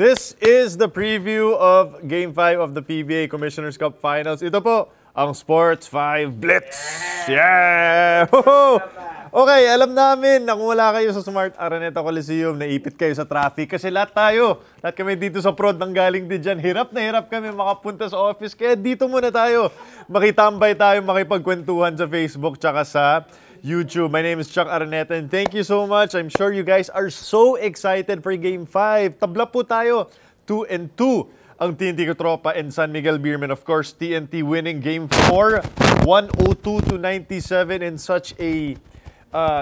This is the preview of Game 5 of the PBA Commissioner's Cup Finals. Ito po, ang Sports 5 Blitz! Yeah! Okay, alam namin na kung wala kayo sa Smart Araneta Coliseum, naipit kayo sa traffic kasi lahat kami dito sa prod nang galing din dyan. Hirap na hirap kami makapunta sa office, kaya dito muna tayo. Makitambay tayo, makipagkwentuhan sa Facebook tsaka sa YouTube. My name is Chuck Araneta and thank you so much. I'm sure you guys are so excited for Game 5. Tabla po tayo, 2-2. Ang TNT Katropa and San Miguel Beermen. Of course, TNT winning Game 4, 102-97 in such a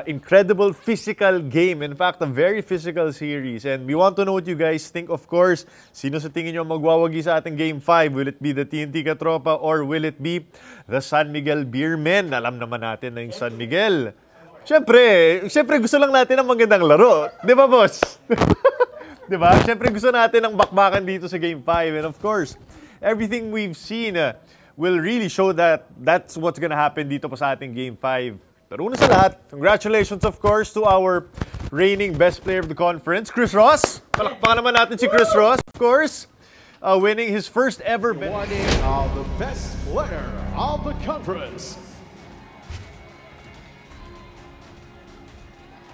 incredible physical game. In fact, a very physical series. And we want to know what you guys think. Of course, sino sa tingin nyo magwawagi sa ating Game 5? Will it be the TNT Katropa or will it be the San Miguel Beermen? Alam naman natin na yung San Miguel. Siyempre gusto lang natin ng magandang laro. Di ba, boss? Di ba? Siyempre gusto natin ng bakbakan dito sa Game 5. And of course, everything we've seen will really show that that's what's gonna happen dito pa sa ating Game 5. Pero una sa lahat, congratulations of course to our reigning best player of the conference, Chris Ross. Palakpakan naman natin si Chris Ross, of course, winning his first ever the best player of the conference.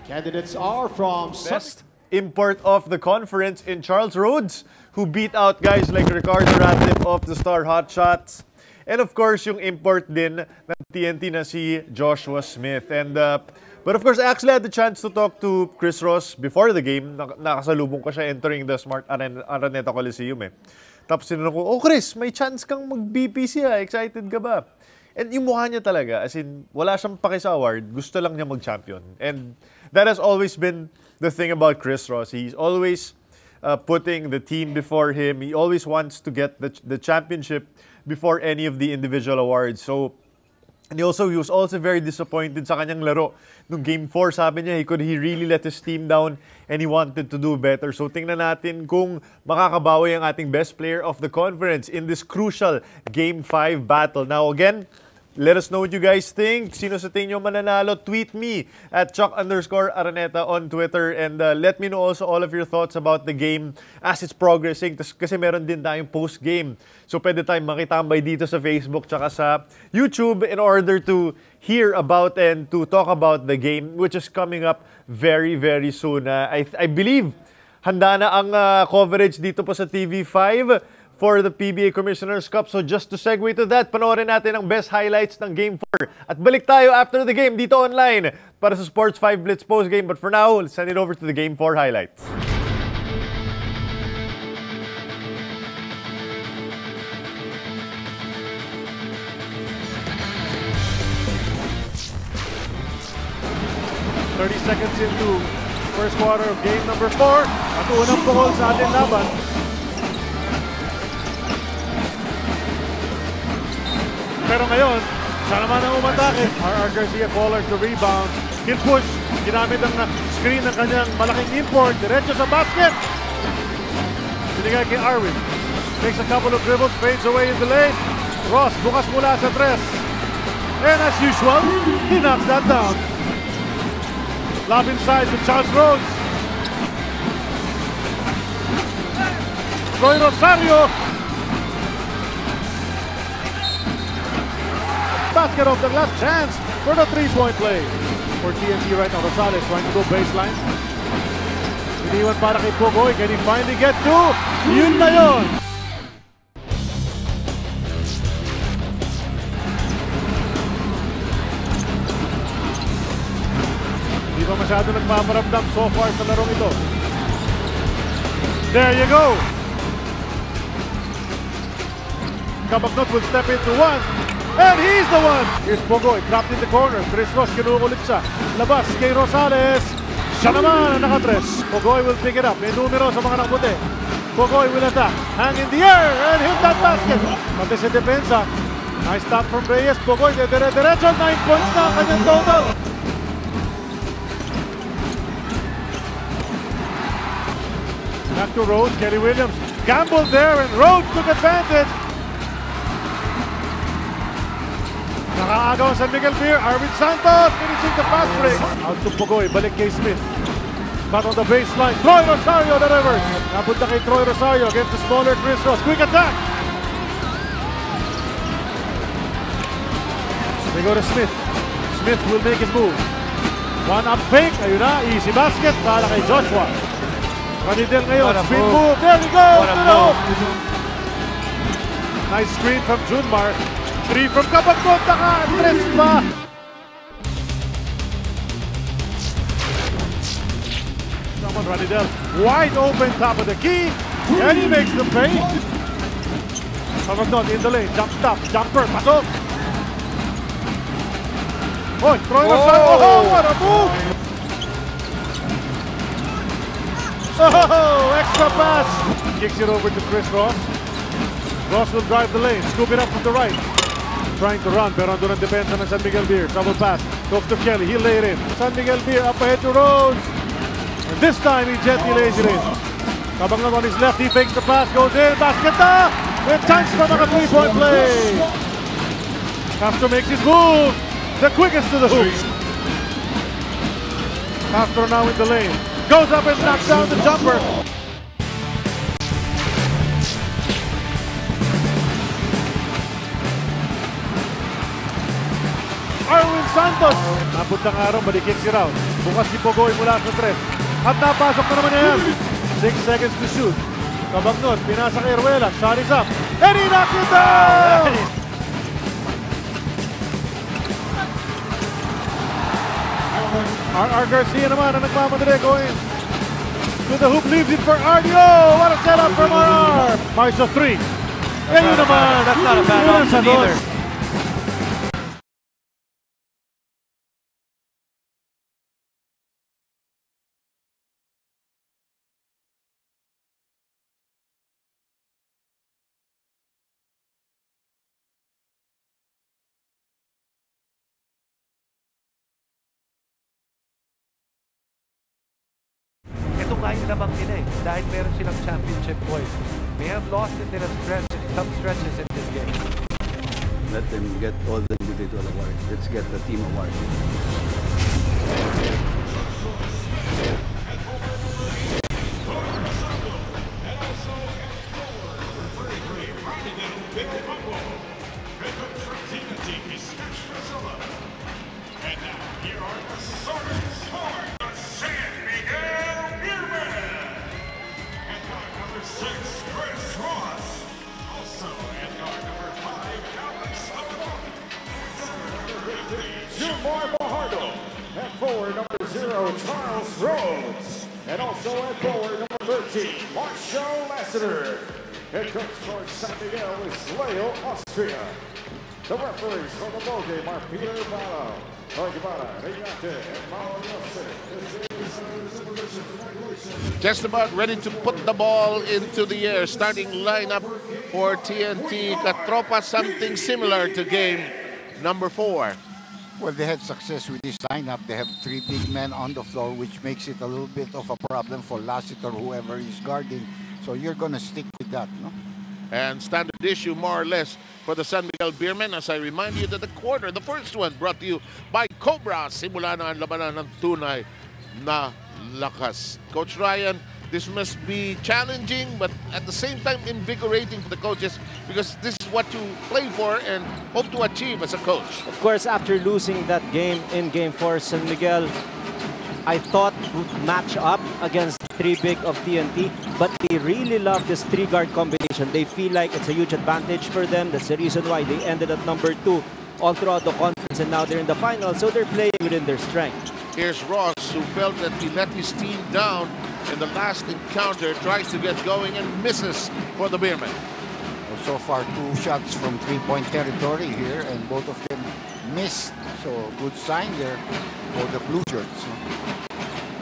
Candidates are from best import of the conference in Charles Rhodes, who beat out guys like Ricardo Ratliff of the Star Hotshots. And of course, yung import din ng TNT na si Joshua Smith. And but of course, I actually had the chance to talk to Chris Ross before the game. Nakasalubong ko siya entering the Smart Araneta Coliseum eh. Tapos sinunod ko, "Oh Chris, may chance kang mag-BPC ha. Excited ka ba?" And yung mukha niya talaga, as in, wala siyang paki sa award, gusto lang niya mag-champion. And that has always been the thing about Chris Ross. He's always putting the team before him. He always wants to get the championship before any of the individual awards. So, and he was also very disappointed sa kanyang laro. Nung Game 4, sabi niya, he really let his team down and he wanted to do better. So, tingnan natin kung makakabawi ang ating best player of the conference in this crucial Game 5 battle. Now, again, let us know what you guys think. Sino sa tingin nyo mananalo? Tweet me at Chuck_Araneta on Twitter. And let me know also all of your thoughts about the game as it's progressing. Kasi meron din tayong post-game. So pwede tayong makitambay dito sa Facebook tsaka sa YouTube in order to hear about and to talk about the game, which is coming up very, very soon. I believe handa na ang coverage dito po sa TV5 for the PBA Commissioner's Cup. So just to segue to that, panoorin natin ang best highlights ng Game 4. At balik tayo after the game dito online para sa Sports 5 Blitz post-game. But for now, let's send it over to the Game 4 highlights. Seconds into first quarter of game number 4. At unang bukol sa ating laban. Pero ngayon, siya naman ang umatake. R.R. Garcia Pollard to rebound. Kill push. Ginamit ang screen ng kanyang malaking import. Diretso sa basket. Binigay kay Arwin. Takes a couple of dribbles. Fades away in the lane. Ross bukas mula sa 3. And as usual, he knocks that down. Lob inside to Charles Rhodes. Roy Rosario. Basket off the glass. Chance for the three-point play. For TNT right now, Rosales trying to go baseline. Iniwan para kay Pogoy. Can he finally get to? Yun na yun! Hindi pa masyado nagpaparamdam so far sa larong ito. There you go! Kabagnot will step into one. And he's the one! Here's Pogoy, trapped in the corner. Chris Ross, kinukulit siya. Labas kay Rosales. Siya naman ang nakatres. Pogoy will pick it up. May numero sa mga nakaputi. Pogoy will attack. Hang in the air and hit that basket. Pati sa depensa. Nice stop from Reyes. Pogoy, dire-diretso. 9 points na kanyang total. Back to Rhodes. Kerry Williams gambled there and Rhodes took advantage. Nakaagaw ang San Miguel Beer. Arvin Santos finishing the fast break. Out to Pogoy. Balik kay Smith. cut on the baseline. Troy Rosario, the reverse. Napunta kay Troy Rosario against the smaller Chris Ross. Quick attack. They go to Smith. Smith will make his move. One up fake. Ayun na. Easy basket para kay Joshua. Ranidel ngayon. Spin move. There we go. Nice screen from Junmar. 3 from Kabagot. Naka-address pa. Someone Ranidel. Wide open top of the key. And he makes the play. Kabagot in the lane. Jump stop. Jumper. Pasok. Oh, Troy Rosario. Oh, what a move! Oh, extra pass. Kicks it over to Chris Ross. Ross will drive the lane. Scoop it up from the right. Trying to run, pero andun ang depensa ng San Miguel Beer. Double pass. Goes to Kelly. He'll lay it in. San Miguel Beer up ahead to Rhodes. And this time, he gently lays it in. Kabang on his left. He fakes the pass. Goes in. Basket na! With chance for a 3-point play. Castro makes his move. The quickest to the hoop. Castro now in the lane. Goes up and knocks down the jumper. Arwin Santos. Napuntang araw, but he kicks it out. Bukas si Pogoy mula sa 3. At napasok na naman yan. 6 seconds to shoot. Kabagnot, pinasa kay Ruela. Shot is up. And he knocks it down! R. Garcia naman ang nagmamadali going to the hoop, leaves it for RDO. What a setup from RR. Marshall 3. And yun naman. That's not a bad option either. Ito nga yung labang nila eh, dahil meron silang championship points. They have lost in their some stretches in this game. Let them get all the individual awards. Let's get the team award. And now, here are the starters for the San Miguel Beermen. At guard number 6, Chris Ross. Also at guard number 5, Alex Abon. Number 50, Jumar Bajardo. At forward number 0, Charles Rhodes. And also at forward number 13, Marshall Lassiter. Head coach for San Miguel is Leo Austria. The referees for the ball game are Peter Bala, and Mauro Yosef. Just about ready to put the ball into the air. Starting lineup for TNT. Katropa, something similar to game number 4. Well, they had success with this lineup. They have 3 big men on the floor, which makes it a little bit of a problem for Lassiter, whoever is guarding. So you're going to stick with that, no? And standard issue, more or less, for the San Miguel Beermen. As I remind you that the quarter, the first one, brought to you by Cobra. Simula na ang labanan ng tunay na lakas. Coach Ryan, this must be challenging, but at the same time invigorating for the coaches, because this is what you play for and hope to achieve as a coach. Of course, after losing that game in Game 4, San Miguel, I thought would match up against 3 big of TNT, but they really love this 3-guard combination. They feel like it's a huge advantage for them. That's the reason why they ended at number 2 all throughout the conference, and now they're in the final, so they're playing within their strength. Here's Ross, who felt that he let his team down in the last encounter, tries to get going and misses for the Beermen. Well, so far, 2 shots from 3-point territory here, and both of them missed. So good sign there for the blue shirts.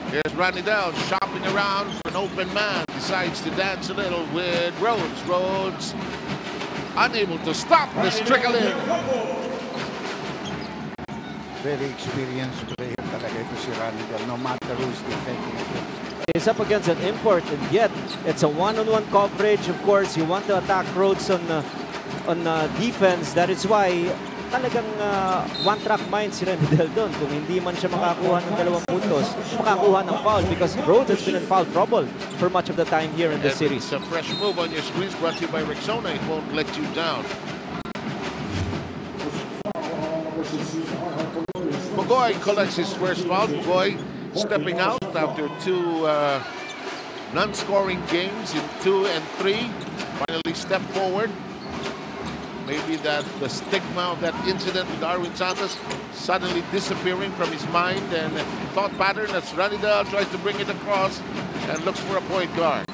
Here's Ranidel shopping around for an open man. Decides to dance a little with Rhodes. Rhodes unable to stop this trickle in. Very experienced player talaga ito si Ranidel, no matter who's defending against. He's up against an import, and yet it's a one-on-one coverage. Of course, you want to attack Rhodes on defense. That is why talagang one-track mind si Ranidel doon. Kung hindi man siya makakuha ng 2 puntos, makakuha ng foul because Rhodes has been in foul trouble for much of the time here in this series. It's a fresh move on your screens brought to you by Rexona. It won't let you down. Bugoy collects his first foul. Bugoy stepping out after 2 non-scoring games in 2 and 3. Finally stepped forward. Maybe that the stigma of that incident with Arwin Santos suddenly disappearing from his mind and thought pattern as Ranidel tries to bring it across and looks for a point guard.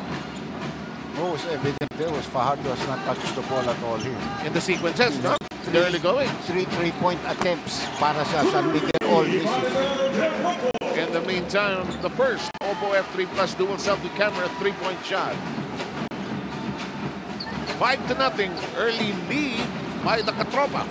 What was evident there was Fajardo has not touched the ball at all here. In the sequences, no? The early going. 3 3-point attempts para sa San Miguel, all misses. In the meantime, the first Oppo F3 Plus dual selfie-camera 3-point shot. 5-0, early lead by the Katropa.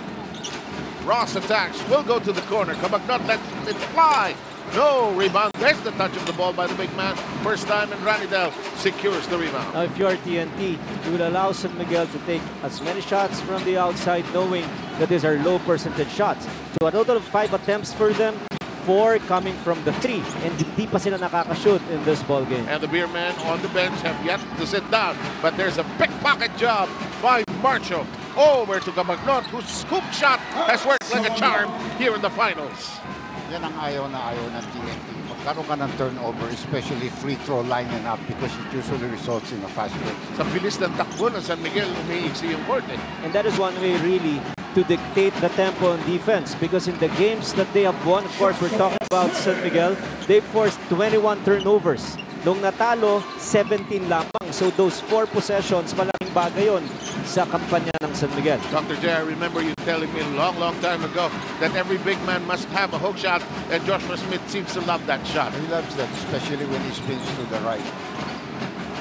Ross attacks, will go to the corner. Cabagnot lets it fly. No rebound. There's the touch of the ball by the big man. First time, and Ranidel secures the rebound. Now, if you are TNT, you will allow San Miguel to take as many shots from the outside, knowing that these are low percentage shots. So a total of 5 attempts for them, 4 coming from the 3, and hindi pa sila nakakashoot in this ball game. And the beer men on the bench have yet to sit down, but there's a pickpocket job by Marcho. Over to Cabagnot, whose scoop shot has worked like a charm here in the finals. Yan ang ayaw ng TNT. Magkaroon ka ng turnover, especially free throw line and up, because it usually results in a fast break. Sa bilis ng takbo ng San Miguel, umiiksi yung court eh. And that is one way really to dictate the tempo on defense, because in the games that they have won, of course, we're talking about San Miguel, they forced 21 turnovers. Nung natalo, 17 lamang. So those 4 possessions, malaking bagay yun sa kampanya ng San Miguel. Dr. J, I remember you telling me a long, long time ago that every big man must have a hook shot, and Joshua Smith seems to love that shot. He loves that, especially when he spins to the right.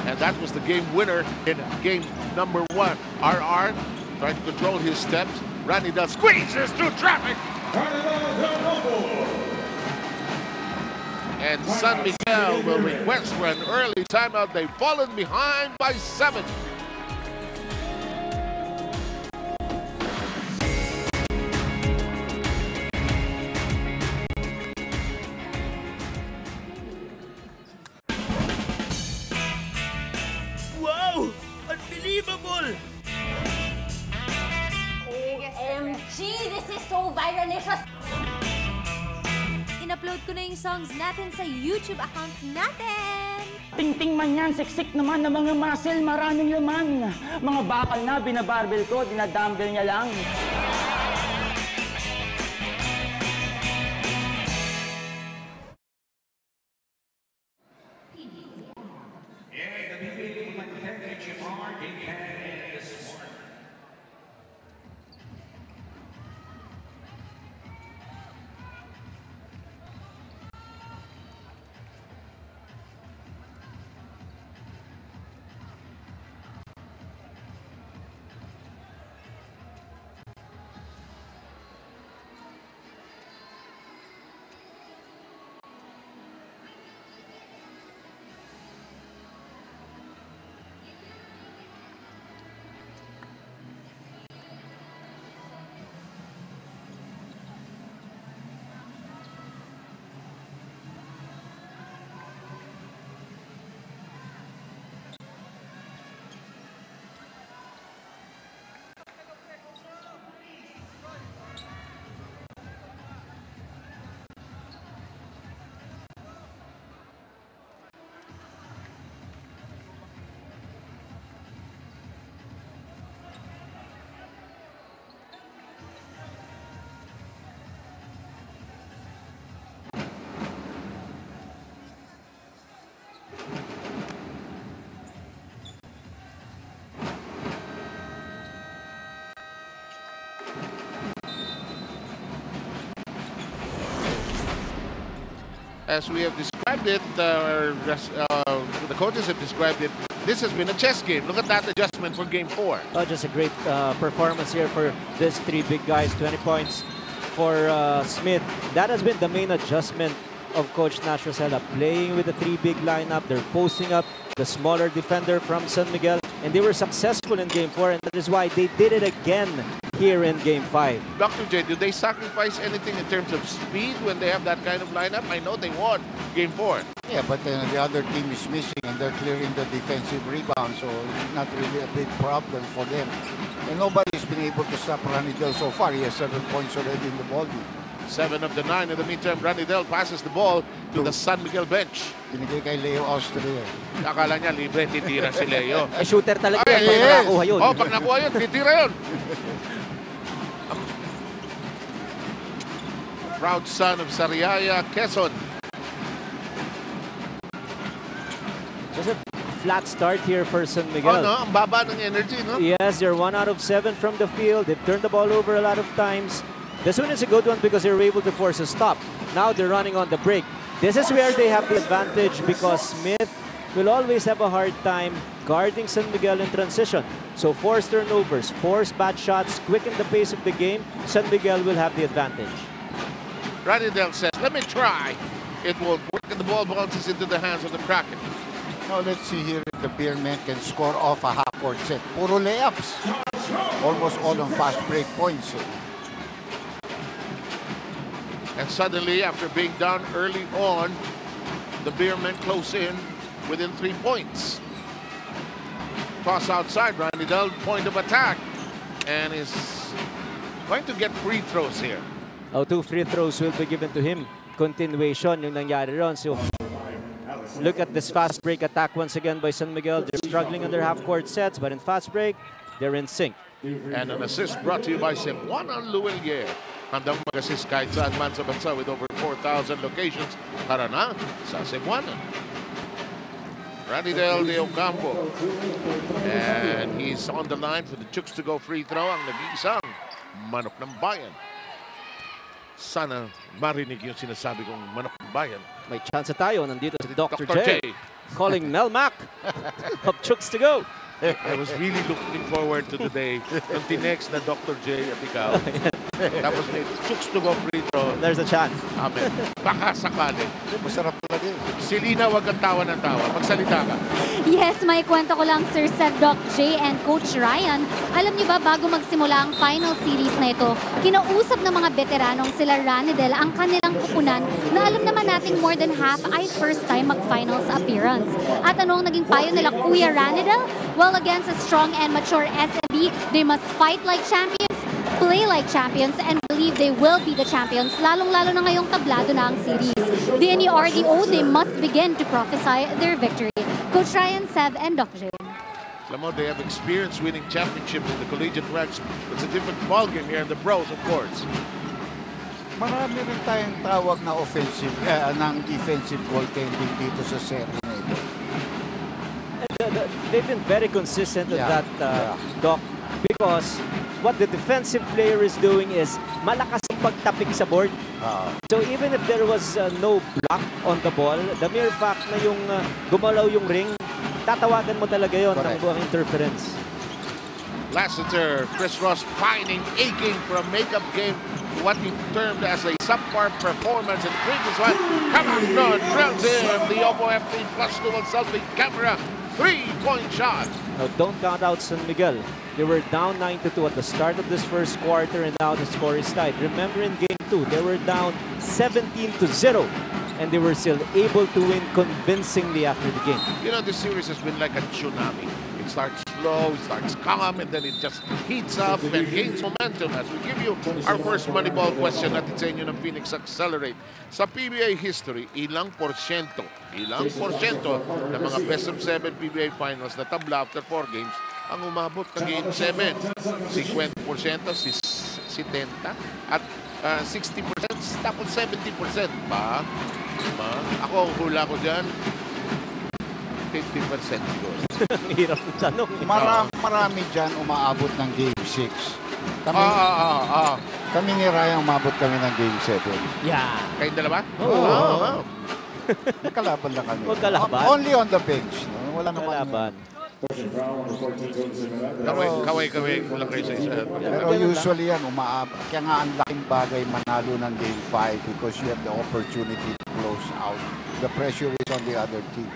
And that was the game winner in game number 1. RR trying to control his steps. Ranidel squeezes through traffic. And San Miguel will request for an early timeout. They've fallen behind by 7. Wow! Unbelievable! OMG! This is so viralicious! In-upload ko na yung songs natin sa YouTube account natin. Tingting man yan, siksik naman ng mga muscle, maraming laman. Mga bakal na, binabarbell ko, dinadumbbell niya lang. As we have described it, the coaches have described it, this has been a chess game. Look at that adjustment for game 4. Oh, just a great performance here for these 3 big guys. 20 points for Smith. That has been the main adjustment of Coach Nash Rosella, playing with the 3 big lineup. They're posting up the smaller defender from San Miguel, and they were successful in game 4, and that is why they did it again here in Game 5. Dr. J, do they sacrifice anything in terms of speed when they have that kind of lineup? I know they won Game 4. Yeah, but the other team is missing and they're clearing the defensive rebound, so it's not really a big problem for them. And nobody's been able to stop Ranidel so far. He has 7 points already in the ballgame. 7 of the 9 in the meantime. Ranidel passes the ball to the San Miguel bench. Binigay kay Leo Austria. Akala niya libre, titira si Leo. Shooter talaga Ay, yan, pag nakakuha yun. Oh, pag nakuha yun, titira yun. Proud son of Sariaya, Quezon. Just a flat start here for San Miguel. Oh, no? Ang baba ng energy, no? Yes, they're 1 out of 7 from the field. They've turned the ball over a lot of times. This one is a good one because they were able to force a stop. Now they're running on the break. This is where they have the advantage because Smith will always have a hard time guarding San Miguel in transition. So force turnovers, force bad shots, quicken the pace of the game. San Miguel will have the advantage. Ranidel says, let me try. It won't work and the ball bounces into the hands of the Kraken. Now let's see here if the Beermen can score off a half-court set. Puro layups. Almost all on fast break points. And suddenly, after being down early on, the Beermen close in within 3 points. Toss outside, Ranidel, point of attack. And is going to get free throws here. Oh, 2 free throws will be given to him. Continuation yung nangyari ron. So look at this fast break attack once again by San Miguel. They're struggling on their half-court sets, but in fast break, they're in sync. And an assist brought to you by Cebuanan Luwelier. Handang mag-assist kahit saan man sa bansa with over 4,000 locations. Tara na sa Cebuanan. Ranidel de Ocampo. And he's on the line for the Chooks to go free throw. Ang nag-iisang manok ng bayan. Sana marinig yung sinasabi kong manok ng bayan. May chance tayo. Nandito si Dr. J. Calling Mel Mac of Chooks to go. I was really looking forward to the day ng tinext na Dr. J at ikaw. Tapos may Chooks to go free throw. There's a chance. Amen. Baka sakali. Masarap talaga yun. Silina, wag kang tawa ng tawa. Magsalita ka. Yes, may kwento ko lang, Sir Seth, Doc J, and Coach Ryan. Alam niyo ba, bago magsimula ang final series na ito, kinausap ng mga veteranong sila Ranidel ang kanilang kupunan na alam naman natin more than half ay first time mag-finals appearance. At ano ang naging payo nila Kuya Ranidel? Well, against a strong and mature SMB, they must fight like champions, play like champions, and believe they will be the champions, lalong-lalo na ngayong tablado na ang series. The NERDO, they must begin to prophesy their victory. Coach Ryan, Seb, and Doc J. Alam mo, they have experience winning championships in the collegiate ranks. It's a different ballgame here in the pros, of course. Marami rin tayong tawag na offensive, ng defensive goaltending dito sa serie na ito. They've been very consistent with that, Doc, because what the defensive player is doing is malakas ang pagtapik sa board. So even if there was no block on the ball, the mere fact na yung gumalaw yung ring, tatawagan mo talaga yon ng buong interference. Lassiter, Chris Ross pining, aching for a makeup game. What he termed as a subpar performance in the previous one. Cameron drills him. The Oppo F3 plus 2 on selfie camera. 3-point shot. Now don't count out San Miguel. They were down 9-2 at the start of this first quarter and now the score is tied. Remember in game 2, they were down 17-0 and they were still able to win convincingly after the game. You know, this series has been like a tsunami. It starts slow, it starts calm, and then it just heats up and gains momentum. As we give you our first Moneyball question natin sa inyo ng Phoenix Accelerate. Sa PBA history, ilang porsyento ng mga best of 7 PBA finals na tabla after 4 games ang umabot ng game 7? 50%, 70%, at 60%, tapos 70%. Ba? Ako, hula ko dyan, 50% siguro. Hirap ng tanong. Marami dyan umaabot ng game 6. Kami ni Ryan umabot kami ng game 7. Yeah. Kayong dalawa? Oo. Nakalaban lang kami. Magkalaban? Only on the bench. No? Wala naman. Kalaban. Kaway-kaway lang kayo sa isa. Pero usually yan, umaabot. Kaya nga ang laking bagay manalo ng game 5 because you have the opportunity to close out. The pressure is on the other team.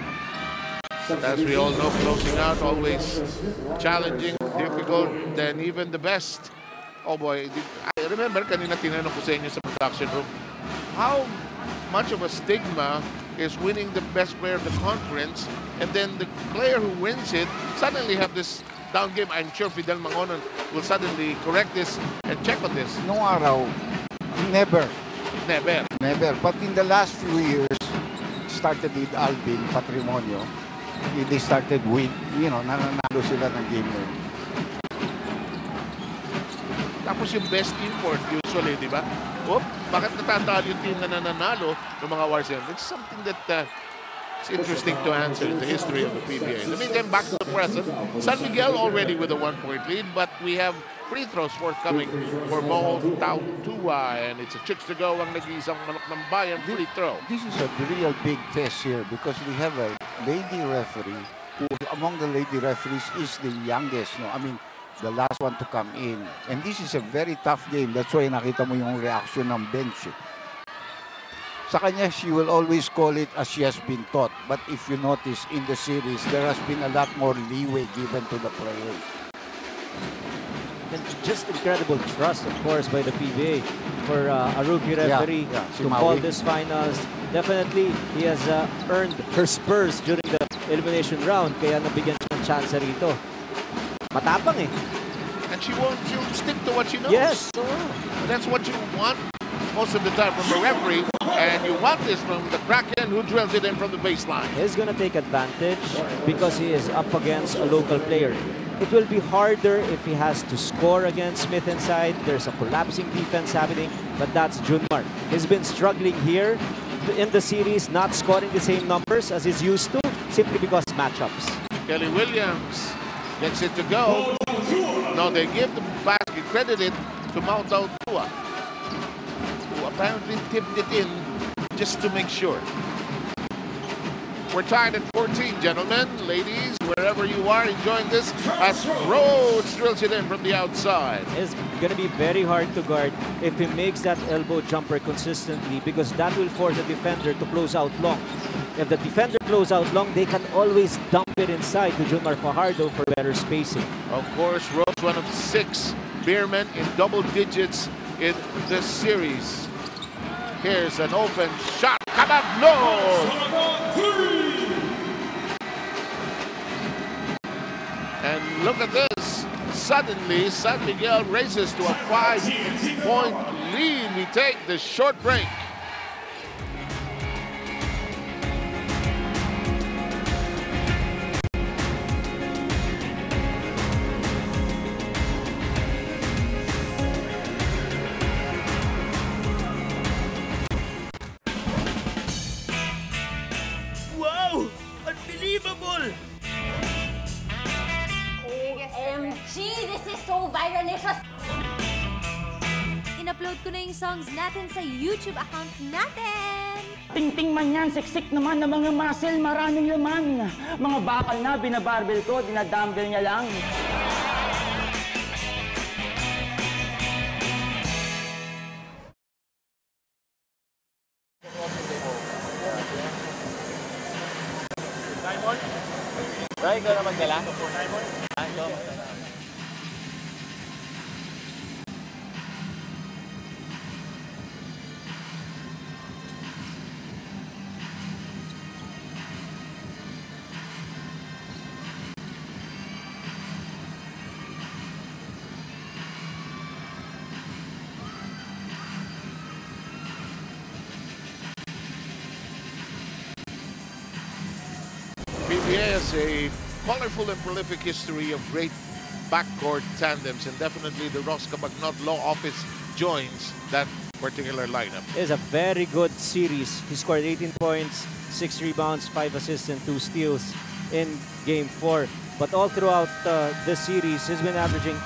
As we all know, closing out always challenging, difficult, then even the best Oh boy, I remember kanina tinanong ko sa inyo sa production room, how much of a stigma is winning the best player of the conference, and then the player who wins it suddenly have this down game. I'm sure Fidel Mangonon will suddenly correct this and check on this. Nung araw, never. Never. Never. But in the last few years, started with Alvin, Patrimonio, they started with, nananalo sila ng game na yun. Tapos yung best import usually, di ba? Bakit natatalo yung team na nananalo ng mga Wars? It's something that it's interesting to answer in the history of the PBA. Let me get back to the present. San Miguel already with a 1-point lead, but we have free throws forthcoming for Mo Tautua, and it's a chicks to go ang nag-iisang manok ng bayan free throw. This is a real big test here because we have a lady referee who among the lady referees is the youngest, no? I mean, the last one to come in. And this is a very tough game. That's why nakita mo yung reaction ng bench. Sa kanya, she will always call it as she has been taught. But if you notice in the series, there has been a lot more leeway given to the players. And just incredible trust, of course, by the PBA for a rookie referee to call this finals. Definitely, he has earned her spurs during the elimination round. Kaya nabigyan siya ng chance rito. Matapang eh. And she'll stick to what she knows. Yes. That's what you want most of the time from a referee. And you want this from the Kraken who drills it in from the baseline. He's going to take advantage because he is up against a local player. It will be harder if he has to score against Smith inside. There's a collapsing defense happening, but that's Junmar. He's been struggling here in the series, not scoring the same numbers as he's used to, simply because matchups. Kelly Williams gets it to go. No, they give the basket, credit it to Mount Autua, who apparently tipped it in just to make sure. We're tied at 14, gentlemen, ladies, wherever you are enjoying this, as Rhodes drills it in from the outside. It's going to be very hard to guard if he makes that elbow jumper consistently, because that will force the defender to close out long. If the defender close out long, they can always dump it inside to Junmar Fajardo for better spacing. Of course, Rhodes, one of 6 Beermen in double digits in this series. Here's an open shot. Come up, no! And look at this. Suddenly, San Miguel races to a 5-point lead. We take the short break. Wow! Unbelievable! OMG! This is so viralicious! In-upload ko na yung songs natin sa YouTube account natin. Tingting man yan, siksik naman ng mga muscle, maraming laman. Mga bakal na, binabarbel ko, dinadumbbell niya lang. Ray, ikaw na magdala? Ito. PBA has a colorful and prolific history of great backcourt tandems, and definitely the Ross Cabagnot Law Office joins that particular lineup. It's a very good series. He scored 18 points, 6 rebounds, 5 assists, and 2 steals in Game 4. But all throughout the series, he's been averaging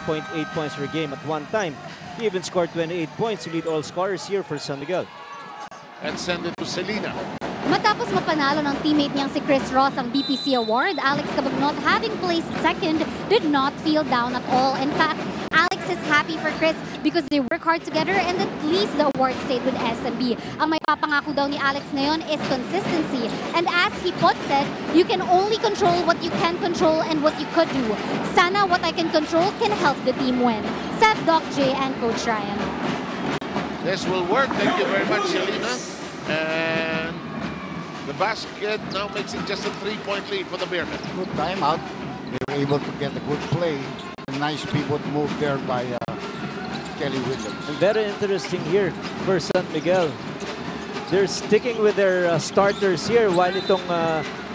18.8 points per game at one time. He even scored 28 points to lead all scorers here for San Miguel. And send it to Selena. Matapos mapanalo ng teammate niyang si Chris Ross ang BPC Award, Alex Cabagnot, having placed second, did not feel down at all. In fact, Alex is happy for Chris because they work hard together and at least the award stayed with SMB. Ang may papangako daw ni Alex ngayon is consistency. And as he puts it, you can only control what you can control and what you could do. Sana what I can control can help the team win. Said Doc J and Coach Ryan. This will work. Thank you very much, Selena. And the basket now makes it just a 3-point lead for the Bearmen. Good timeout. They were able to get a good play. A nice pivot move there by Kelly Williams. And very interesting here for San Miguel. They're sticking with their starters here while itong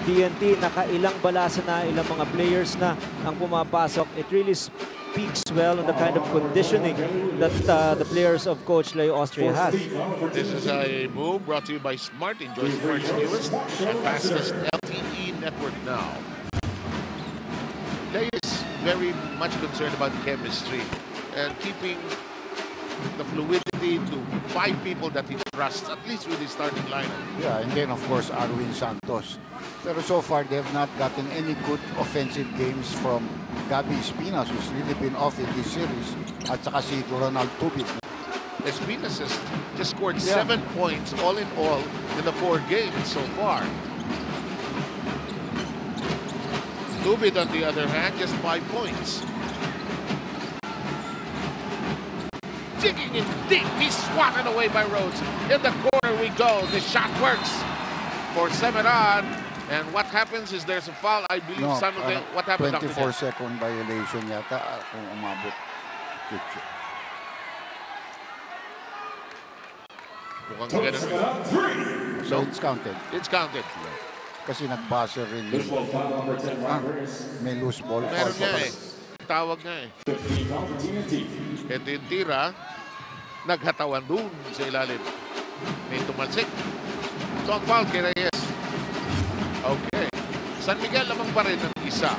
TNT nakailang balasa na ilang mga players na ang pumapasok. It really speaks well on the kind of conditioning that the players of Coach Leo Austria has. This is a move brought to you by Smart. Enjoy Smart's newest and fastest LTE network now. Leo is very much concerned about chemistry and keeping the fluidity to 5 people that he trusts, at least with his starting lineup. Yeah, and then of course Arwin Santos. Pero so far they have not gotten any good offensive games from Gabi Espinas, who's really been off in this series, at saka si Ronald Tubit. Espinas has just scored 7 points all in the 4 games so far. Tubit, on the other hand, just 5 points. Digging in deep, he's swatted away by Rhodes. In the corner we go. The shot works for 7 on. And what happens is there's a foul. I believe some of them. What happened? 24-second violation yata kung umabot. So it's counted. It's counted. Kasi nag-buzzer rin. May loose ball. Meron nga eh. Tawag nga eh. Ito yung tira. Naghatawan doon sa ilalim. May tumalsik. Ito ang foul kay Reyes. Okay. San Miguel lamang pa rin ng isa.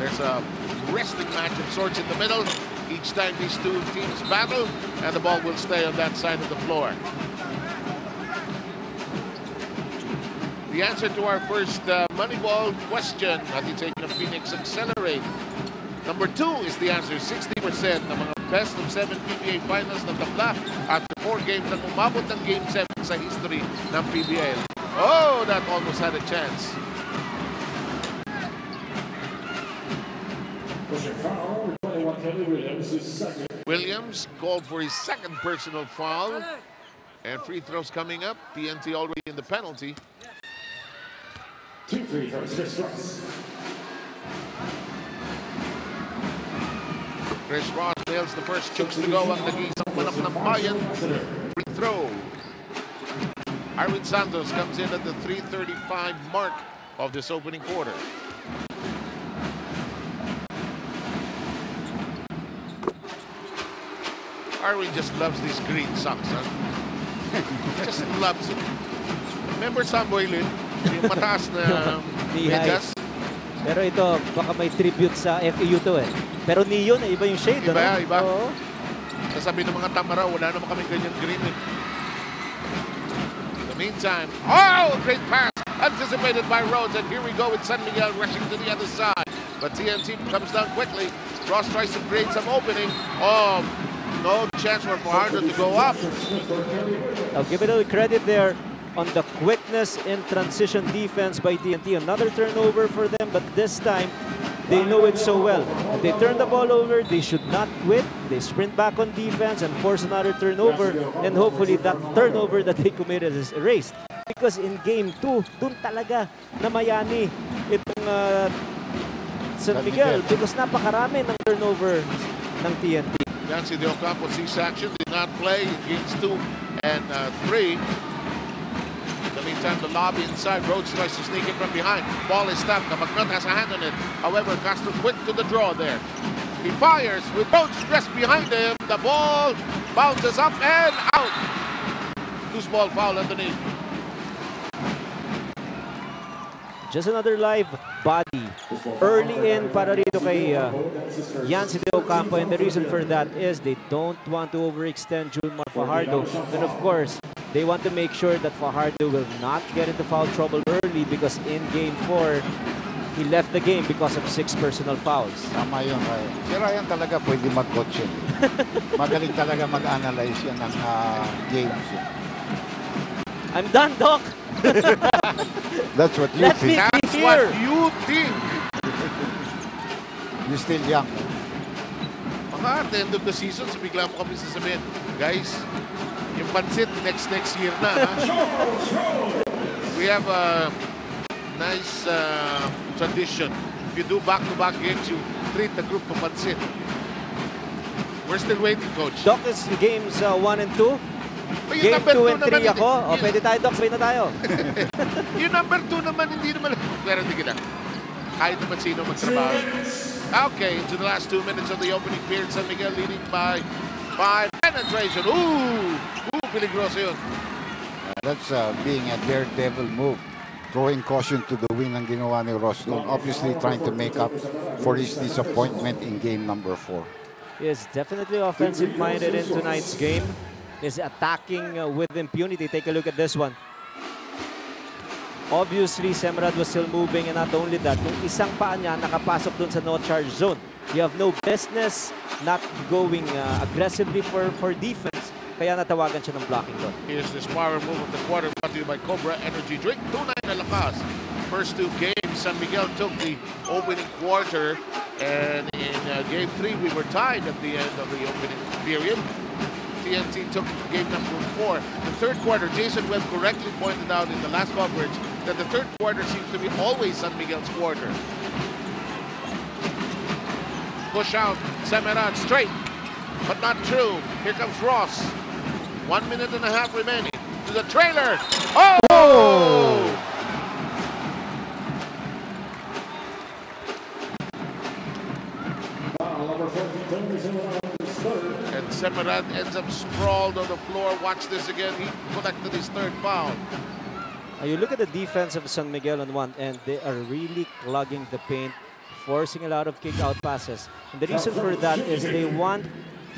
There's a wrestling match of sorts in the middle. Each time these two teams battle, and the ball will stay on that side of the floor. The answer to our first Moneyball question, natin taking a Phoenix Accelerate. Number 2 is the answer. 60% ng mga best of 7 PBA finals ng tabla after 4 games at umabot ng Game 7 sa history ng PBA. Oh, that almost had a chance. Williams called for his second personal foul. And free throws coming up. TNT already in the penalty. 2 free throws, Chris Ross. Chris Ross nails the first chooks to go ang nag-iisang manap ng bayan. Free throw. Arwin Santos comes in at the 3:35 mark of this opening quarter. Arwin just loves these green socks, huh? Just loves it. Remember Samboy Lin? Yung mataas na medyas? Pero ito, baka may tribute sa FEU to eh. Pero neon, iba yung shade. Iba, ano? iba. Sasabi ng mga tamara, wala naman kami ganyan green eh. In the meantime, oh, great pass! Anticipated by Rhodes, and here we go with San Miguel rushing to the other side. But TNT comes down quickly. Ross tries to create some opening. Oh, no chance for Fajardo to go up. I'll give it a credit there on the quickness in transition defense by TNT. Another turnover for them, but this time they know it so well. If they turn the ball over, they should not quit. They sprint back on defense and force another turnover, and hopefully that turnover that they committed is erased. Because in Game 2, dun talaga namayani itong San Miguel because napakarami ng turnover ng TNT. Yancy De Ocampo sees action, did not play in Games 2 and 3. In the meantime, the lobby inside. Rhodes tries to sneak in from behind. Ball is stopped. Magnot has a hand on it. However, Castro quick to the draw there. He fires with Rhodes dressed behind him. The ball bounces up and out. Loose ball foul underneath. Just another live body early in para rito kay Yancy De Ocampo, and the reason for that is they don't want to overextend Julmar Fajardo, and of course they want to make sure that Fajardo will not get into foul trouble early because in Game 4 he left the game because of 6 personal fouls. Tama yun, Ryan. Si Ryan talaga pwede mag-coach yun. Magaling talaga mag-analyze yan ng games. I'm done, Doc! That's what you think. That's what you think. You're still young. Baka at the end of the season, bigla mo kami sasabihin, guys, yung pansit next year na. Ha? We have a nice tradition. If you do back-to-back games, you treat the group to pansit. We're still waiting, Coach. Doc is games 1 and 2. Game 2 and 3 ako. O, pwede tayo, Doc. Pwede na tayo. Yung number 2 naman, hindi naman. Pero hindi kita. Kahit naman sino magtrabaho. Okay, into the last 2 minutes of the opening period. San Miguel leading by 5. Penetration. Ooh! Peligroso yun. That's being a daredevil move. Throwing caution to the wind ang ginawa ni Roston. Obviously trying to make up for his disappointment in game number 4. He is definitely offensive-minded in tonight's game. Is attacking with impunity. Take a look at this one. Obviously, Semrad was still moving, and not only that, yung isang paa niya nakapasok dun sa no-charge zone. You have no business not going aggressively for defense. Kaya natawagan siya ng blocking doon. Here's this power move of the quarter brought to you by Cobra Energy Drink. 2-9 na lakas. First 2 games, San Miguel took the opening quarter. And in game 3, we were tied at the end of the opening period. TNT took game number 4. The third quarter, Jason Webb correctly pointed out in the last coverage that the third quarter seems to be always San Miguel's quarter. Push out, Semeran straight, but not true. Here comes Ross. 1 minute and a half remaining. To the trailer. Oh! And Semeran ends up sprawled on the floor. Watch this again. He collected his third foul. You look at the defense of San Miguel on one end. They are really clogging the paint, forcing a lot of kick-out passes. And the reason for that is they want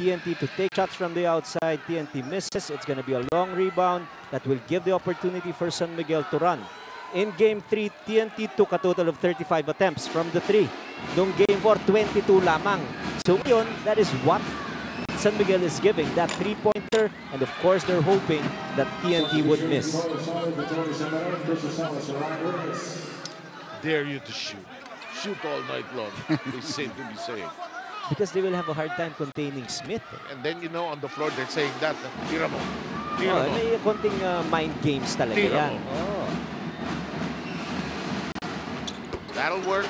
TNT to take shots from the outside. TNT misses. It's going to be a long rebound that will give the opportunity for San Miguel to run. In Game 3, TNT took a total of 35 attempts from the 3. Nung Game 4, 22 lamang. So yun, that is what San Miguel is giving, that three-pointer, and of course they're hoping that TNT would miss. Dare you to shoot. Shoot all night long, they seem to be saying. Because they will have a hard time containing Smith. And then, you know, on the floor, they're saying that, tira mo. Tira mo. May konting mind games talaga yan. Oh. That'll work.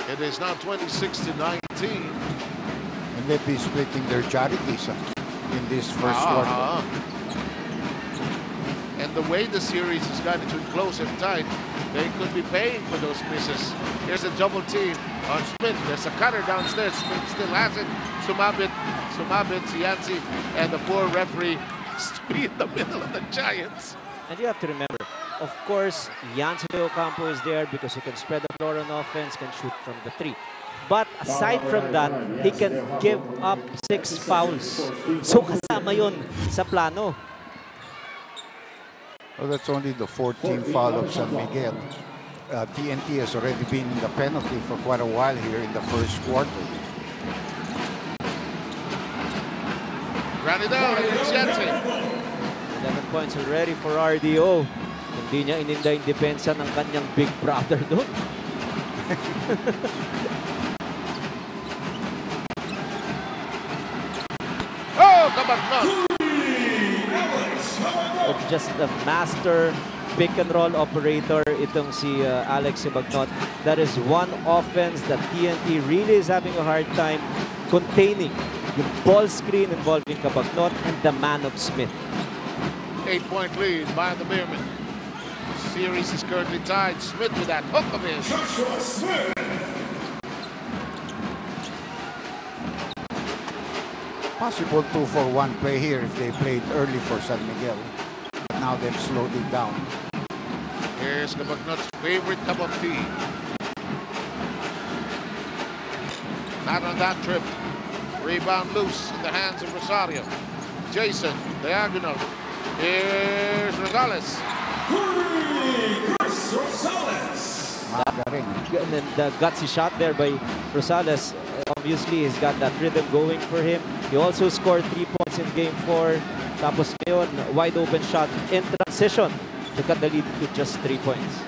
It is now 26-19. And they'll be splitting their charities in this first quarter. And the way the series has gotten too close and tight, they could be paying for those misses. Here's a double team on Smith. There's a cutter downstairs. Smith still has it. Sumabit, Yancy, and the poor referee in the middle of the Giants. And you have to remember, of course, Yancy Ocampo is there because he can spread the floor on offense, can shoot from the 3. But aside from that, he can give up 6 fouls. So kasama yun sa plano. Well, that's only the 14th foul of San Miguel. TNT has already been in the penalty for quite a while here in the first quarter. Run it down, it's Yancy. 11 points already for RDO. Hindi niya ininda yung depensa ng kanyang big brother doon. Oh, come on, no. It's just a master pick and roll operator itong si Alex Sibagnot. That is one offense that TNT really is having a hard time containing. Yung ball screen involving Cabagnot and the man of Smith. 8-point lead by the Beermen. Series is currently tied. Smith with that hook of his. Possible 2-for-1 play here if they played early for San Miguel. Now they've slowed it down. Here's Cabagnot's favorite cup of tea. Not on that trip. Rebound loose in the hands of Rosario. Jason, diagonal. Here's Rosales. And then the gutsy shot there by Rosales. Obviously, he's got that rhythm going for him. He also scored 3 points in Game 4. Tapos ngayon, wide open shot in transition to cut the lead to just 3 points.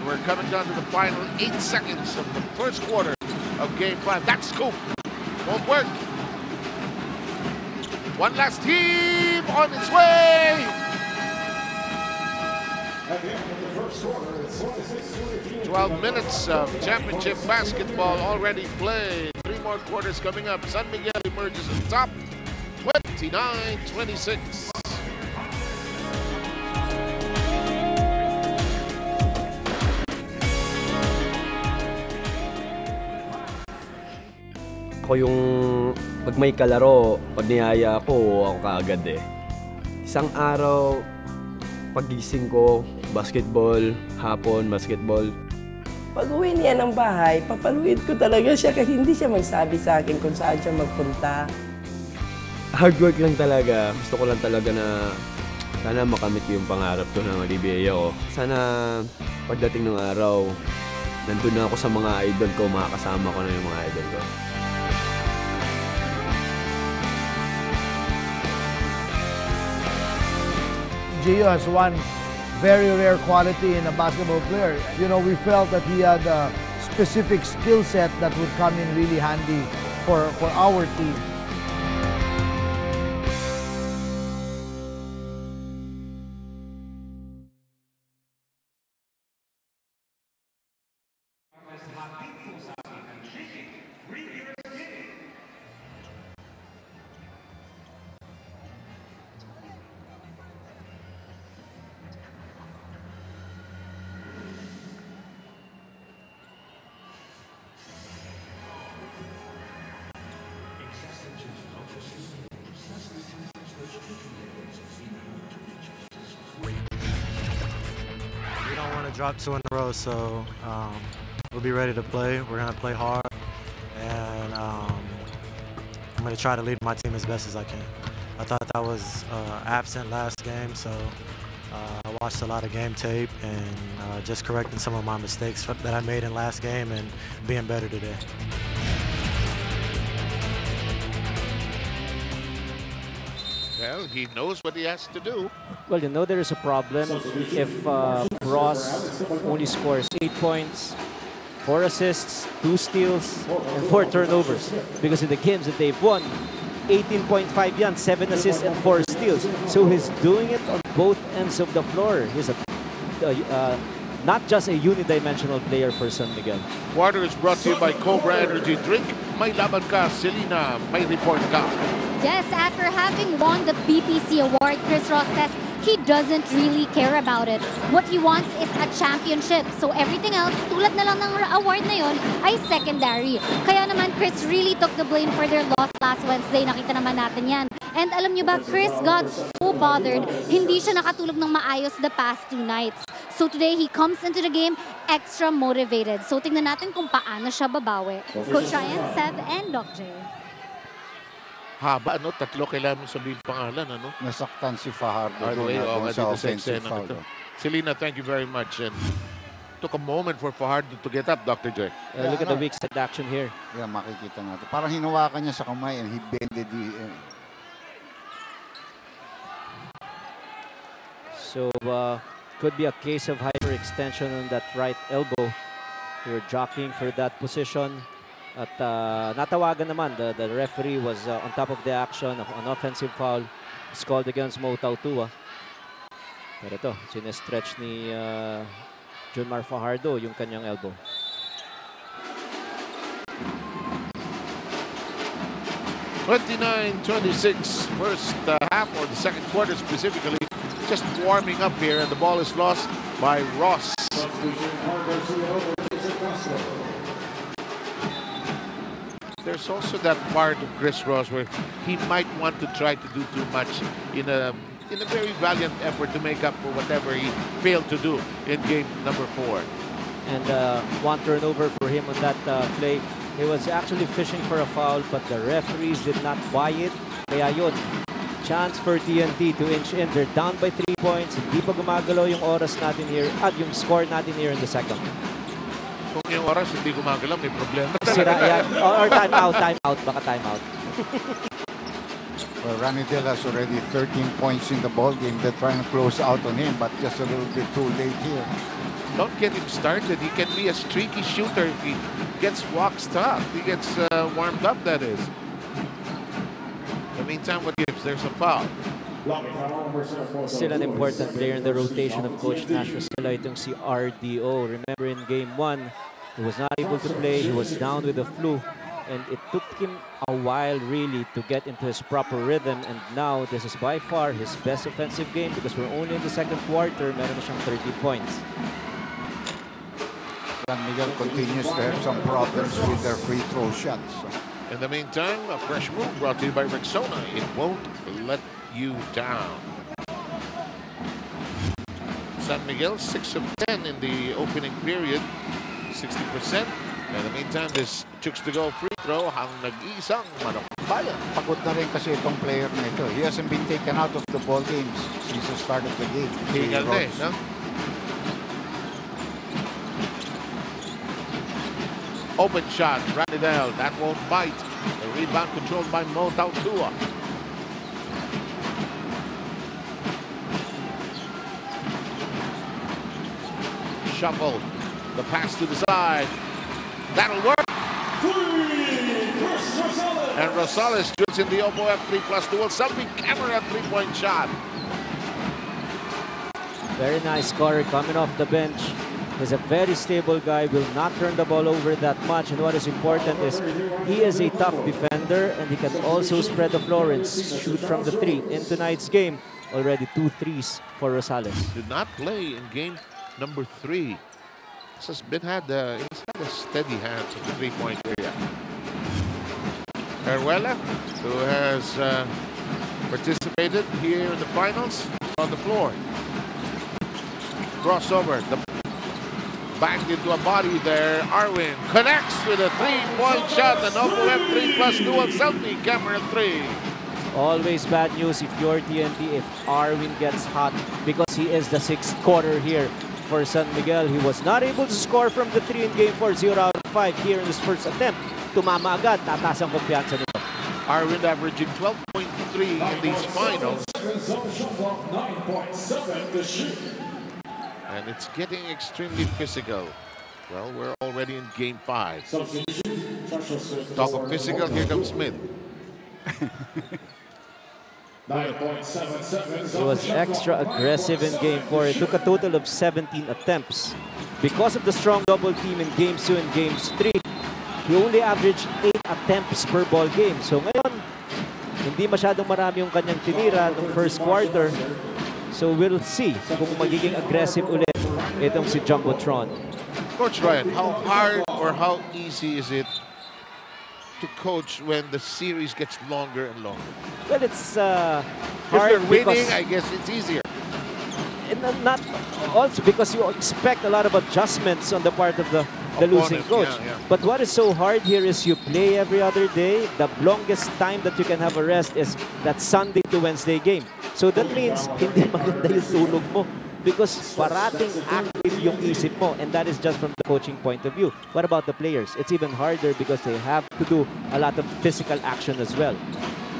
We're coming down to the final 8 seconds of the first quarter. of Game 5. That scoop won't work. One last team on its way. 12 minutes of championship basketball already played. 3 more quarters coming up. San Miguel emerges on top, 29-26. Ako yung pag may kalaro, pag niyaya ako kaagad eh. Isang araw, pagising ko, basketball, hapon, basketball. Pag uwi niya ng bahay, papaluin ko talaga siya kasi hindi siya magsabi sa akin kung saan siya magpunta. Hard work lang talaga. Gusto ko lang talaga na sana makamit ko yung pangarap ko na PBA ako. Sana pagdating ng araw, nandun na ako sa mga idol ko, makakasama ko na yung mga idol ko. Gio has one very rare quality in a basketball player. You know, we felt that he had a specific skill set that would come in really handy for our team. Dropped 2 in a row, so we'll be ready to play. We're going to play hard, and I'm going to try to lead my team as best as I can. I thought that was absent last game, so I watched a lot of game tape and just correcting some of my mistakes that I made in last game and being better today. Well, he knows what he has to do. Well, you know there is a problem if Ross only scores 8 points, 4 assists, 2 steals, and 4 turnovers. Because in the games that they've won, 18.5 yan, 7 assists and 4 steals. So he's doing it on both ends of the floor. He's not just a unidimensional player for San Miguel. Water is brought to you by Cobra Energy Drink. May laban ka, Selena. May report ka. Yes, after having won the BPC award, Chris Ross says he doesn't really care about it. What he wants is a championship. So everything else, tulad na lang ng award na yun, ay secondary. Kaya naman, Chris really took the blame for their loss last Wednesday. Nakita naman natin yan. And alam nyo ba, Chris got so bothered, hindi siya nakatulog ng maayos the past 2 nights. So today, he comes into the game extra motivated. So tingnan natin kung paano siya babawi. Coach Ryan, Sev, and Doc J. Haba, ano? 3 kailangan mo sabihin pangalan, ano? Nasaktan si Fajardo sa offensive foul. Selena, thank you very much. And took a moment for Fajardo to get up, Dr. J. Look at the weak side action here. Yeah, makikita natin. Parang hinawakan niya sa kamay and he bended the... So, could be a case of hyperextension on that right elbow. You're jockeying for that position. At natawagan naman, the referee was on top of the action of an offensive foul. It's called against Mo Tautua. Pero ito, sinestretch ni Junmar Fajardo yung kanyang elbow. (29-26) first half, or the second quarter specifically. Just warming up here, and the ball is lost by Ross. There's also that part of Chris Ross where he might want to try to do too much in a very valiant effort to make up for whatever he failed to do in game number 4. And 1 turnover for him on that play. He was actually fishing for a foul, but the referees did not buy it. Kaya yun, chance for TNT to inch in. They're down by 3 points. Hindi pa gumagalaw yung oras natin here at yung score natin here in the second. Kung yung oras hindi gumagalaw, may problema. Sira yan. Or time out. Baka time out. Ranidel has already 13 points in the ball game. They're trying to close out on him, but just a little bit too late here. Don't get him started. He can be a streaky shooter if he gets waxed up. He gets warmed up, that is. In the meantime, what gives? There's a foul. Still an important player in the rotation of Coach Nash Rosella, itong si RDO. Remember in Game 1, he was not able to play. He was down with the flu. And it took him a while really to get into his proper rhythm. And now this is by far his best offensive game because we're only in the second quarter. Meron na siyang 30 points. San Miguel continues to have some problems with their free throw shots. In the meantime, a fresh move brought to you by Rexona. It won't let you down. San Miguel 6 of 10 in the opening period, 60%. In the meantime, this chooks to go free throw ang nag-iisang Manok Bayan. Pagod na rin kasi itong player nito. He hasn't been taken out of the ball games since the start of the game. Hingal na eh, no? Open shot, Ranidel, that won't bite. The rebound controlled by Mo Tautua. Shuffle, the pass to the side. That'll work. And Rosales drills in the Opo F3+ duel. Selby camera 3-point shot. Very nice scorer coming off the bench. He's a very stable guy, will not turn the ball over that much. And what is important is he is a tough defender and he can also spread the floor and shoot from the three. In tonight's game, already 2 threes for Rosales. Did not play in game number 3. This has been he's had a steady hand from the 3-point area. Heruela, who has participated here in the finals, on the floor. Crossover, the banged into a body there. Arwin connects with a 3-point shot. An Opo F3+ dual selfie camera 3. Always bad news if you're TNT if Arwin gets hot because he is the 6th quarter here for San Miguel. He was not able to score from the 3 in Game 4, 0 out of 5 here in his first attempt. Tumama agad, tataas ang kumpiyansa nito. Arwin averaging 12.3 in these finals. And it's getting extremely physical. Well, we're already in Game 5. Talk of physical, here comes Smith. He was extra aggressive in Game 4. It took a total of 17 attempts. Because of the strong double team in Games 2 and Games 3, he only averaged 8 attempts per ball game. So ngayon, hindi masyadong marami yung kanyang tinira ng first quarter. So we'll see kung magiging aggressive ulit itong si Jumbotron. Coach Ryan, how hard or how easy is it to coach when the series gets longer and longer? Well, it's If hard you're winning, because I guess it's easier. and not also because you expect a lot of adjustments on the part of the losing coach. Yeah, yeah. But what is so hard here is you play every other day. The longest time that you can have a rest is that Sunday to Wednesday game. So that means hindi maganda yung tulog mo because parating active yung isip mo, and that is just from the coaching point of view. What about the players? It's even harder because they have to do a lot of physical action as well.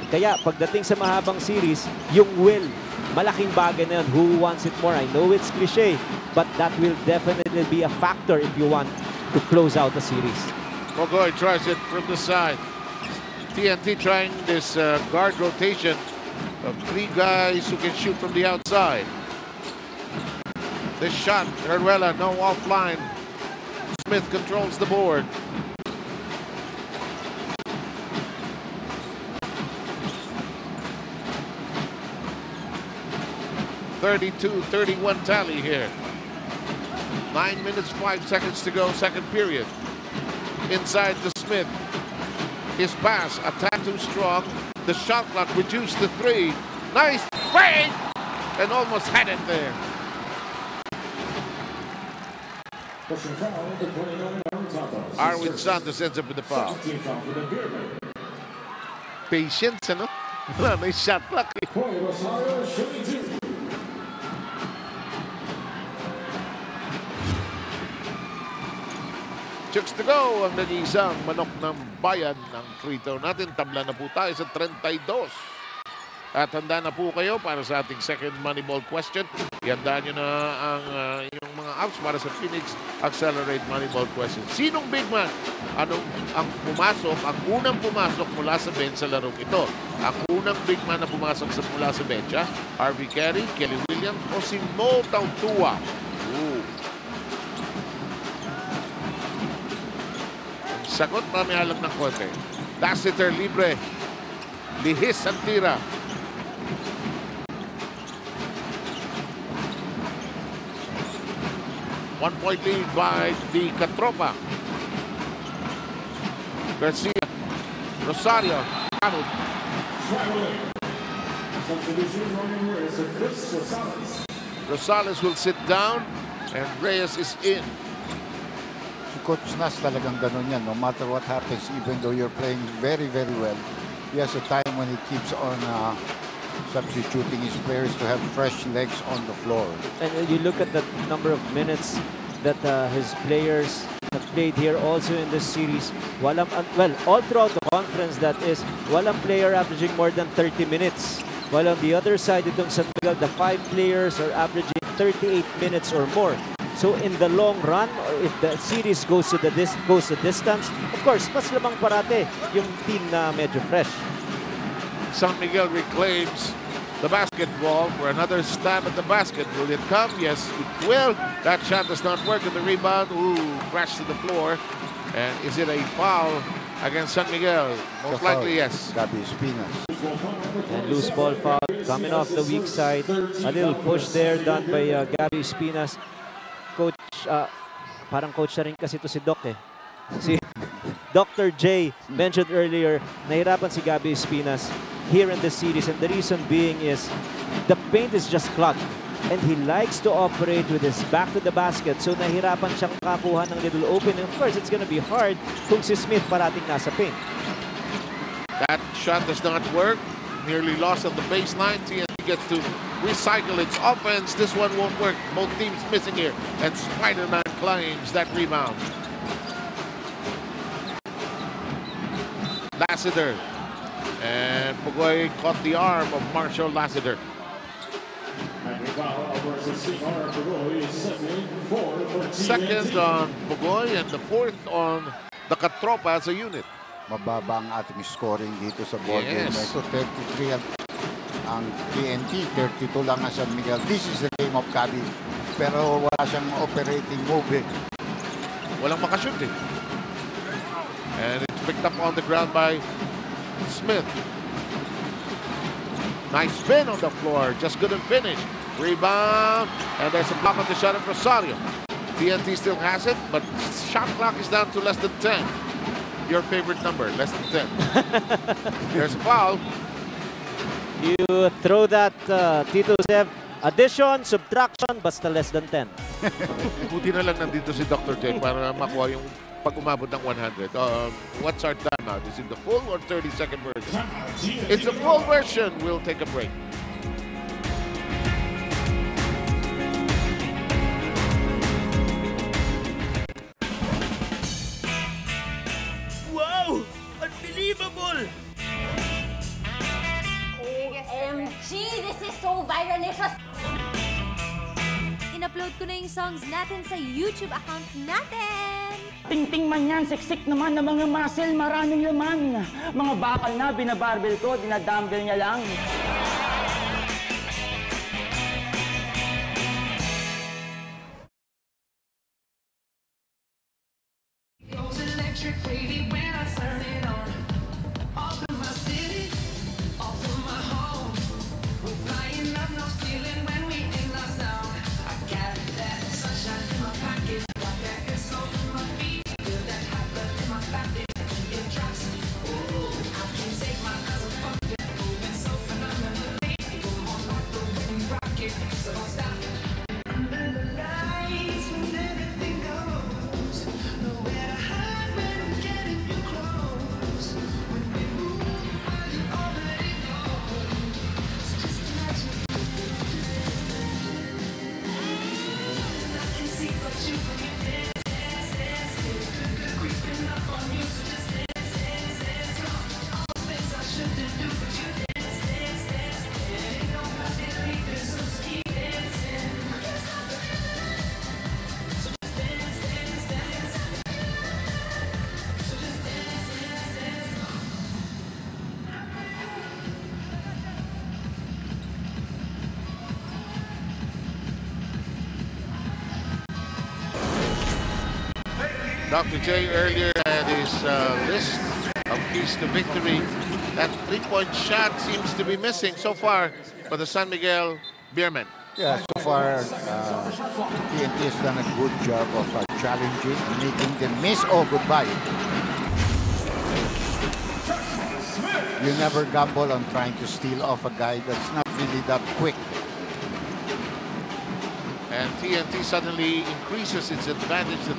Kaya pagdating sa mahabang series, yung will, malaking bagay na yun. Who wants it more? I know it's cliche, but that will definitely be a factor if you want to close out the series. Mogoy tries it from the side. TNT trying this guard rotation of 3 guys who can shoot from the outside. This shot, Heruela, no offline. Smith controls the board. (32-31) tally here. 9 minutes, 5 seconds to go, second period. Inside to Smith. His pass, a tad too strong. The shot clock reduced to 3. Nice fake! And almost had it there. Arwin Santos ends up with the foul. Patience, ano? Wala, may shot clock. Chooks to go ang nag-iisang manok ng bayan ng free throw natin. Tabla na po tayo sa 32. At handa na po kayo para sa ating second Moneyball question. Ihanda nyo na ang yung mga apps para sa Phoenix Accelerate Moneyball question. Sinong big man? Ang unang pumasok mula sa bench sa larong ito? Ang unang big man na pumasok mula sa bench, Harvey Carey, Kelly Williams, o si Mo Tautua? Sagot, mamihalag ng konti. Lassiter libre. Lihis ang tira. One-point lead by the Katropa. Garcia. Rosario. Arnold. Rosales will sit down and Reyes is in. Si Coach Nas talagang ganun yan. No matter what happens, even though you're playing very, very well, he has a time when he keeps on substituting his players to have fresh legs on the floor. And you look at the number of minutes that his players have played here also in this series. Well, all throughout the conference, that is, walang player averaging more than 30 minutes. While on the other side, itong San Miguel, the 5 players are averaging 38 minutes or more. So in the long run, or if the series goes to distance, of course, mas lamang parate yung team na medyo fresh. San Miguel reclaims the basketball for another stab at the basket. Will it come? Yes, it will. That shot does not work in the rebound. Crashed to the floor. And is it a foul against San Miguel? Most likely, yes. Gabby Espinas. And loose ball foul coming off the weak side. A little push there done by Gabby Espinas. Coach, parang coach na rin kasi ito si Doc eh. Si Dr. J mentioned earlier, nahirapan si Gabby Espinas here in the series, and the reason being is the paint is just clogged and he likes to operate with his back to the basket, so nahirapan siyang makakuha ng little opening. Of course, it's gonna be hard kung si Smith parating nasa paint. That shot does not work. Nearly lost at the baseline. TNT gets to recycle its offense. This one won't work. Both teams missing here, and Spider-Man claims that rebound. Lassiter. And Pugoy caught the arm of Marshall Lassiter. Second on Pugoy and the fourth on the Katropa as a unit. Mababa ang ating scoring dito sa ball game. Ito 33 ang TNT, 32 lang ang San Miguel. This is the game of Gabi. Pero wala siyang operating move. Walang makashoot eh. And it's picked up on the ground by Smith. Nice spin on the floor. Just couldn't finish. Rebound. And there's a block on the shot of Rosario. TNT still has it, but shot clock is down to less than 10. Your favorite number, less than 10. There's a foul. You throw that, Tito Zev. Addition, subtraction, basta less than 10. Buti na lang nandito si Dr. J para makuha yung pag umabot ng 100. What's our timeout? Is it the full or 30-second version? It's the full version. We'll take a break. Wow! Unbelievable! OMG! This is so viralicious! In-upload ko na yung songs natin sa YouTube account natin. Ting-ting man yan, siksik naman na mga muscle, maraming laman. Mga bakal na, binabarbell ko, dinadumbbell niya lang. Dr. J earlier had his list of keys to victory. That three-point shot seems to be missing so far for the San Miguel Beermen. Yeah, so far, TNT has done a good job of challenging, making them miss. Oh, goodbye. You never gamble on trying to steal off a guy that's not really that quick. And TNT suddenly increases its advantage to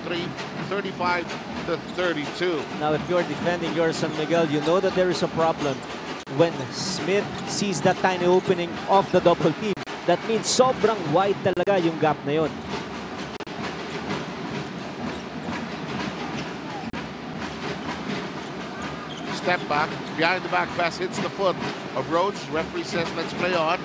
35 to 32. Now, if you're defending your San Miguel, you know that there is a problem when Smith sees that tiny opening of the double team. That means sobrang wide talaga yung gap na yun. Step back, behind the back pass hits the foot of Rhodes. Referee says, let's play on.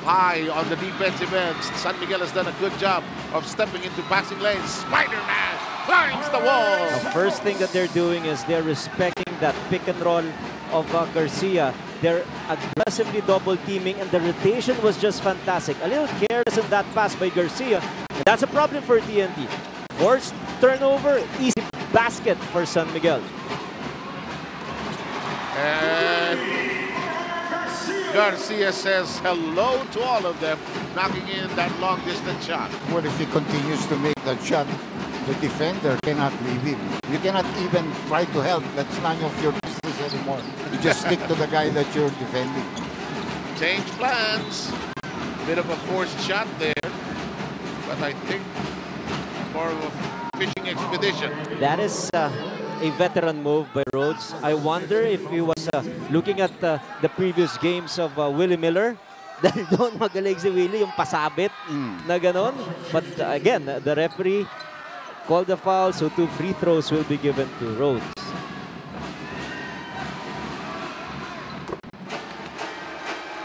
High on the defensive end. San Miguel has done a good job of stepping into passing lanes. Spider-Man climbs the wall. The first thing that they're doing is they're respecting that pick and roll of Garcia. They're aggressively double teaming, and the rotation was just fantastic. A little careless in that pass by Garcia. And that's a problem for TNT. Forced turnover, easy basket for San Miguel. And Garcia says hello to all of them, knocking in that long distance shot. What if he continues to make that shot? The defender cannot leave him. You cannot even try to help. That's none of your business anymore. You just stick to the guy that you're defending. Change plans. Bit of a forced shot there, but I think more of a fishing expedition. That is a veteran move by Rhodes. I wonder if he was looking at the previous games of Willie Miller. Dahil doon magaling si Willie, yung pasabit na ganon. But again, the referee called the foul, so 2 free throws will be given to Rhodes.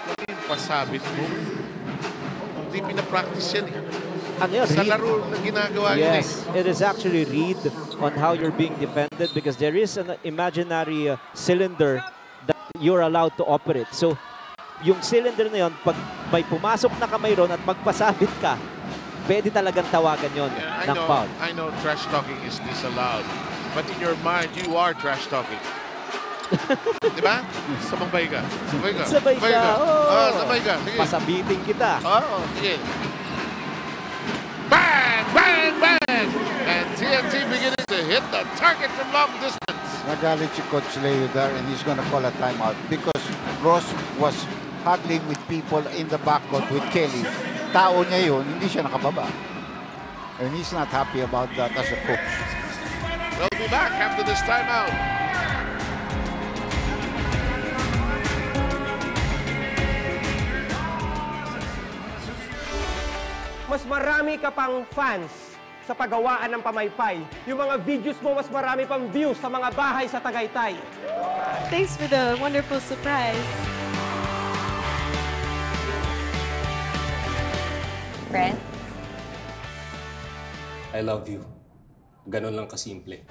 Ano yung pasabit mo? Hindi pinapractice yan eh. Ano yun? Sa laro na ginagawa yun eh. Yes, it is actually read on how you're being defended because there is an imaginary cylinder that you're allowed to operate. So, yung cylinder na yun, pag may pumasok na kamay ron at magpasabit ka, pwede talagang tawagan yon ng foul. I know trash talking is disallowed, but in your mind, you are trash talking. Diba? Sabay ka. Sabay ka. Sabay ka. Oh. Sabay ka. Sige. Pasabitin kita. Oo, sige. Bang! Bang! Bang! And TNT beginning to hit the target from long distance. Nagalit si Coach Leo there, and he's gonna call a timeout because Ross was huddling with people in the backcourt with Kelly. Tao niya yun, hindi siya nakababa. And he's not happy about that as a coach. We'll be back after this timeout. Mas marami ka pang fans sa paggawaan ng pamaypay. Yung mga videos mo, mas marami pang views sa mga bahay sa Tagaytay. Thanks for the wonderful surprise. Friend? I love you. Ganon lang kasimple.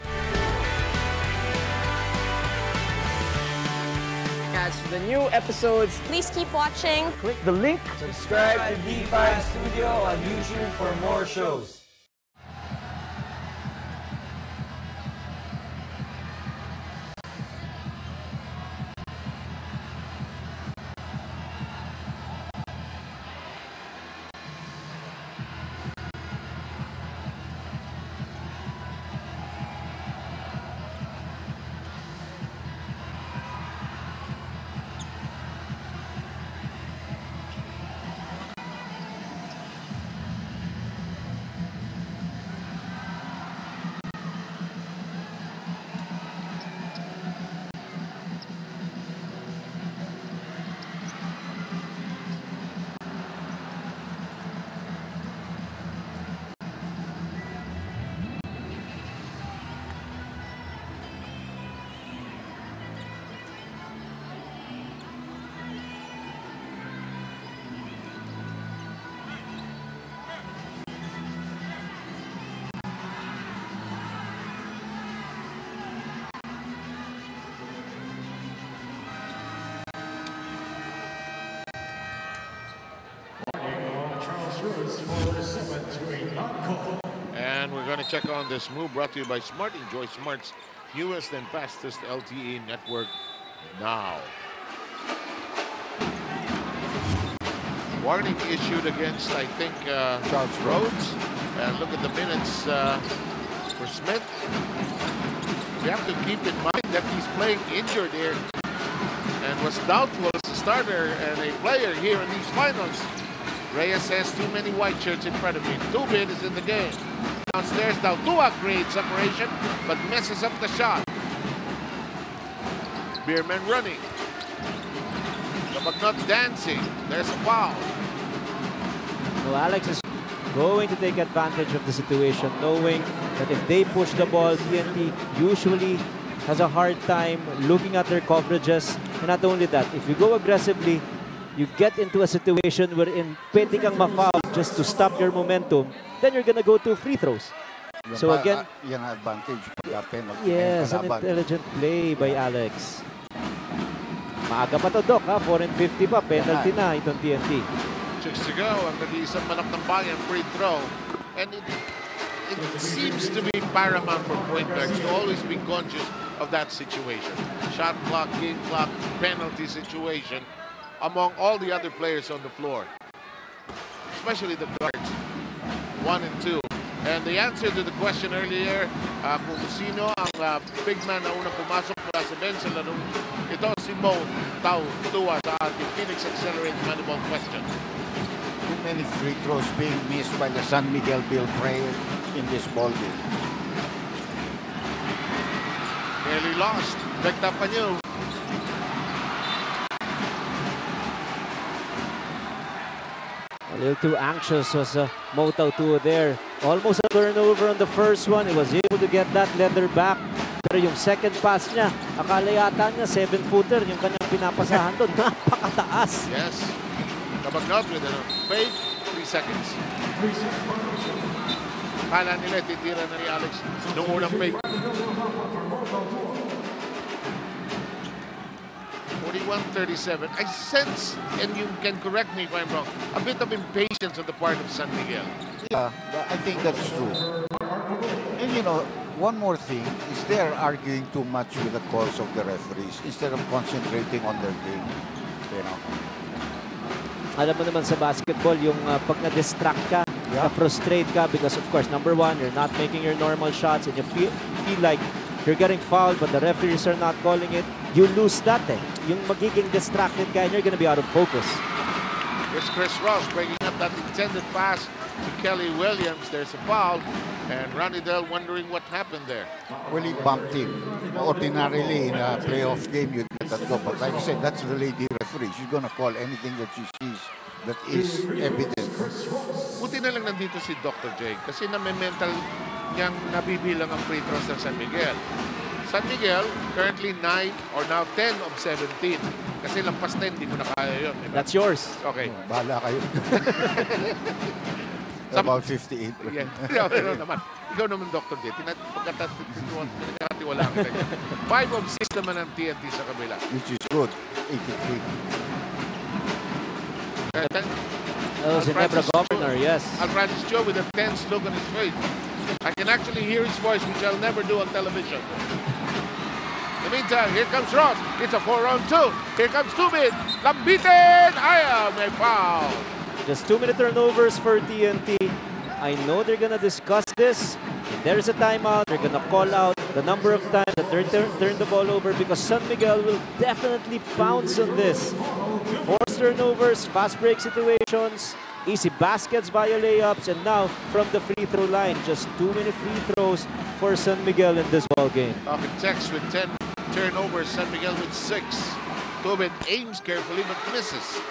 Catch the new episodes. Please keep watching. Click the link. Subscribe to D5 Studio on YouTube for more shows. And we're going to check on this move brought to you by Smart. Enjoy Smart's newest and fastest LTE network now. Warning issued against, I think, Charles Rhodes. And look at the minutes for Smith. We have to keep in mind that he's playing injured here and was doubtful as a starter and a player here in these finals. Reyes has too many white shirts in front of me. Tubin is in the game. Downstairs now, Tua creates separation but messes up the shot. Bierman running. But not dancing. There's a foul. Well, Alex is going to take advantage of the situation, knowing that if they push the ball, TNT usually has a hard time looking at their coverages. And not only that, if you go aggressively, you get into a situation wherein pwede kang ma-foul just to stop your momentum, then you're gonna go to free throws. So again, yung advantage. yes, an intelligent play by Alex. Maaga pa to, Doc, ha? 4:50 pa, penalty na itong TNT. 6 to go, ang nag-iisang manok ng bayan, free throw. And it seems to be paramount for point guards to always be conscious of that situation. Shot clock, game clock, penalty situation among all the other players on the floor. Especially the guards, 1 and 2. And the answer to the question earlier, kung sino ang big man na unang pumasok mula sa bench sa larong ito, si Mo Tua sa ating Phoenix Accelerate Moneyball question. Too many free throws being missed by the San Miguel Bill player in this ball game. Nearly lost. Picked up anew. A little too anxious was Motau Tua there. Almost a turnover on the first one. He was able to get that leather back. Pero yung second pass niya, akala yata niya 7-footer yung kanyang pinapasahan doon. Napakataas. Yes. Kabagnot with a fake, 3 seconds. Kala nila titira na ni Alex nung unang fake. 41-37. I sense, and you can correct me if I'm wrong, a bit of impatience on the part of San Miguel. Yeah, I think that's true. And you know, one more thing is they're arguing too much with the calls of the referees instead of concentrating on their game. You know. Alam mo naman sa basketball, yung pag na-distract ka, na-frustrate ka because of course, number one, you're not making your normal shots and you feel like you're getting fouled but the referees are not calling it. You lose that eh. Yung magiging distracted ka and you're gonna be out of focus. Here's Chris Ross breaking up that intended pass to Kelly Williams. There's a foul. And Ronnie Dell wondering what happened there. Well, he bumped him. Ordinarily, in a playoff game, you'd let that go. But like I said, that's the lady referee. She's gonna call anything that she sees that is evident. Buti na lang nandito si Dr. J kasi na-mental niyang nabibilang ang free throws ng San Miguel. San Miguel, currently 9 or now 10 of 17. Kasi lampas 10, hindi mo na kaya yun. Diba? That's yours. Okay. Bahala kayo. About 58. Yeah. Pero naman. Ikaw naman, Dr. J. Pinagkatiwala kita. 5 of 6 naman ang TNT sa kabila. Which is good. 83. Oh, Ginebra Governor, yes. Alfredis Joe with a tense look on his face. I can actually hear his voice, which I'll never do on television. In the meantime, here comes Ross. It's a 4-on-2. Here comes Tubin. Lambitin! May foul. Just 2-minute turnovers for TNT. I know they're gonna discuss this. If there's a timeout, they're gonna call out the number of times that they're turn the ball over because San Miguel will definitely pounce on this. Forced turnovers, fast break situations, easy baskets via layups, and now from the free throw line, just too many free throws for San Miguel in this ball game. Talking Tex with 10 turnovers, San Miguel with 6. Tobin aims carefully but misses.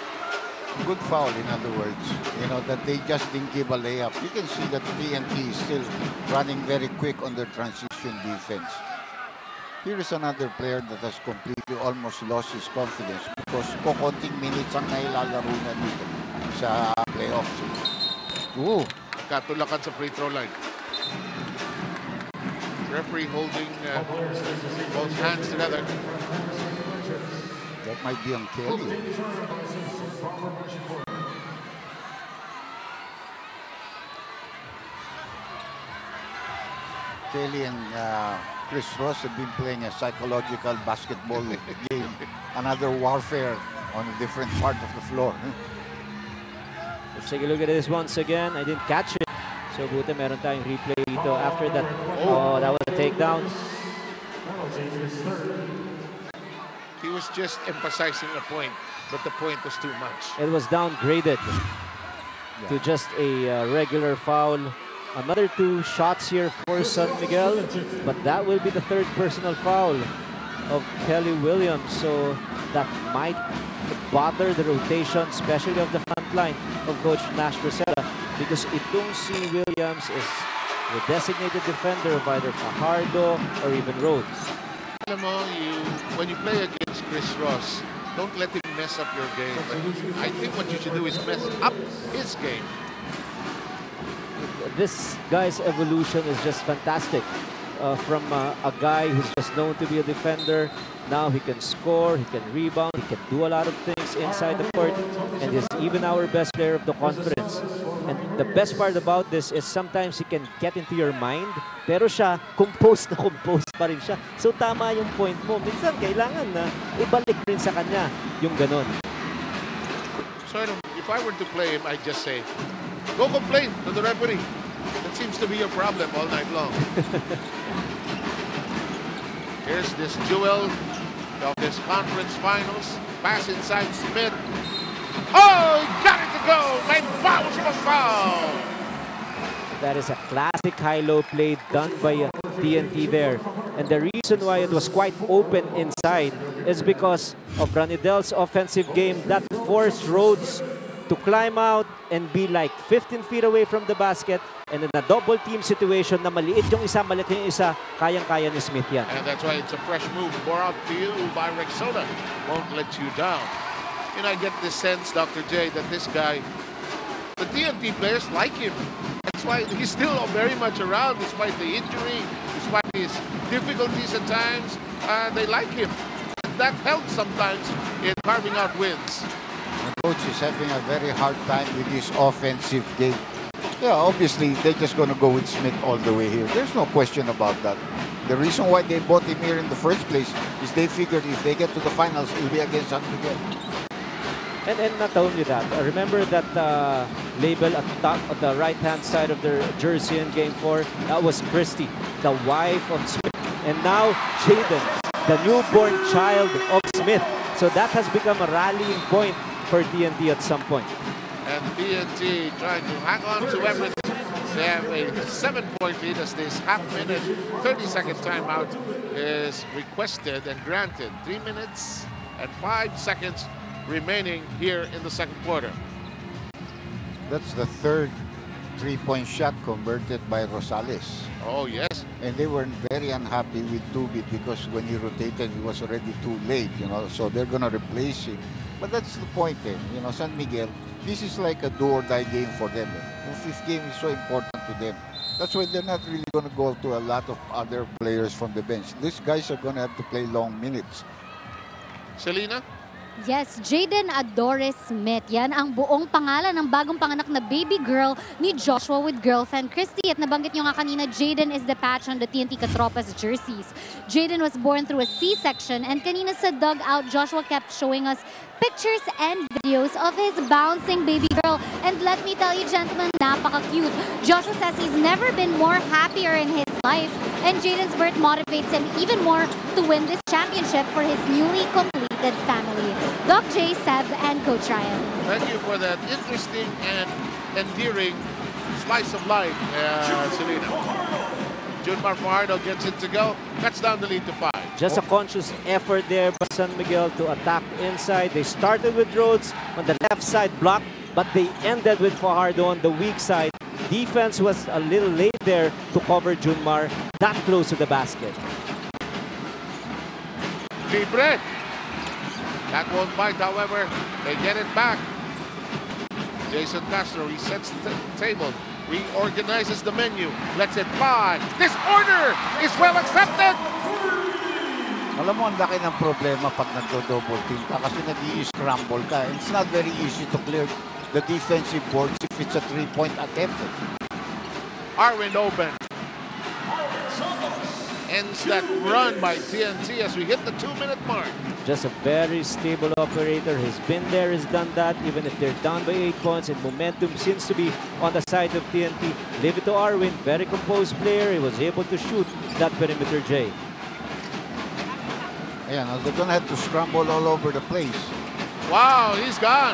Good foul, in other words. You know, that they just didn't give a layup. You can see that TNT is still running very quick on their transition defense. Here is another player that has completely almost lost his confidence because kukunting minutes ang nailalaro na dito sa playoffs. Ooh. Katulakan sa free throw line. Referee holding both hands together. That might be on Kelly. Kelly and Chris Ross have been playing a psychological basketball game, another warfare on a different part of the floor. Let's take a look at this once again. I didn't catch it. So buti meron tayong replay dito after that. Oh, that was a takedown. He was just emphasizing a point, but the point was too much. It was downgraded to just a regular foul. Another 2 shots here for San Miguel, but that will be the 3rd personal foul of Kelly Williams. So that might bother the rotation, especially of the front line of Coach Nash Rosella, because itong si Williams is the designated defender of either Fajardo or even Rhodes. Alam mo, when you play against Chris Ross, don't let him mess up your game. But I think what you should do is mess up his game. This guy's evolution is just fantastic. From a guy who's just known to be a defender, now he can score, he can rebound, he can do a lot of things inside the court, and is even our best player of the conference. And the best part about this is sometimes he can get into your mind, pero siya, composed pa rin siya. So tama yung point mo. Minsan kailangan na ibalik rin sa kanya yung ganon. So if I were to play him, I'd just say, go complain to the referee. That seems to be your problem all night long. Here's this duel of this conference finals. Pass inside Smith. Oh, he got it to go. May foul siya foul. That is a classic high-low play done by TNT there. And the reason why it was quite open inside is because of Ranidel's offensive game that forced Rhodes to climb out and be like 15 feet away from the basket. And in a double team situation na maliit yung isa, maliit yung isa, kayang-kaya ni Smith yan. And that's why it's a fresh move brought out to you by Rexona. Won't let you down. And I get this sense, Dr. J, that this guy, the TNT players like him. That's why he's still very much around despite the injury, despite his difficulties at times. They like him. That helps sometimes in carving out wins. The coach is having a very hard time with his offensive game. Yeah, obviously, they're just going to go with Smith all the way here. There's no question about that. The reason why they bought him here in the first place is they figured if they get to the finals, it'll be against San Miguel. And not only that, remember that label at the top of the right-hand side of their jersey in Game 4? That was Christy, the wife of Smith. And now, Jaden, the newborn child of Smith. So that has become a rallying point for TNT at some point. And TNT trying to hang on to everything. They have a 7-point lead as this half-minute, 30-second timeout is requested and granted. 3 minutes and 5 seconds remaining here in the second quarter. That's the 3rd 3-point shot converted by Rosales. Oh, yes. And they were very unhappy with Tubit because when he rotated, it was already too late, you know, so they're going to replace him. But that's the point, you know, San Miguel, this is like a do-or-die game for them. The 5th game is so important to them. That's why they're not really going to go to a lot of other players from the bench. These guys are going to have to play long minutes. Selena? Yes, Jaden Adores Smith. Yan ang buong pangalan ng bagong panganak na baby girl ni Joshua with girlfriend Christy. At nabanggit nyo nga kanina, Jaden is the patch on the TNT Katropas jerseys. Jaden was born through a C-section, and kanina sa dugout, Joshua kept showing us pictures and videos of his bouncing baby girl. And let me tell you, gentlemen, napaka-cute. Joshua says he's never been more happier in his life, and Jaden's birth motivates him even more to win this championship for his newly completed family. Doc J, Seb, and Coach Ryan. Thank you for that interesting and endearing slice of life, Selena. Junmar Fajardo gets it to go, cuts down the lead to 5. Just a conscious effort there by San Miguel to attack inside. They started with Rhodes on the left side block, but they ended with Fajardo on the weak side. Defense was a little late there to cover Junmar that close to the basket. Libre. That won't bite, however. They get it back. Jason Castro resets the table, reorganizes the menu, lets it fly. This order is well accepted. Alam mo, ang laki ng problema pag nagdo-double team ka kasi nag-i-scramble ka. It's not very easy to clear the defensive boards if it's a 3-point attempt. Arwin open. ends that run by TNT as we hit the 2-minute mark. Just a very stable operator. He's been there, he's done that, even if they're down by 8 points, and momentum seems to be on the side of TNT. Leave it to Arwin, very composed player. He was able to shoot that perimeter, Jay. Yeah, now they're gonna have to scramble all over the place. Wow, he's gone.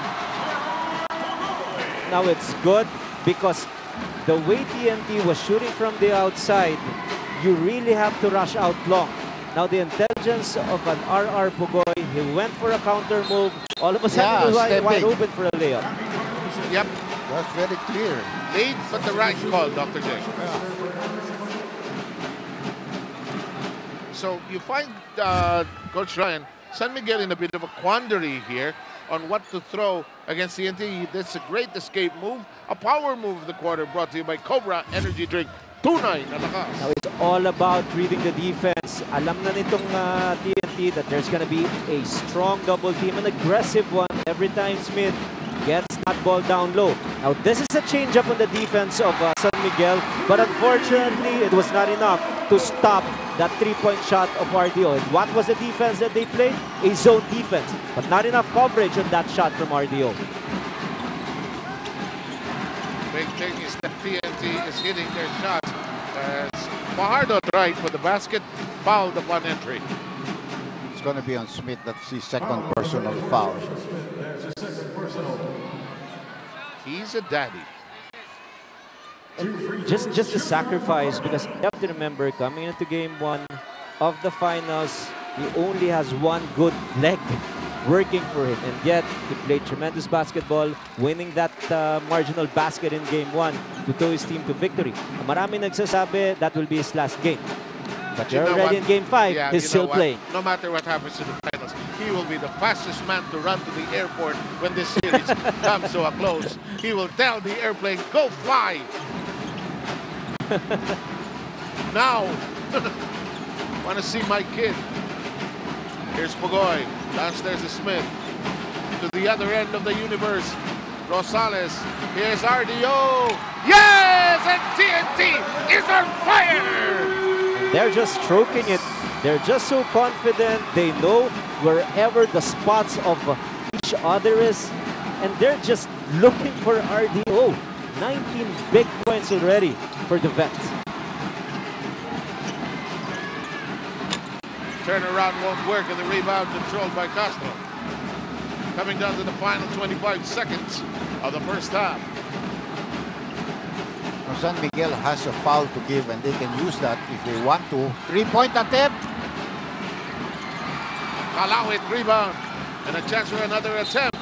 Now it's good because the way TNT was shooting from the outside, you really have to rush out long. Now the intelligence of an RR Pugoy, he went for a counter move. All of a sudden, he was wide open for a layup. Yep. That's very clear. Late, but the right call, Dr. J. So you find Coach Ryan, San Miguel in a bit of a quandary here on what to throw against TNT. That's a great escape move, a power move of the quarter brought to you by Cobra Energy Drink. Tunay na lakas. Now it's all about reading the defense. Alam na nitong TNT that there's gonna be a strong double team, an aggressive one every time Smith gets that ball down low. Now this is a change up on the defense of San Miguel, but unfortunately it was not enough to stop that three-point shot of RDO. And what was the defense that they played? A zone defense, but not enough coverage on that shot from RDO. Big thing is that TNT is hitting their shots as Fajardo tried for the basket, fouled upon entry. It's going to be on Smith. That's his second personal foul. He's a daddy. Just a sacrifice, because you have to remember, coming into game 1 of the finals, he only has one good leg working for him, and yet he played tremendous basketball, winning that marginal basket in game 1 to tow his team to victory. Maraming nagsasabi that will be his last game, but you're already in game 5. He's still playing. No matter what happens in the finals, he will be the fastest man to run to the airport when this series comes to a close. He will tell the airplane, go fly. Now, want to see my kid. Here's Pugoy. Downstairs is Smith. To the other end of the universe, Rosales. Here's RDO. Yes! And TNT is on fire! They're just stroking it. They're just so confident. They know wherever the spots of each other is. And they're just looking for RDO. 19 big points already for the Vets. Turnaround won't work, and the rebound controlled by Castro. Coming down to the final 25 seconds of the first half. Now San Miguel has a foul to give, and they can use that if they want to. Three-point attempt. Allow it, rebound, and a chance for another attempt.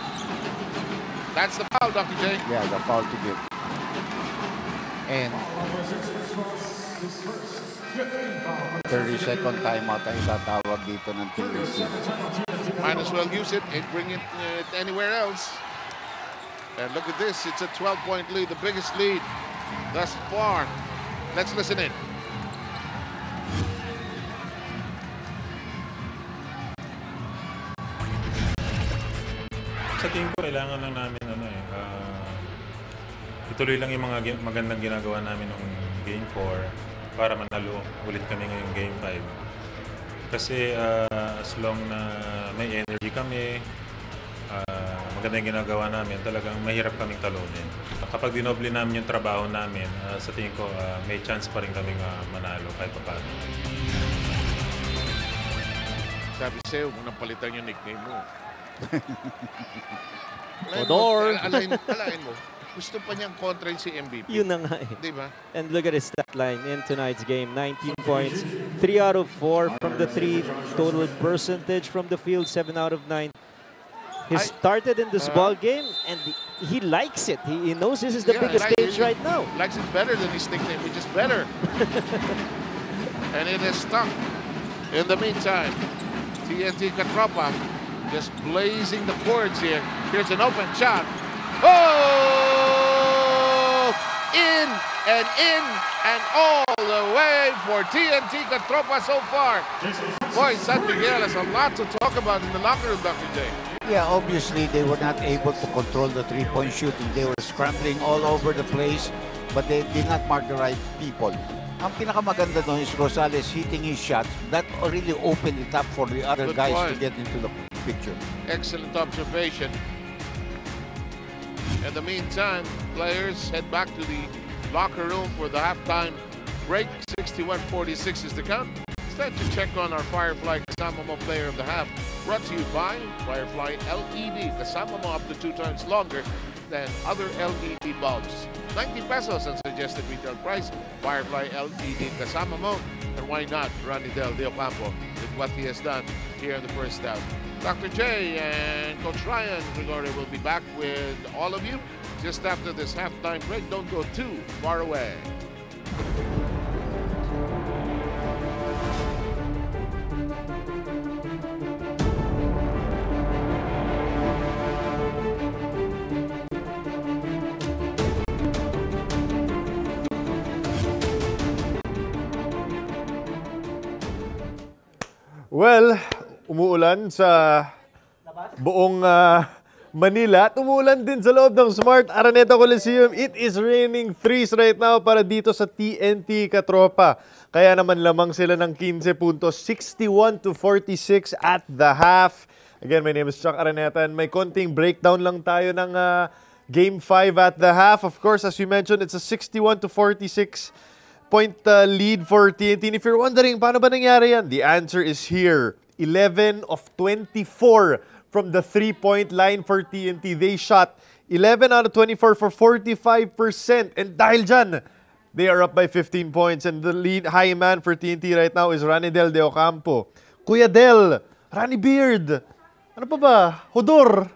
That's the foul, Dr. J. Yeah, the foul to give. And 30-second timeout ang itatawag dito ng TNT. Might as well use it and bring it anywhere else. And look at this, it's a 12-point lead, the biggest lead thus far. Let's listen in. Sa tingin ko, kailangan lang namin ituloy lang yung mga magandang ginagawa namin noong Game 4 para manalo ulit kami ngayong Game 5. Kasi as long na may energy kami, maganda yung ginagawa namin, talagang mahirap kaming talunin. Kapag dinoble namin yung trabaho namin, sa tingin ko may chance pa rin kaming manalo kahit pa paano. Sabi sa'yo, munang palitan yung nickname mo. Odor! Alain mo, gusto pa niyang kontra si MVP. Yun na nga eh. Diba? And look at his stat line in tonight's game. 19 points, 3 out of 4 from the 3. Total percentage from the field, 7 out of 9. He started in this ball game and he likes it. He knows this is the biggest stage right now. Likes it better than his nickname, which is better. And it is stuck. In the meantime, TNT Catropa just blazing the boards here. Here's an open shot. Oh! In and all the way for TNT Catropa so far. Boy, San Miguel has a lot to talk about in the locker room, Dr. J. Yeah, obviously they were not able to control the three-point shooting. They were scrambling all over the place, but they did not mark the right people. ang pinakamaganda doon is Rosales hitting his shots. That really opened it up for the other Good guys point. to get into the picture. Excellent observation. In the meantime, players head back to the locker room for the halftime break. 61-46 is the count. It's time to check on our Firefly Kasama Mo player of the half. Brought to you by Firefly LED. Kasama Mo up to 2 times longer than other LED bulbs. 90 pesos ang suggested retail price. Firefly LED Kasama Mo. And why not Ranidel De Ocampo with what he has done here in the first half. Dr. J and Coach Ryan Gregorio will be back with all of you just after this halftime break. Don't go too far away. Well, umuulan sa buong Manila. Umuulan din sa loob ng Smart Araneta Coliseum. It is raining threes right now para dito sa TNT Katropa. Kaya naman lamang sila ng 15 puntos, 61-46 at the half. Again, my name is Chuck Araneta and may konting breakdown lang tayo ng Game 5 at the half. Of course, as you mentioned, it's a 61-46 point lead for TNT. And if you're wondering, paano ba nangyari yan? The answer is here. 11 of 24 from the three-point line for TNT. They shot 11 out of 24 for 45%. And dahil dyan, they are up by 15 points. And the lead high man for TNT right now is Ranidel De Ocampo. Kuya Del, Rani Beard, ano pa ba? Hodor.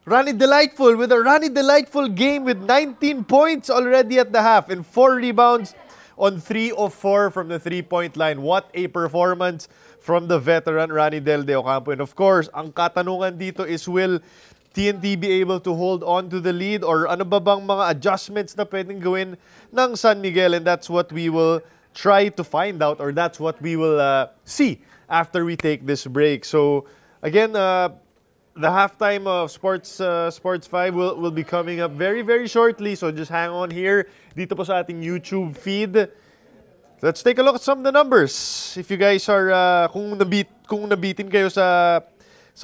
Rani Delightful with a Rani Delightful game with 19 points already at the half and 4 rebounds on 3 of 4 from the three-point line. What a performance from the veteran Ranidel De Ocampo. And of course, ang katanungan dito is, will TNT be able to hold on to the lead or ano ba bang mga adjustments na pwedeng gawin ng San Miguel? And that's what we will try to find out, or that's what we will see after we take this break. So again, the halftime of Sports 5 will be coming up very, very shortly. So just hang on here dito po sa ating YouTube feed. Let's take a look at some of the numbers. If you guys are, kung nabitin kayo sa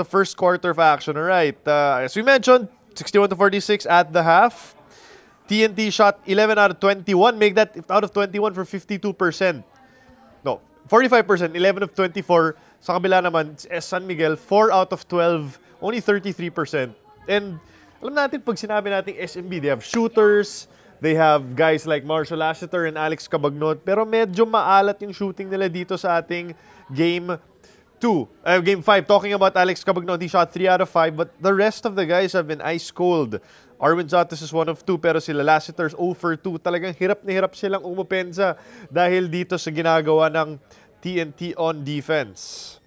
first quarter of action. Alright, as we mentioned, 61-46 at the half. TNT shot 11 out of 21. Make that out of 21 for 52%. No, 45%, 11 of 24. Sa kabila naman, San Miguel, 4 out of 12, only 33%. And alam natin, pag sinabi natin SMB, they have shooters, they have guys like Marshall Lasseter and Alex Cabagnot, pero medyo maalat yung shooting nila dito sa ating Game 5. Talking about Alex Cabagnot, he shot 3 out of 5, but the rest of the guys have been ice cold. Arwin Zates is 1 of 2, pero sila Lasseter's 0 for 2. Talagang hirap na hirap silang umupensa dahil dito sa ginagawa ng TNT on defense.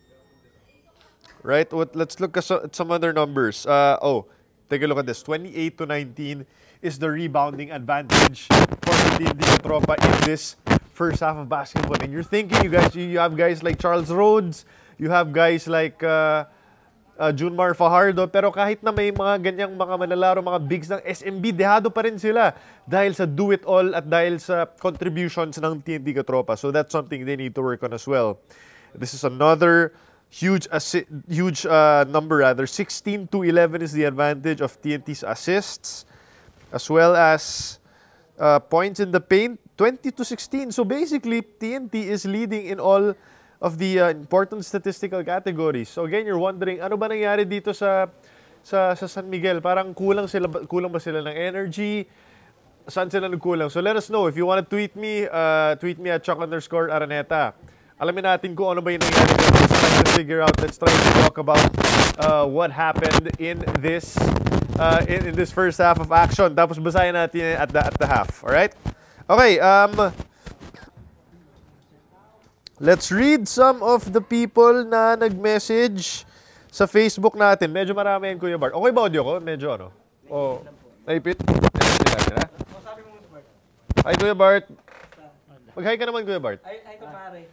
Right? Let's look at some other numbers. Take a look at this. 28-19 is the rebounding advantage for the TNT Tropa in this first half of basketball. And you're thinking, you have guys like Charles Rhodes, you have guys like Junmar Fajardo, pero kahit na may mga ganyang mga manlalaro, mga bigs ng SMB, dehado pa rin sila dahil sa do-it-all at dahil sa contributions ng TNT Katropa. So that's something they need to work on as well. This is another huge number rather. 16-11 is the advantage of TNT's assists, as well as points in the paint, 20-16. So basically, TNT is leading in all of the important statistical categories. So again, you're wondering, ano ba nangyari dito sa San Miguel? Parang kulang ba sila ng energy? Saan sila nagkulang? So let us know. If you want to tweet me at Chuck_Araneta. Alamin natin kung ano ba yung nangyari. Let's try to figure out. Let's try to talk about what happened in this first half of action. Tapos basahin natin at the half. Alright? Okay. Let's read some of the people na nag-message sa Facebook natin. Medyo marami yan, Kuya Bart. Okay ba audio ko? Medyo ano? O, naipit? Hi, Kuya Bart. Mag-hi ka naman, Kuya Bart. Hi ka, pare.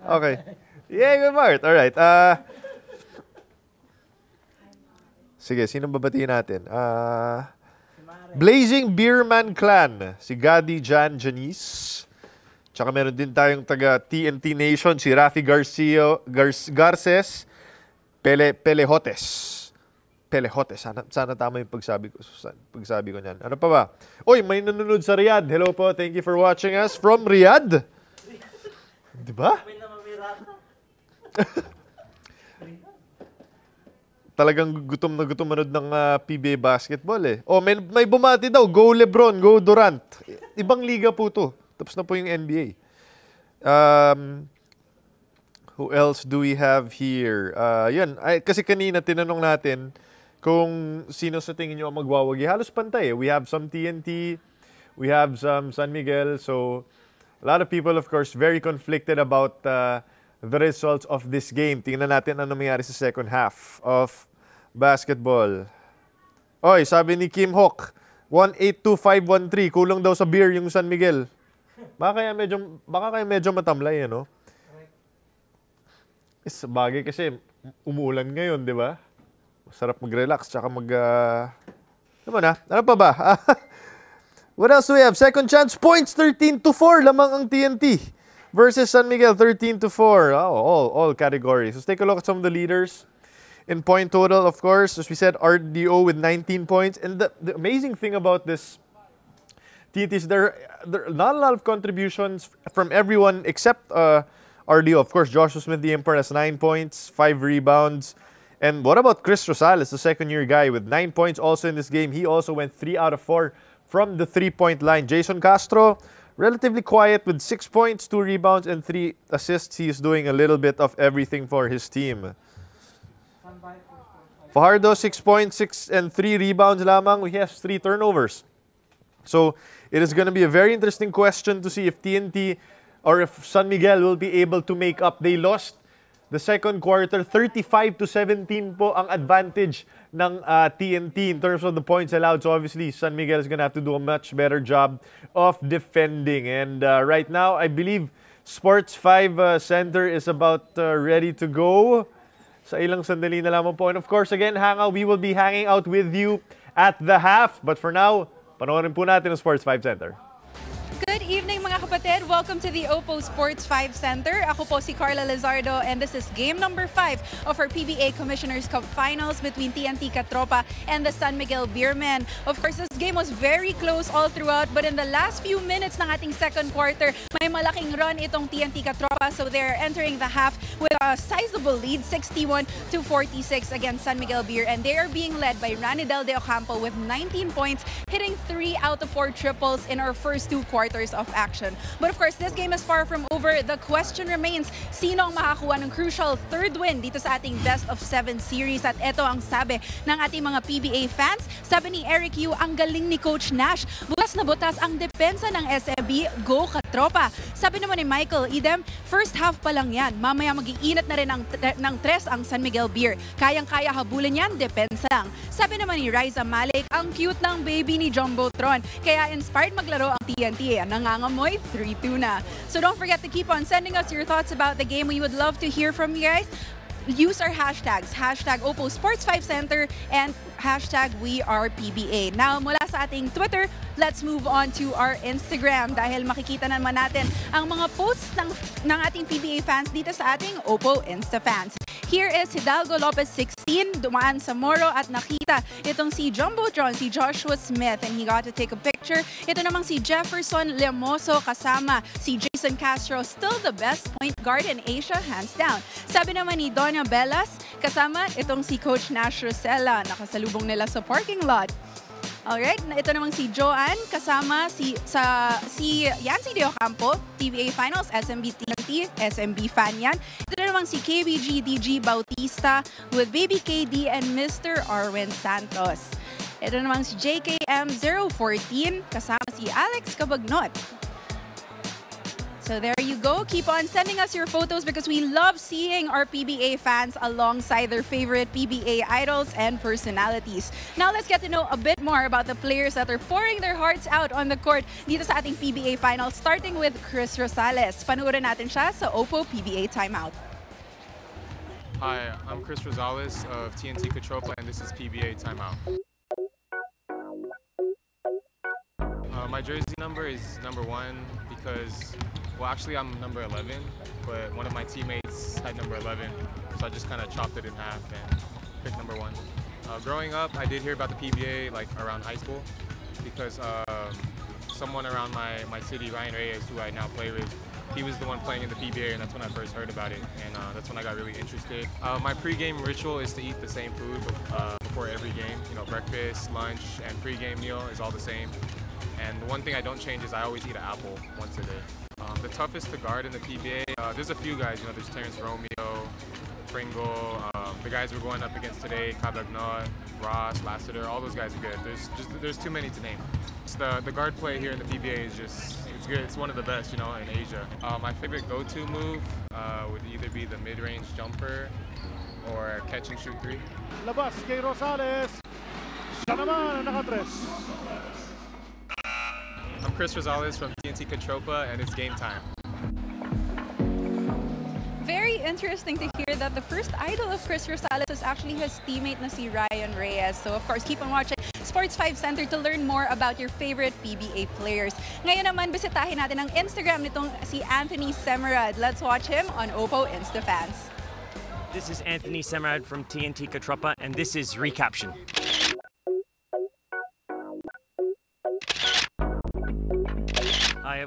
Okay. Yeah, Kuya Bart. Alright. Sige, sinong babatiin natin? Blazing Beerman Clan. Si Gadi, Jan, Janice. Tsaka meron din tayong taga TNT Nation, si Rafi Garces, Pelejotes. Sana tama yung pagsabi ko niyan. Ano pa ba? Oy, may nanonood sa Riyadh. Hello po. Thank you for watching us from Riyadh. Di ba? Talagang gutom na gutom manood ng PBA basketball eh. Oh, may bumati daw. Go Lebron, go Durant. Ibang liga po to. Tapos na po yung NBA. Who else do we have here? Yan. Kasi kanina tinanong natin kung sino sa tingin nyo ang magwawagi. Halos pantay eh. We have some TNT. We have some San Miguel. So, a lot of people, of course, very conflicted about the results of this game. Tingnan natin ano nangyari sa second half of basketball. Oy, sabi ni Kim Hawk, 182513, kulang daw sa beer yung San Miguel. Baka kaya medyo matamlay, ano? Bagay kasi umuulan ngayon, di ba? Masarap mag-relax, tsaka ano pa ba? What else do we have? Second chance points, 13-4, lamang ang TNT versus San Miguel, 13-4. All categories. Let's take a look at some of the leaders. In point total, of course, as we said, RDO with 19 points. And the amazing thing about this TNT is there are not a lot of contributions from everyone except RDO. Of course, Joshua Smith, the Emperor, has 9 points, 5 rebounds. And what about Chris Rosales, the second-year guy, with 9 points also in this game? He also went 3 out of 4 from the three-point line. Jason Castro, relatively quiet with 6 points, 2 rebounds, and 3 assists. He is doing a little bit of everything for his team. Fajardo, 6 points, 6 and 3 rebounds lamang. He has 3 turnovers. So, it is going to be a very interesting question to see if TNT or if San Miguel will be able to make up. They lost the second quarter, 35-17 po ang advantage ng TNT in terms of the points allowed. So, obviously, San Miguel is going to have to do a much better job of defending. And right now, I believe Sports 5 Center is about ready to go. Sa ilang sandali na lamang po. And of course, again, we will be hanging out with you at the half. But for now, panoorin po natin ang Sports 5 Center. Good evening mga kapatid. Welcome to the Oppo Sports 5 Center. Ako po si Carla Lizardo and this is game number 5 of our PBA Commissioner's Cup Finals between TNT Katropa and the San Miguel Beermen. Of course, this game was very close all throughout but in the last few minutes ng ating second quarter, may malaking run itong TNT Katropa so they're entering the half with a sizable lead, 61-46 against San Miguel Beer and they are being led by Ranidel De Ocampo with 19 points, hitting 3 out of 4 triples in our first 2 quarters of action. But of course, this game is far from over. The question remains, sino ang makakuha ng crucial third win dito sa ating best of 7 series? At ito ang sabi ng ating mga PBA fans. Sabi ni Eric Yu, ang galing ni Coach Nash. Butas na butas ang depensa ng SMB. Go Katropa! Sabi naman ni Michael Idem, first half pa lang yan. Mamaya mag-iinat na rin ng tres ang San Miguel Beer. Kayang-kaya habulin yan, depensa lang. Sabi naman ni Riza Malik, ang cute ng baby ni Jumbotron. Kaya inspired maglaro ang TNT. Nangangamoy, 3-2 na. So don't forget to keep on sending us your thoughts about the game. We would love to hear from you guys. Use our hashtags, hashtag Oppo Sports 5 Center and hashtag WeArePBA. Now, mula sa ating Twitter, let's move on to our Instagram dahil makikita naman natin ang mga posts ng ating PBA fans dito sa ating Oppo Insta fans. Here is Hidalgo Lopez 16, dumaan sa Moro at nakita itong si Jumbotron, si Joshua Smith, and he got to take a picture. Ito namang si Jefferson Lemoso kasama si Jason Castro, still the best point guard in Asia, hands down. Sabi naman ni Doña Bellas, kasama itong si Coach Nash Rosella, nakasalubong nila sa parking lot. Alright, ito namang si Joanne kasama si Yancy De Ocampo, PBA Finals, SMB TNT, SMB fan yan. Ito namang si KBG DG Bautista with Baby KD and Mr. Arwin Santos. Ito namang si JKM 014 kasama si Alex Cabagnot. So there you go. Keep on sending us your photos because we love seeing our PBA fans alongside their favorite PBA idols and personalities. Now let's get to know a bit more about the players that are pouring their hearts out on the court dito sa ating PBA Finals, starting with Chris Rosales. Panuorin natin siya sa Oppo PBA Timeout. Hi, I'm Chris Rosales of TNT Katropa and this is PBA Timeout. My jersey number is number 1 because Well, actually, I'm number 11, but one of my teammates had number 11, so I just kind of chopped it in half and picked number 1. Growing up, I did hear about the PBA like around high school because someone around my city, Ryan Reyes, who I now play with, he was the one playing in the PBA, and that's when I first heard about it, and that's when I got really interested. My pre-game ritual is to eat the same food before every game. You know, breakfast, lunch, and pre-game meal is all the same. And the one thing I don't change is I always eat an apple once a day. The toughest to guard in the PBA, there's a few guys. You know, there's Terrence Romeo, Pringle, the guys we're going up against today, Cabagnon, Ross, Lassiter, all those guys are good. There's too many to name. The guard play here in the PBA is it's good. It's one of the best, you know, in Asia. My favorite go-to move would either be the mid-range jumper or catch and shoot 3. Labas kay Rosales. Siya naman ang nakatres. I'm Chris Rosales from TNT Katropa, and it's game time. Very interesting to hear that the first idol of Chris Rosales was actually his teammate na si Ryan Reyes. So of course, keep on watching Sports 5 Center to learn more about your favorite PBA players. Ngayon naman, bisitahin natin ang Instagram nitong si Anthony Semerad. Let's watch him on Oppo InstaFans. This is Anthony Semerad from TNT Katropa, and this is Recaption.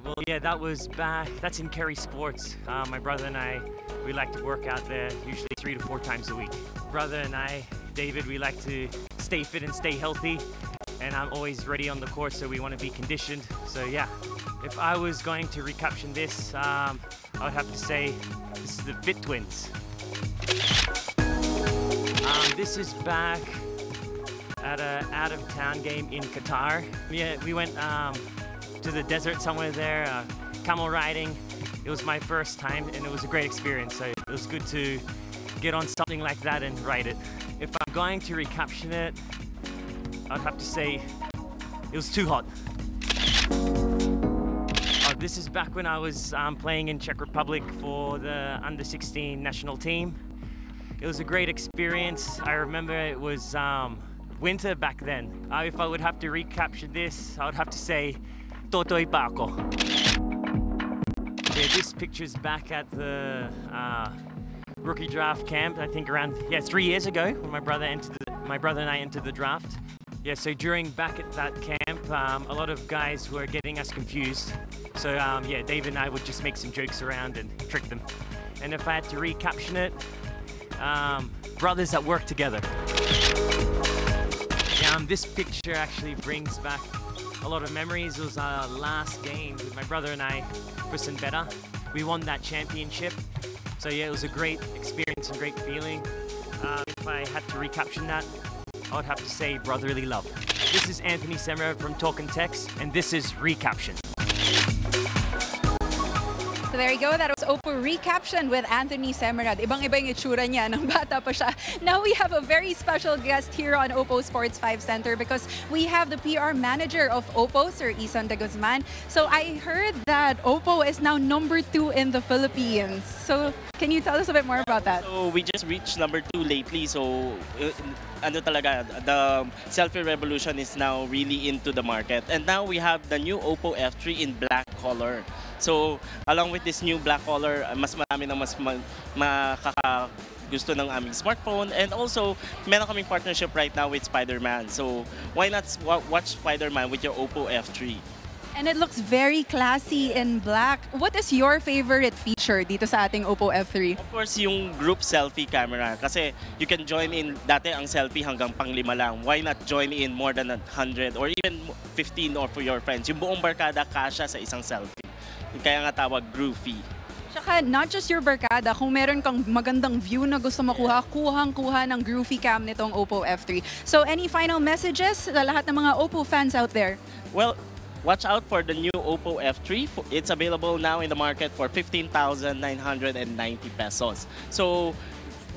Well, yeah, that's in Kerry Sports. My brother and I, we like to work out there usually 3 to 4 times a week. Brother and I, David, we like to stay fit and stay healthy, and I'm always ready on the court, so we want to be conditioned. So yeah, if I was going to recaption this, I would have to say this is the Fit Twins. This is back at an out-of-town game in Qatar. Yeah, we went to the desert somewhere there, camel riding. It was my first time, and it was a great experience. So it was good to get on something like that and ride it. If I'm going to recaption it, I'd have to say it was too hot. This is back when I was playing in Czech Republic for the under-16 national team. It was a great experience. I remember it was winter back then. If I would have to recapture this, I would have to say Totoy pa ako. Yeah, this picture's back at the rookie draft camp, I think around 3 years ago when my brother and I entered the draft. Yeah, so back at that camp, a lot of guys were getting us confused. So yeah, David and I would just make some jokes around and trick them. And if I had to recaption it, brothers that work together. This picture actually brings back a lot of memories. It was our last game with my brother and I for Beta. We won that championship. So yeah, it was a great experience and great feeling. If I had to recaption that, I would have to say brotherly love. This is Anthony Semerad from Talk and Text, and this is Recaption. So there you go. That was Oppo Recaption with Anthony Semerad. Ibang-iba yung itsura niya nang bata pa siya. Now we have a very special guest here on Oppo Sports 5 Center because we have the PR manager of Oppo, Sir Isan de Guzman. So I heard that Oppo is now number 2 in the Philippines. So can you tell us a bit more about that? So we just reached number 2 lately. So the selfie revolution is now really into the market. And now we have the new Oppo F3 in black color. So, along with this new black color, mas marami ng gusto ng aming smartphone. And also, meron kaming partnership right now with Spider-Man. So, why not watch Spider-Man with your Oppo F3? And it looks very classy in black. What is your favorite feature dito sa ating Oppo F3? Of course, yung group selfie camera. Kasi you can join in, dati ang selfie hanggang pang-5 lang. Why not join in more than 100 or even 15 or for your friends? Yung buong barkada kasya sa isang selfie. Kaya nga tawag groovy. Tsaka not just your barkada, kung meron kang magandang view na gusto makuha, kuhang-kuha ng groovy cam nitong Oppo F3. So any final messages sa lahat ng mga Oppo fans out there? Well, watch out for the new Oppo F3. It's available now in the market for 15,990 pesos. So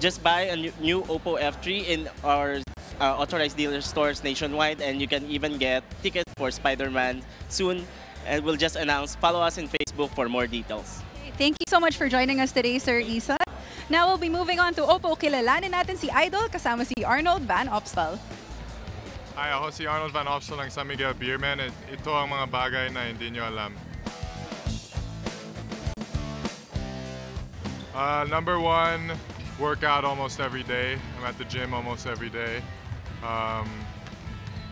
just buy a new Oppo F3 in our authorized dealer stores nationwide, and you can even get tickets for Spider-Man soon. And we'll just announce. Follow us in Facebook for more details. Thank you so much for joining us today, Sir Isa. Now we'll be moving on to Oppo. Kilalanin natin si Idol kasama si Arnold Van Opstal. Hi, ako si Arnold Van Opstal ng San Miguel Beerman. Ito ang mga bagay na hindi nyo alam. Number one, workout almost every day. I'm at the gym almost every day.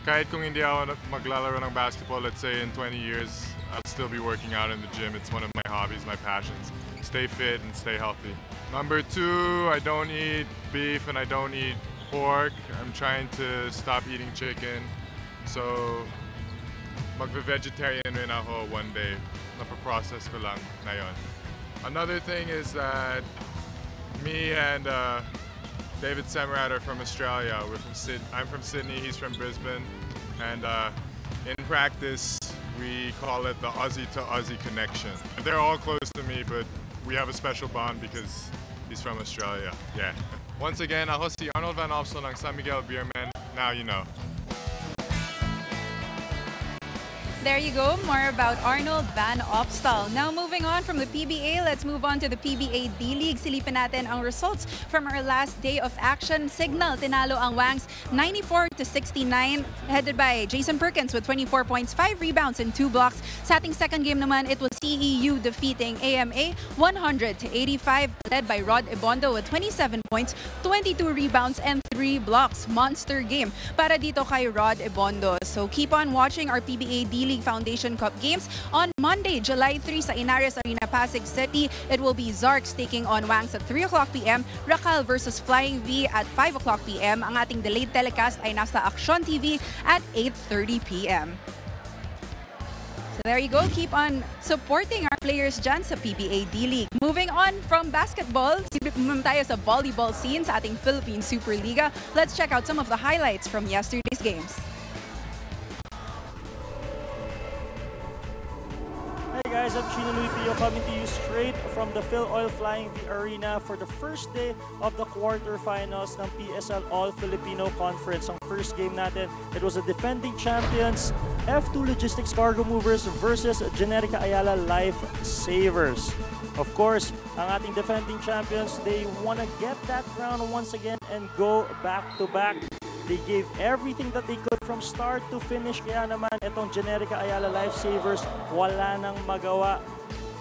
Kahit kung hindi ako maglalaro ng basketball, let's say in 20 years, I'll still be working out in the gym. It's one of my hobbies, my passions. Stay fit and stay healthy. Number two, I don't eat beef and I don't eat pork. I'm trying to stop eating chicken. So, magve-vegetarian rin ako one day. Napaprocess ko lang ngayon. Another thing is that me and David Semrat are from Australia. I'm from Sydney, he's from Brisbane. And in practice, we call it the Aussie to Aussie connection. They're all close to me, but we have a special bond because he's from Australia. Yeah. Once again, ako si Arnold Van Opsel ng San Miguel Beerman. Now you know. There you go, more about Arnold Van Opstal. Now moving on from the PBA, let's move on to the PBA D-League. Silipin natin ang results from our last day of action. Signal, tinalo ang Wangs 94-69, headed by Jason Perkins with 24 points, 5 rebounds and 2 blocks. Sa ating second game naman, it was CEU defeating AMA 100-85, led by Rod Ebondo with 27 points, 22 rebounds and 3 blocks. Monster game para dito kay Rod Ebondo. So keep on watching our PBA D-League Foundation Cup games on Monday, July 3 sa Inares Arena, Pasig City. It will be Zarks taking on Wangs at 3 o'clock p.m. Racal versus Flying V at 5 o'clock p.m. Ang ating delayed telecast ay nasa Aksyon TV at 8:30 p.m. So there you go. Keep on supporting our players dyan sa PBA D-League. Moving on from basketball, silip naman tayo sa volleyball scene sa ating Philippine Superliga. Let's check out some of the highlights from yesterday's games. Hey guys, I'm Chino Luipio coming to you straight from the Phil Oil Flying V Arena for the first day of the quarterfinals ng PSL All-Filipino Conference. Ang first game natin, it was a defending champions F2 Logistics Cargo Movers versus Genetica Ayala Life Savers. Of course, ang ating defending champions, they want to get that crown once again and go back-to-back. They gave everything that they could from start to finish. Kaya naman itong Genetica Ayala Lifesavers wala nang magawa.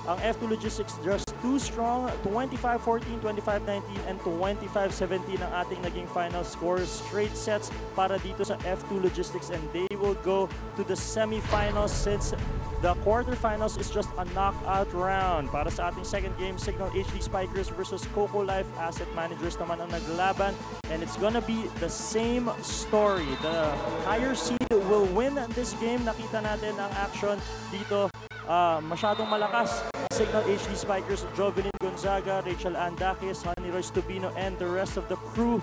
Ang F2 Logistics just too strong. 25-14, 25-19, and 25-17 ang ating naging final scores. Straight sets para dito sa F2 Logistics, and they will go to the semifinals since the quarterfinals is just a knockout round. Para sa ating second game, Signal HD Spikers versus Coco Life Asset Managers naman ang naglaban. And it's gonna be the same story. The higher seed will win this game. Nakita natin ang action dito. Masyadong malakas. Signal HD Spikers, Jovelyn Gonzaga, Rachel Andakis, Honey Royce Tubino, and the rest of the crew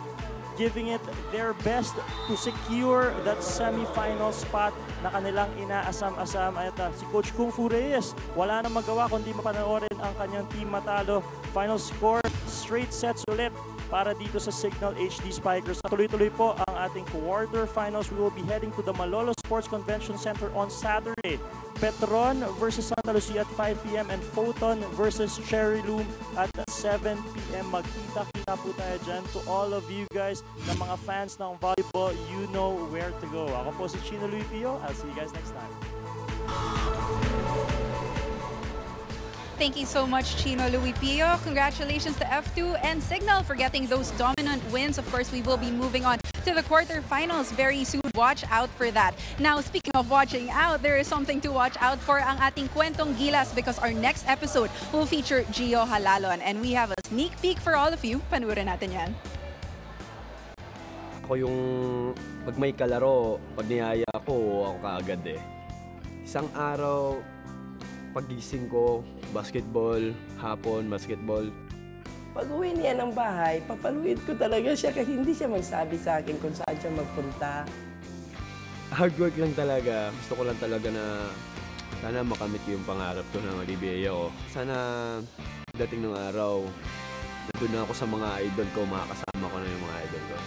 giving it their best to secure that semi-final spot na kanilang inaasam-asam. At si Coach Kung Fu Reyes, wala nang magawa kundi mapanoorin ang kanyang team matalo. Final score, straight sets ulit para dito sa Signal HD Spikers. Tuloy-tuloy po ang ating quarterfinals. We will be heading to the Malolo Sports Convention Center on Saturday. Petron versus Santa Lucia at 5 p.m. and Photon versus Cherry Loom at 7 p.m. Magkita-kita po tayo dyan. To all of you guys na mga fans ng volleyball, you know where to go. Ako po si Chino Luipio. I'll see you guys next time. Thank you so much, Chino Luipio. Congratulations to F2 and Signal for getting those dominant wins. Of course, we will be moving on to the quarterfinals very soon. Watch out for that. Now, speaking of watching out, there is something to watch out for ang ating Kwentong Gilas because our next episode will feature Gio Halalon. And we have a sneak peek for all of you. Panurin natin yan. Ako yung pag may kalaro, pag niyaya ako, ako kaagad eh. Isang araw, pagising ko, basketball, hapon, basketball. Pag uwi niya ng bahay, papaluin ko talaga siya kasi hindi siya magsabi sa akin kung saan siya magpunta. Hard work lang talaga. Gusto ko lang talaga na sana makamit yung pangarap ko na mag-PBA ako. Sana dating ng araw, nandun na ako sa mga idol ko, makakasama ko na yung mga idol ko.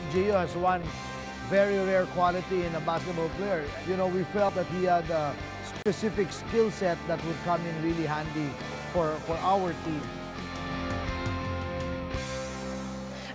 Gio has one very rare quality in a basketball player. You know, we felt that he had a specific skill set that would come in really handy for our team.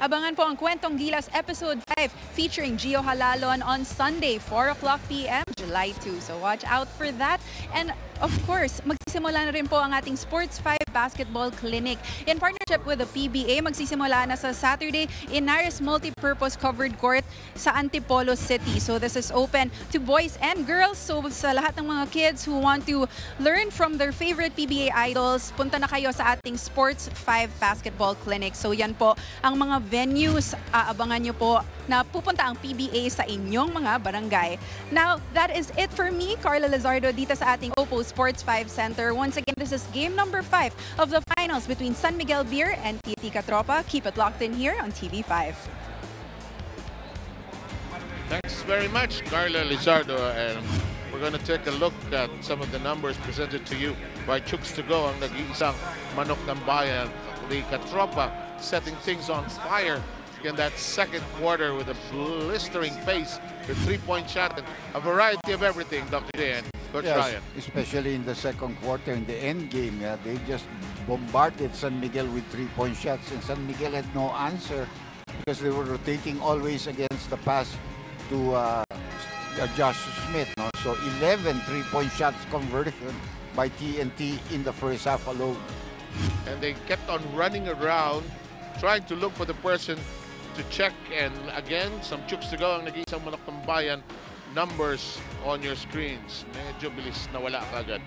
Abangan po ang Kwentong Gilas Episode 5 featuring Gio Halalon on Sunday, 4 o'clock p.m. July 2. So watch out for that. And of course, magsisimula na rin po ang ating Sports 5 Basketball Clinic. In partnership with the PBA, magsisimula na sa Saturday in Naris Multipurpose Covered Court sa Antipolo City. So this is open to boys and girls. So sa lahat ng mga kids who want to learn from their favorite PBA idols, punta na kayo sa ating Sports 5 Basketball Clinic. So yan po ang mga venues. Aabangan nyo po na pupunta ang PBA sa inyong mga barangay. Now, that is it for me, Carla Lizardo, dito sa ating Oppo Sports 5 Center. Once again, this is game number 5 of the finals between San Miguel Beer and TNT Catropa. Keep it locked in here on TV5. Thanks very much, Carla Lizardo. And we're going to take a look at some of the numbers presented to you by Chooks to Go, ang nag-iisang manok ng bayan. The Catropa setting things on fire in that second quarter with a blistering pace, the three-point shot, and a variety of everything, Dr. J and Coach Ryan. Especially in the second quarter, in the end game, they just bombarded San Miguel with three-point shots, and San Miguel had no answer because they were rotating always against the pass to Josh Smith. No? So 11 three-point shots conversion by TNT in the first half alone. And they kept on running around, trying to look for the person to check. And again, some Chooks to Go ang nag-iisang manok ng bayan numbers on your screens. Medyo bilis na wala kagad.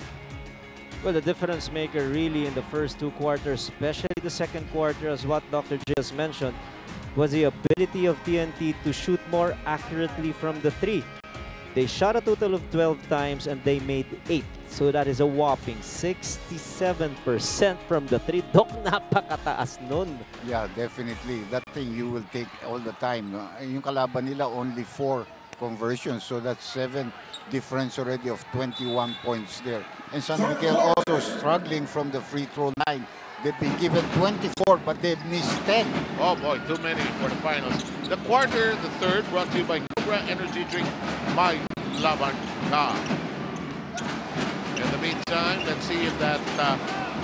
Well, the difference maker really in the first two quarters, especially the second quarter, as what Dr. Just mentioned, was the ability of TNT to shoot more accurately from the three. They shot a total of 12 times and they made 8. So that is a whopping 67% from the three. Dok, napakataas nun. Yeah, definitely. That thing you will take all the time. No? Yung kalaban nila only 4 conversions. So that's 7 difference already of 21 points there. And San Miguel also struggling from the free throw line. They've been given 24, but they've missed 10. Oh boy, too many for the finals. The quarter, the third, brought to you by Cobra Energy Drink by Laban Ka. In the meantime, let's see if that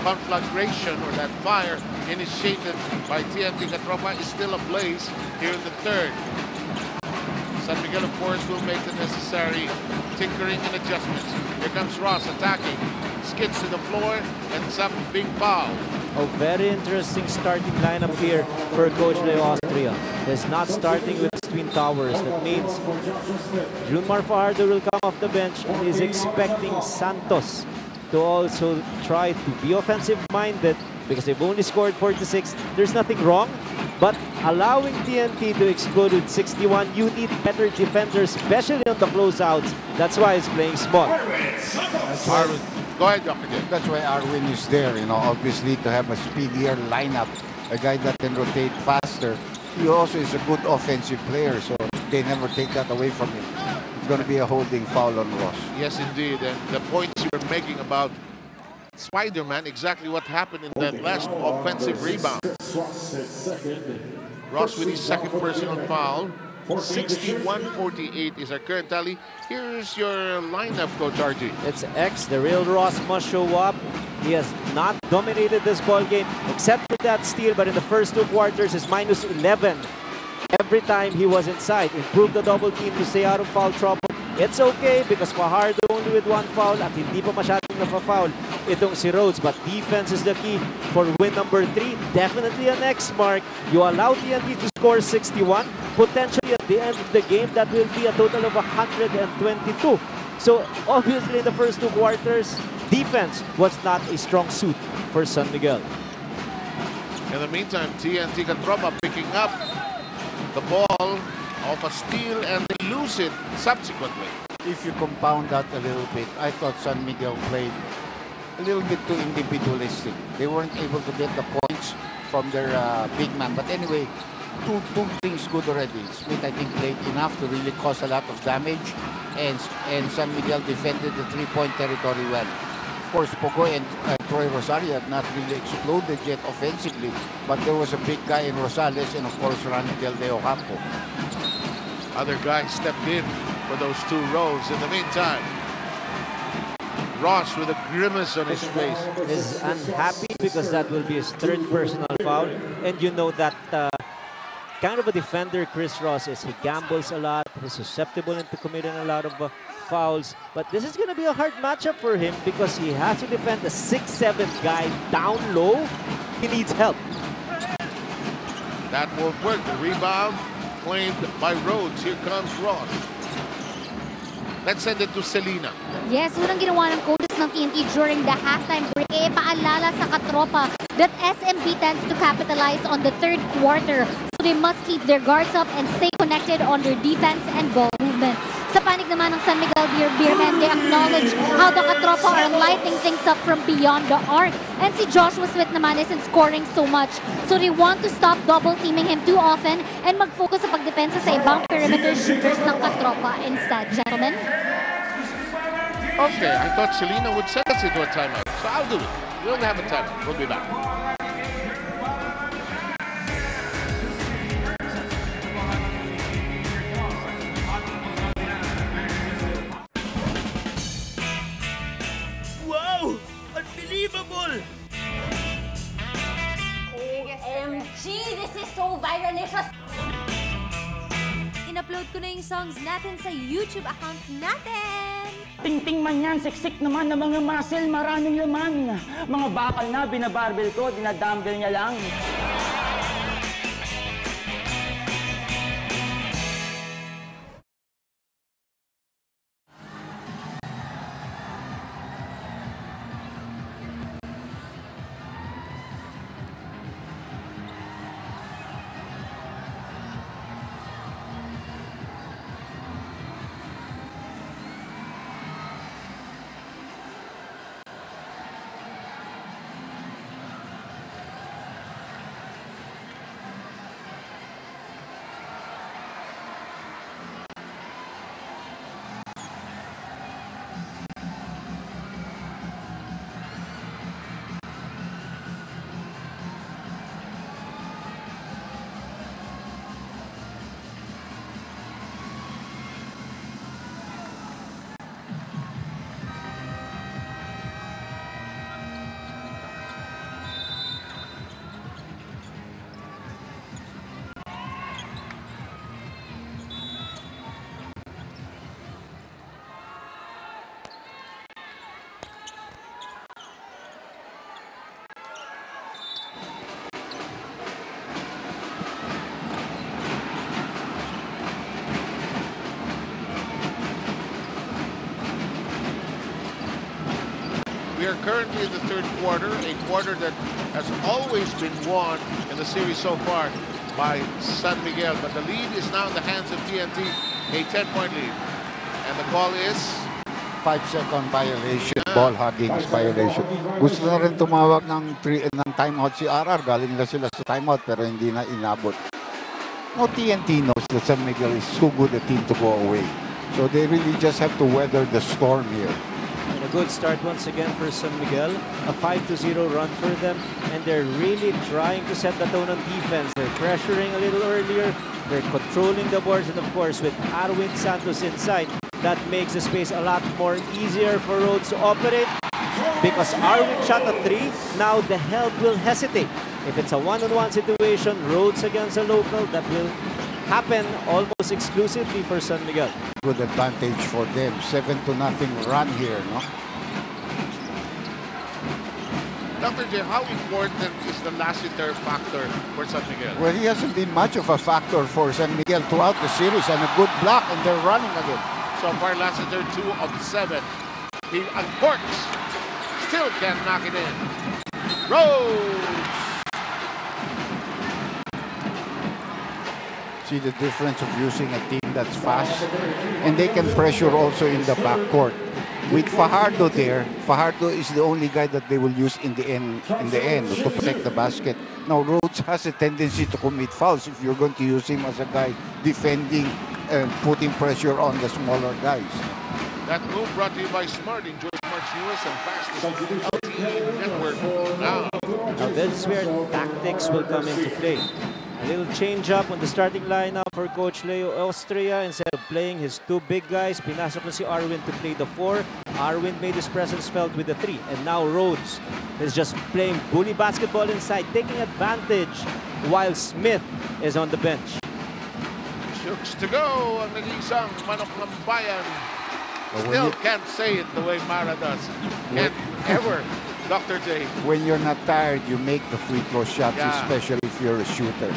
conflagration or that fire initiated by TNT Catropa is still ablaze here in the third. San Miguel, of course, will make the necessary tinkering and adjustments. Here comes Ross attacking, skids to the floor, and some big foul. A very interesting starting lineup here for Coach de Austria. He's not starting with Twin Towers. That means Junmar Fajardo will come off the bench and is expecting Santos to also try to be offensive-minded because they've only scored 46. There's nothing wrong, but allowing TNT to explode with 61, you need better defenders, especially on the closeouts. That's why he's playing small. Go ahead, Dr. J. That's why Arwin is there, you know, obviously to have a speedier lineup, a guy that can rotate faster. He also is a good offensive player, so they never take that away from him. It's going to be a holding foul on Ross. Yes, indeed. And the points you were making about Spider-Man, exactly what happened in that last offensive rebound. Ross with his second personal foul. 61-48 is our current tally. Here's your lineup, Coach RG. It's X. The real Ross must show up. He has not dominated this ball game except for that steal, but in the first two quarters is minus 11 every time he was inside. Improved the double team to stay out of foul trouble. It's okay because Fajardo only with 1 foul at hindi pa masyadong nafa-foul itong si Rhodes. But defense is the key for win number 3. Definitely an X mark. You allow TNT to score 61. Potentially at the end of the game, that will be a total of 122. So obviously in the first two quarters, defense was not a strong suit for San Miguel. In the meantime, TNT Catropa picking up the ball of a steal and they lose it subsequently. If you compound that a little bit, I thought San Miguel played a little bit too individualistic. They weren't able to get the points from their big man. But anyway, two things good already. Smith, I think, played enough to really cause a lot of damage, and San Miguel defended the three-point territory well. Of course, Pogo and Troy Rosario have not really exploded yet offensively, but there was a big guy in Rosales and, of course, Ranigel de Ocampo. Other guys stepped in for those 2 rows. In the meantime, Ross with a grimace on his face is unhappy because that will be his 3rd personal foul. And you know that kind of a defender Chris Ross is. He gambles a lot. He's susceptible into committing a lot of fouls. But this is going to be a hard matchup for him because he has to defend the 6'7" guy down low. He needs help. That won't work. The rebound claimed by Rhodes. Here comes Ross. Let's send it to Selena. Yes, unang ginawa ng coaches ng TNT during the halftime break, paalala sa katropa that SMB tends to capitalize on the third quarter. So they must keep their guards up and stay connected on their defense and ball movement. Sa panig naman ng San Miguel Beermen, they acknowledge how the katropa are lighting things up from beyond the arc. And si Joshua Smith naman isn't scoring so much. So they want to stop double-teaming him too often and mag-focus sa pagdepensa sa ibang perimeter shooters ng katropa instead. Gentlemen? Okay, I thought Selena would send us into a timeout, so I'll do it. We'll have a timeout. We'll be back. Wow! Unbelievable! OMG! This is so viralicious! In-upload ko na yung songs natin sa YouTube account natin! Ting-ting man yan, siksik naman ng mga muscle, maraming laman. Mga bakal na, binabarbel ko, dinadumbbell niya lang. We are currently in the third quarter, a quarter that has always been won in the series so far by San Miguel. But the lead is now in the hands of TNT, a 10-point lead. And the call is? 5-second violation, ball hugging violation. Gusto na rin tumawag ng timeout si RR. Galing na sila sa timeout pero hindi na inabot. No, TNT knows that San Miguel is too good a team to go away. So they really just have to weather the storm here. And a good start once again for San Miguel. A 5-0 run for them. And they're really trying to set the tone on defense. They're pressuring a little earlier. They're controlling the boards. And of course, with Arwin Santos inside, that makes the space a lot more easier for Rhodes to operate. Because Arwin shot a 3, now the help will hesitate. If it's a one-on-one situation, Rhodes against a local, that will happen almost exclusively for San Miguel. Good advantage for them. 7-0 run here, no? Dr. J, how important is the Lassiter factor for San Miguel? Well, he hasn't been much of a factor for San Miguel throughout the series, and a good block, and they're running again. So far, Lassiter 2 of 7. He uncorks. Still can't knock it in. Rhodes! See the difference of using a team that's fast, and they can pressure also in the backcourt. With Fajardo there, Fajardo is the only guy that they will use in the end to protect the basket. Now Rhodes has a tendency to commit fouls if you're going to use him as a guy defending and putting pressure on the smaller guys. That move brought to you by Smart. Enjoy Smart's newest and fastest LTE network now. Now this is where tactics will come into play. A little change up on the starting lineup for Coach Leo Austria. Instead of playing his two big guys, pinasok na si Arwin to play the 4. Arwin made his presence felt with the 3. And now Rhodes is just playing bully basketball inside, taking advantage while Smith is on the bench. Shooks to go ang nag-iisang manok ng bayan. Still can't say it the way Mara does. Can't ever, Dr. J. When you're not tired, you make the free throw shots, especially if you're a shooter.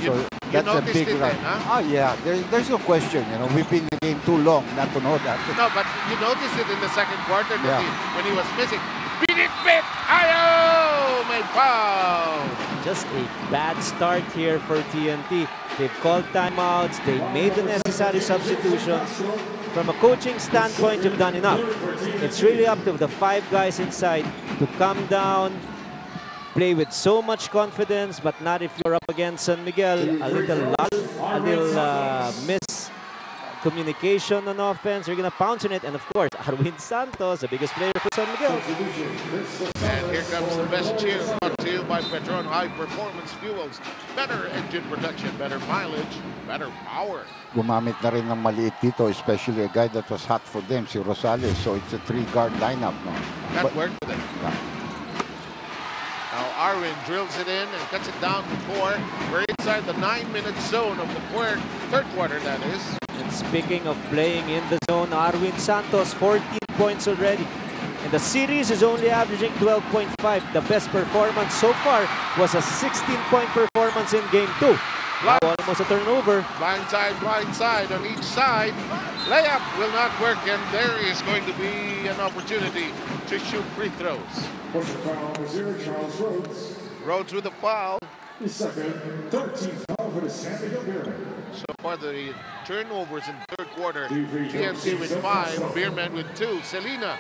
So that's a big run. Oh yeah, there's no question. You know, we've been in the game too long not to know that. No, but you noticed it in the second quarter when he was missing. Beat it, bit! Ayo! May foul! Just a bad start here for TNT. They've called timeouts. They made the necessary substitutions. From a coaching standpoint, you've done enough. It's really up to the 5 guys inside to come down, play with so much confidence, but not if you're up against San Miguel. A little lull, a little miscommunication on offense. You're going to pounce on it. And of course, Arwin Santos, the biggest player for San Miguel. And here comes the best cheer brought to you by Petron High Performance Fuels. Better engine protection, better mileage, better power. Gumamit na rin ng maliit dito, especially a guy that was hot for them, si Rosales. So it's a 3-guard lineup. No? That worked for them. Yeah. Now Arwin drills it in and cuts it down to 4. We're inside the 9-minute zone of the third quarter, that is. And speaking of playing in the zone, Arwin Santos, 14 points already. In the series, is only averaging 12.5. The best performance so far was a 16-point performance in Game 2. Now almost a turnover. Blind side on each side. Layup will not work, and there is going to be an opportunity to shoot free throws. Rhodes with a foul. The second, 13th foul for the San Miguel Beermen. So far, the turnovers in third quarter. TNT with 5, Beermen with 2. Selena.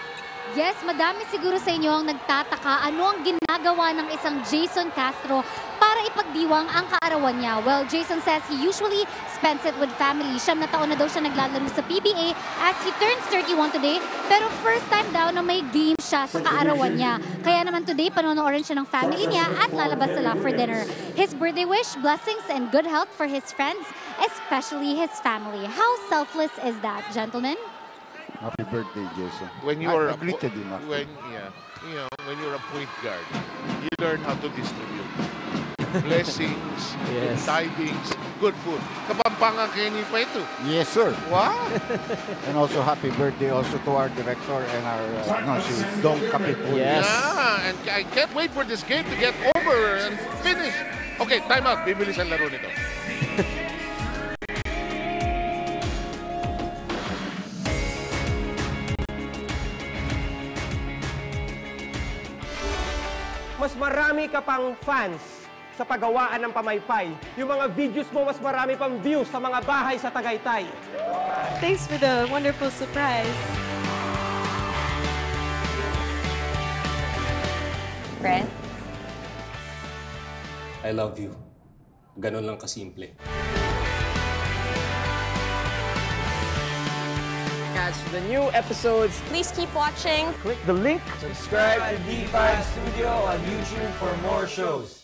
Yes, madami siguro sa inyo ang nagtataka ano ang ginagawa ng isang Jason Castro para ipagdiwang ang kaarawan niya. Well, Jason says he usually spends it with family. 7 na taon na daw siya naglalaro sa PBA as he turns 31 today. Pero first time daw na may game siya sa kaarawan niya. Kaya naman today, panonoorin siya ng family niya at lalabas sila for dinner. His birthday wish, blessings and good health for his friends, especially his family. How selfless is that, gentlemen? Happy birthday, Jason. When you are greeted him after. when you're a point guard, you learn how to distribute blessings, tidings, good food. Kapampangan kayo ni pa ito. Yes, sir. Wow. And also happy birthday also to our director and our si Dong Kapitpul. Yes. Yeah, and I can't wait for this game to get over and finish. Okay, time out. Bibilis ang laro nito. Mas marami ka pang fans sa paggawaan ng pamaypay. Yung mga videos mo, mas marami pang views sa mga bahay sa Tagaytay. Thanks for the wonderful surprise. Friends? I love you. Ganon lang kasimple. Catch the new episodes. Please keep watching. Click the link. Subscribe to D5 Studio on YouTube for more shows.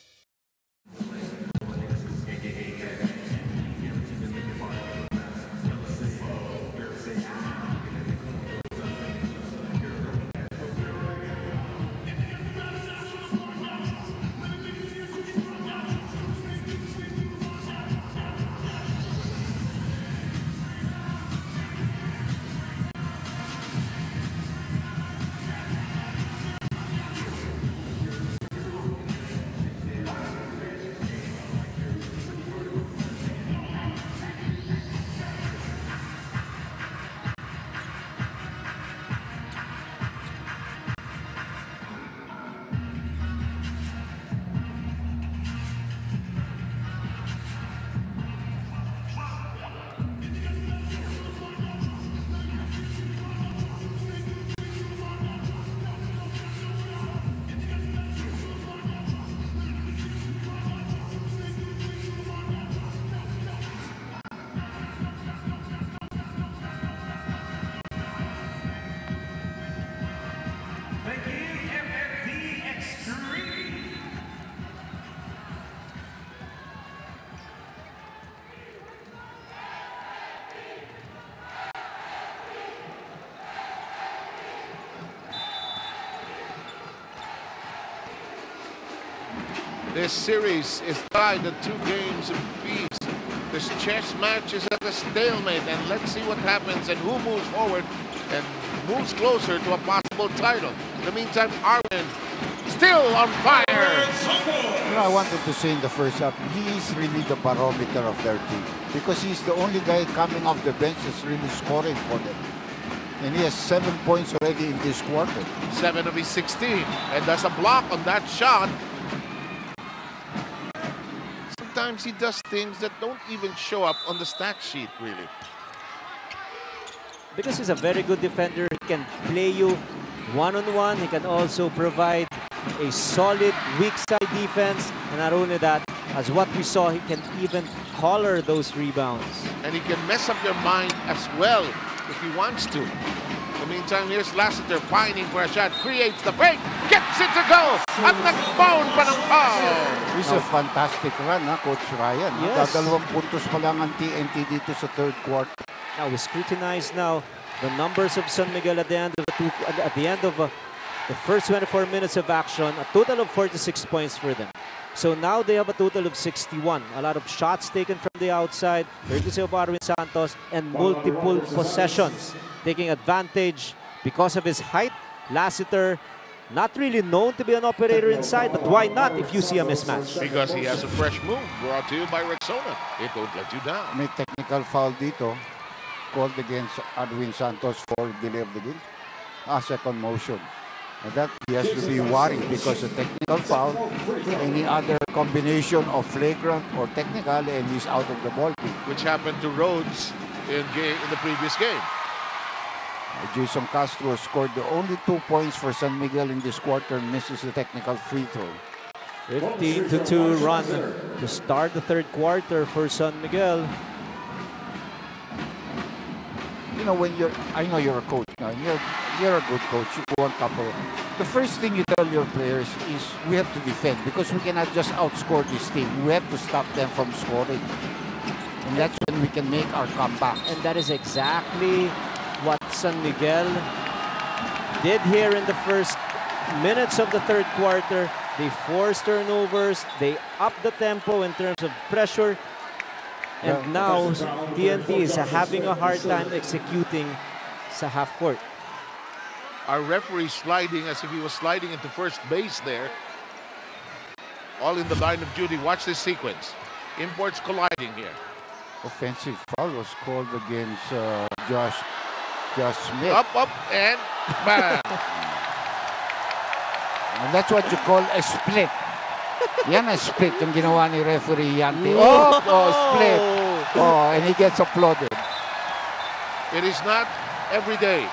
This series is tied at 2 games apiece. This chess match is at a stalemate, and let's see what happens and who moves forward and moves closer to a possible title. In the meantime, Arwen still on fire. You know, I wanted to say in the first half, he is really the barometer of their team because he's the only guy coming off the bench that's really scoring for them. And he has 7 points already in this quarter. 7 of his 16, and there's a block on that shot. Sometimes he does things that don't even show up on the stat sheet, really. Because he's a very good defender, he can play you one-on-one. He can also provide a solid weak side defense. And not only that, as what we saw, he can even collar those rebounds. And he can mess up your mind as well if he wants to. In the meantime, here's Lassiter pining for a shot, creates the break, gets it to go, at nag-bound pa ng foul. It's a fantastic run, Coach Ryan. Yes. Dadalawang puntos pa lang ang TNT dito sa third quarter. Now we scrutinize now the numbers of San Miguel at the end of the first 24 minutes of action. A total of 46 points for them. So now they have a total of 61. A lot of shots taken from the outside, courtesy of Arwin Santos, and multiple possessions. Taking advantage because of his height. Lassiter, not really known to be an operator inside, but why not if you see a mismatch? Because he has a fresh move brought to you by Rexona. It won't let you down. May technical foul dito called against Arwin Santos for delay of the game. Second motion. And that he has to be worried because a technical foul, any other combination of flagrant or technical, and he's out of the ball game. Which happened to Rhodes in the previous game. Jason Castro scored the only 2 points for San Miguel in this quarter, misses the technical free throw. 15-2 run to start the third quarter for San Miguel. You know, I know you're a coach now, and you're a good coach. You won couple. The first thing you tell your players is we have to defend because we cannot just outscore this team. We have to stop them from scoring. And that's when we can make our comeback. And that is exactly what San Miguel did here in the first minutes of the third quarter. They forced turnovers. They upped the tempo in terms of pressure. And now TNT is having a hard time executing sa half court. Our referee sliding as if he was sliding into first base there. All in the line of duty. Watch this sequence. Imports colliding here. Offensive foul was called against Josh Smith. Up, and bam. And that's what you call a split. Yan a split yung ginawa ni referee Yante. Split. And he gets applauded. It is not every day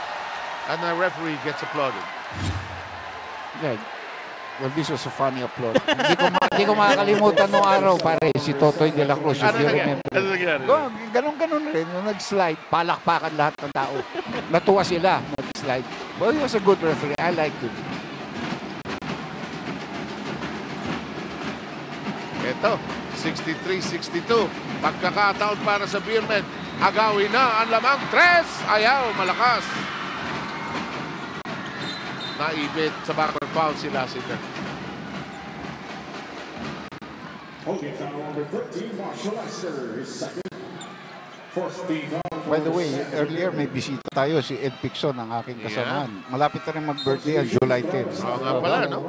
and the referee gets applauded. Yeah. Well, this was a funny applaud. Hindi ko makakalimutan nung araw, pare, si Totoy de la Cruz. If you remember. Ganon rin. Nung nag-slide, palakpakan lahat ng tao. Natuwa sila, nag-slide. But he was a good referee. I liked him. Ito, 63-62. Pagkakataon para sa Beermen. Agawin na ang lamang. 3. Ayaw, malakas. Naibit sa backward foul si Lassiter. By the way, earlier may bisita tayo, si Ed Pixon, ang aking kasamaan. Malapit na rin mag-birthday ang July 10. Oo nga pala, no?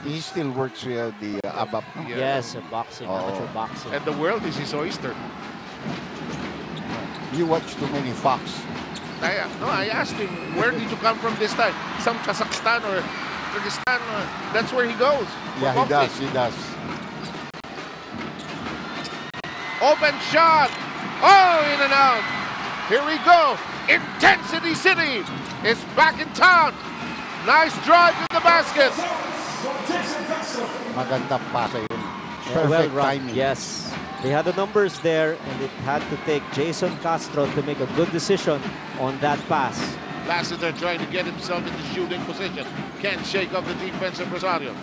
He still works with the ABAP. No? Yes, boxing, amateur boxing. And the world is his oyster. You watch too many Fox. I asked him, where did you come from this time? Some Kazakhstan or Kyrgyzstan? That's where he goes. Yeah, he does. Open shot. Oh, in and out. Here we go. Intensity City is back in town. Nice drive in the basket. Magandang pasa yun. Perfect timing. Yes. They had the numbers there, and it had to take Jason Castro to make a good decision on that pass. Lassiter trying to get himself into shooting position. Can't shake off the defense of Rosario.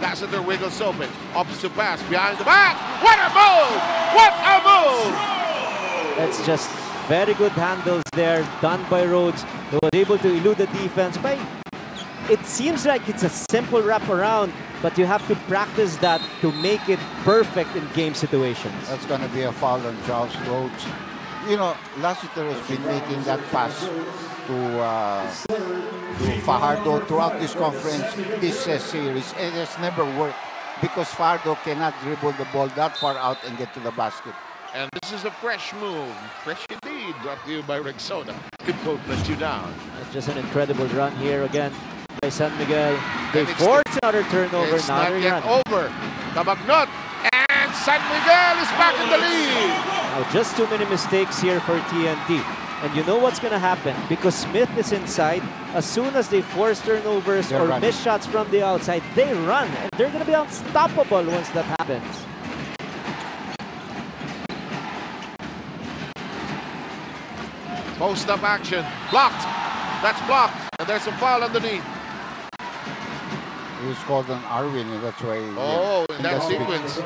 Lassiter wiggles open. Opposite pass behind the back. What a move! What a move! That's just very good handles there done by Rhodes. He was able to elude the defense by it seems like it's a simple wraparound, but you have to practice that to make it perfect in game situations. That's going to be a foul on Charles Rhodes. You know, Lassiter has been making that pass to Fajardo throughout this conference, this series. It has never worked because Fajardo cannot dribble the ball that far out and get to the basket. And this is a fresh move. Fresh indeed. Brought to you by Rexona. It won't let you down. Just an incredible run here again by San Miguel. They force another turnover. It's not yet over. Cabagnot. And San Miguel is back in the lead. Now, just too many mistakes here for TNT. And you know what's going to happen? Because Smith is inside, as soon as they force turnovers or miss shots from the outside, they run. And they're going to be unstoppable once that happens. Post-up action. Blocked. That's blocked. And there's a foul underneath. He was called on Arwin, and that's why... Oh, in that sequence.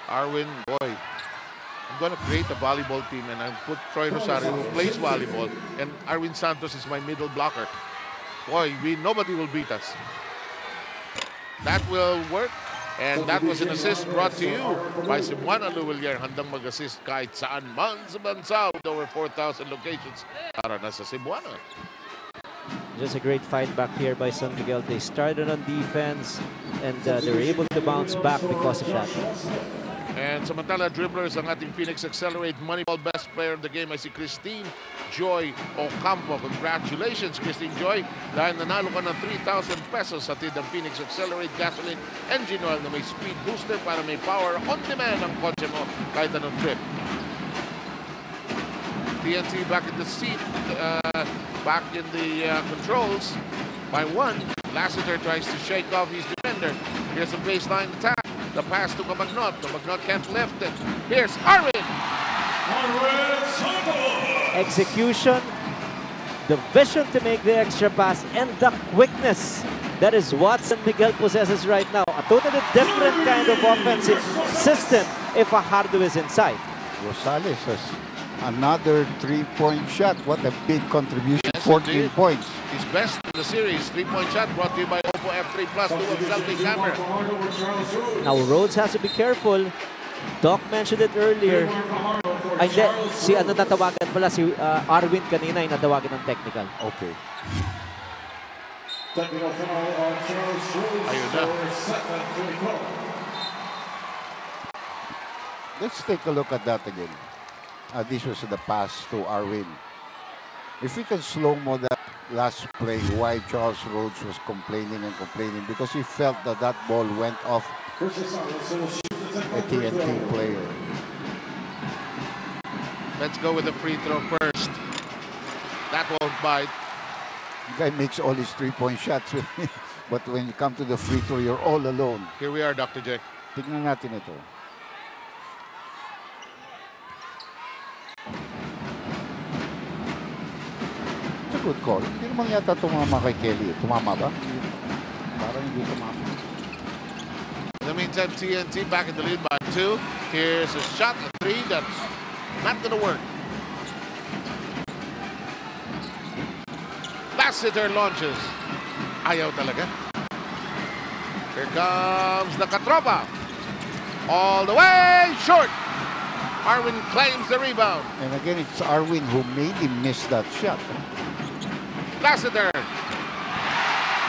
Arwin, boy. I'm going to create a volleyball team and I'll put Troy Rosario who plays volleyball, and Arwin Santos is my middle blocker. Boy, nobody will beat us. That will work. And that was an assist brought to you by Cebuana Luwilier. Handang mag-assist kahit saan man sa bansa with over 4,000 locations para na sa Cebuana. Just a great fight back here by San Miguel. They started on defense and they were able to bounce back because of that. And samantala, dribblers ang ating Phoenix Accelerate Moneyball best player of the game ay si Christine Joy Ocampo. Congratulations, Christine Joy, dahil nanalo ka ng 3,000 pesos sa ng Phoenix Accelerate Gasoline Engine Oil na may speed booster para may power on demand ang kotse mo kahit anong trip. TNT back in the seat, back in the controls by one. Lassiter tries to shake off his defender. Here's a baseline attack. The pass to Cabagnot. Cabagnot can't lift it. Here's Arwin. Execution, the vision to make the extra pass, and the quickness. That is what San Miguel possesses right now. A totally different kind of offensive system if Fajardo is inside. Rosales has another three-point shot. What a big contribution. Yes, 14 indeed. points. His best in the series. Three-point shot brought to you by Oppo F3 Plus dual selfie camera. Now Rhodes has to be careful. Doc mentioned it earlier. Ay, hindi. Si ano natawagan pala, si Arwin kanina ay natawagan ng technical. Okay. Ayun na. Let's take a look at that again. This was the pass to Arwin. If we can slow-mo that last play, why Charles Rhodes was complaining and complaining, because he felt that that ball went off a TNT player. Let's go with the free throw first. That won't bite. The guy makes all his three-point shots with me, but when you come to the free throw, you're all alone. Here we are, Dr. J. Tignan natin ito. It's a good call. Hindi naman yata tumama kay Kelly. Tumama ba? Parang hindi tumama. In the meantime, TNT back in the lead by 2. Here's a shot, a three that's not going to work. Lassiter launches. Ayaw talaga. Here comes the Katropa. All the way short. Arwin claims the rebound. And again, it's Arwin who made him miss that shot. Lassiter.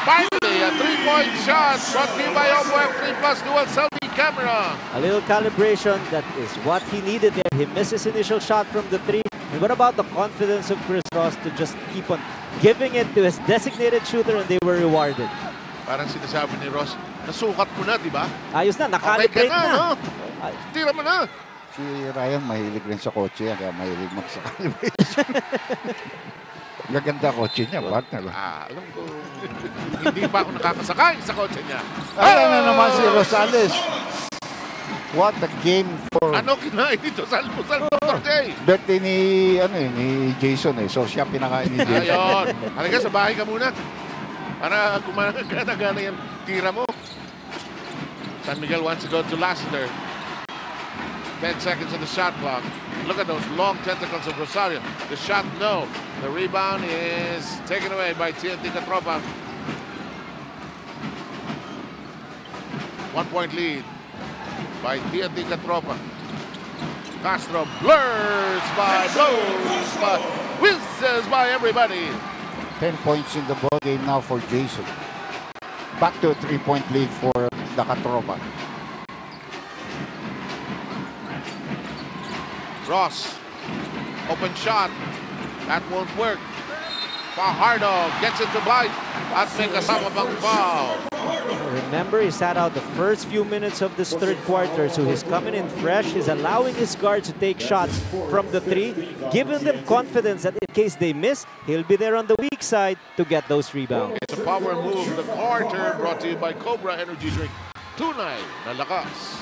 Finally, a three-point shot brought to you by Oppo F3 Plus dual selfie camera. A little calibration, that is what he needed there. He missed his initial shot from the three. And what about the confidence of Chris Ross to just keep on giving it to his designated shooter, and they were rewarded. Parang sinasabi ni Ross, nasukat mo na, di ba? Ayos na, nakalibrate okay na. No? Tira mo na. Si Ryan mahilig rin sa kotse yan, kaya mahilig magsa-calibration. Gaganda kotse niya, partner ba? Alam ko, hindi pa ako nakakasakay sa kotse niya. Ayan na naman si Rosales. What a game for... Ano kinain dito? Salmo, Dr. J. Birthday ni Jason eh. So siya pinakain ni Jason. Ayun. Halika, sa bahay ka muna. Para gana yung tira mo. San Miguel wants to go to Lassiter. 10 seconds on the shot clock. Look at those long tentacles of Rosario. The shot, no. The rebound is taken away by TNT Catropa. 1 point lead by TNT Catropa. Castro blurs by, blows by, whizzes by everybody. 10 points in the ball game now for Jason. Back to a 3-point lead for the Catropa. Ross, open shot. That won't work. Fajardo gets it to bite at may kasama pang foul. Remember, he sat out the first few minutes of this third quarter, so he's coming in fresh. He's allowing his guards to take shots from the three, giving them confidence that in case they miss, he'll be there on the weak side to get those rebounds. It's a power move. The quarter brought to you by Cobra Energy Drink. Tunay na lakas.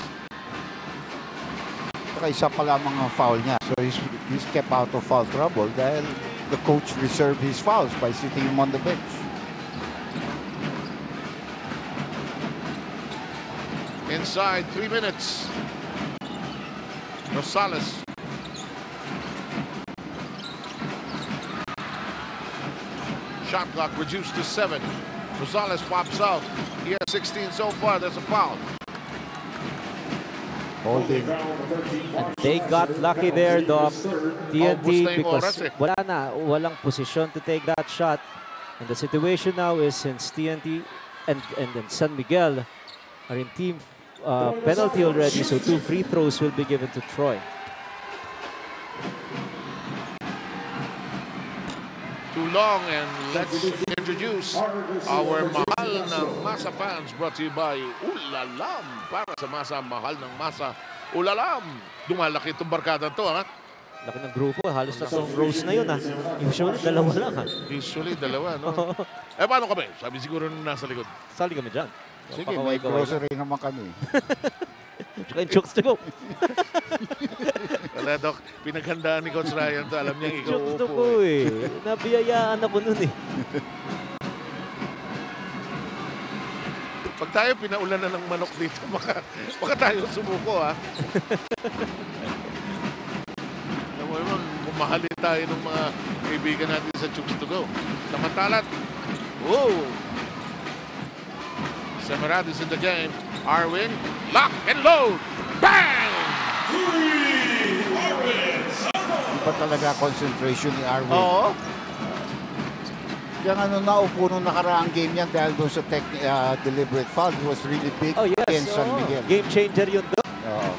Isa pa lamang ang foul niya. So he's kept out of foul trouble dahil the coach reserved his fouls by sitting him on the bench. Inside 3 minutes. Rosales. Shot clock reduced to 7. Rosales pops out. He has 16 so far. There's a foul. Holding. And they got lucky there, Doc. TNT, because walang position to take that shot. And the situation now is since TNT and San Miguel are in team penalty already, so 2 free throws will be given to Troy. Too long, and let's introduce our Mahal ng Masa fans, brought to you by Ulalam. Para sa masa, mahal ng masa, Ulalam. Dumalaki itong barkada to, ha? Laki ng grupo, halos 3 rows na yun, ha? Usually, 2 lang, ha? Usually, 2, no? Eh, paano kami? Sabi siguro nung nasa likod. Sali kami dyan. Sige, may grocery naman kami. Tsaka yung chokes to go. Wala, Doc. Pinaghandaan ni Coach Ryan to. Alam niya, ikaw Chokes to upo. go, eh. Nabiyayaan ako nun, eh. Pag tayo pinaulan na ng manok dito, baka tayo sumuko, ha? Alam mo naman, bumahalin tayo ng mga kaibigan natin sa Chokes to go. Samantalat, whoa! Semerad is in the game. Arwin, lock and load. Bang! Iba talaga concentration ni Arwin. Oo. Kaya naupo nung nakaraang game niyan dahil doon sa deliberate foul. He was really big against San Miguel. Game changer yun doon. Oo.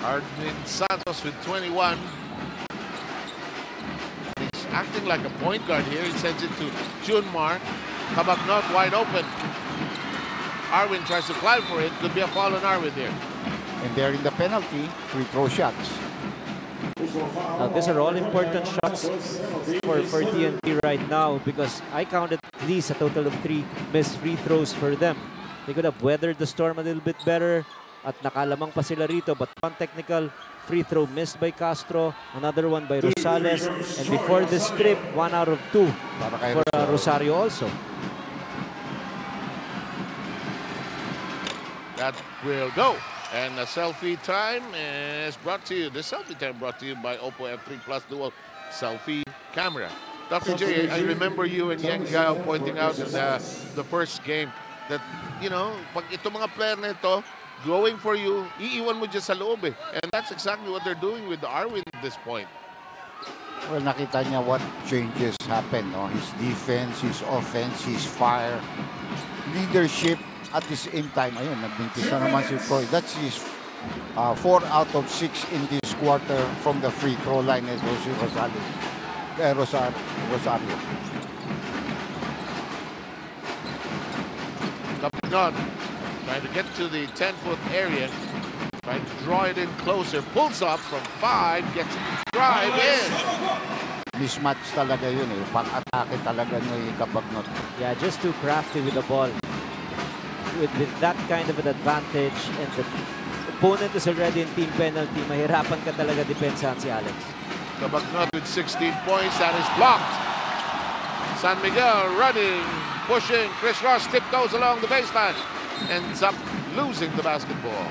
Arwin Santos with 21. Acting like a point guard here. He sends it to Junmar. Kabagnot wide open. Arwin tries to climb for it. Could be a foul on Arwin there. And they're in the penalty, free throw shots. These are all important shots for TNT right now because I counted at least a total of 3 missed free throws for them. They could have weathered the storm a little bit better at nakalamang pa sila rito, but one technical free throw missed by Castro, another one by Rosales, and before this trip, 1 out of 2 for Rosario also. That will go. And the selfie time is brought to you. The selfie time brought to you by Oppo F3 Plus Dual Selfie Camera. Dr. J, I remember you and Yang Gao pointing out in the first game that, you know, pag ito mga player na ito, going for you, iiwan mo dyan sa loob eh. And that's exactly what they're doing with Arwin at this point. Well, nakita niya what changes happen. No? His defense, his offense, his fire, leadership at the same time. Ayun, nagbintis na naman si Troy. That's his 4 out of 6 in this quarter from the free throw line as Rosario. Capitan trying to get to the 10-foot area, trying to draw it in closer, pulls up from 5, gets drive in. Mismatch talaga yun eh. Pang-atake talaga ni Cabagnot. Yeah, just too crafty with the ball. With that kind of an advantage and the opponent is already in team penalty, mahirapan ka talaga depensahan si Alex. Cabagnot with 16 points, that is blocked. San Miguel running, pushing. Chris Ross tiptoes along the baseline. Ends up losing the basketball.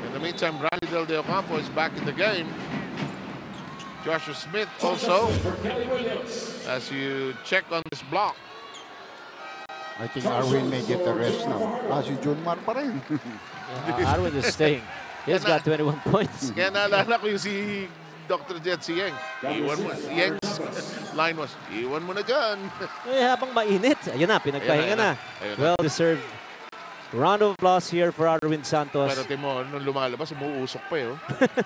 In the meantime, Randy Del De Ocampo is back in the game. Joshua Smith also, as you check on this block. I think Arwin may get a rest now. Si Junmar pa rin. Arwin is staying. He's got 21 points. Kaya naalala ko yung si Dr. Jet si Yeng. Iwan mo. Yeng's line was, iwan mo na dyan. Habang mainit. Ayun na, pinagpahinga na. Well-deserved round of applause here for Arwin Santos. Pero timo, nung lumalabas, umuusok pa eh.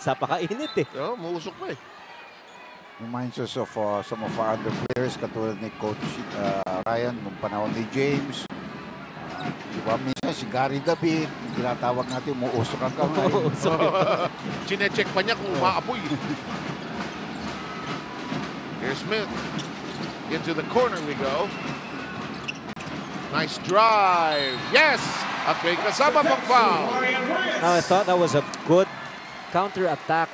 Sa pakainit eh. Umuusok pa eh. Reminds us of some of our other players, katulad ni Coach Ryan, nung panahon ni James. Diba, minsan si Gary David, tinatawag natin, umuusok ang kamay. Chinecheck pa niya kung umaapoy. Here's Smith. Into the corner we go. Nice drive. Yes! At may kasama pang foul. Now, I thought that was a good counter-attack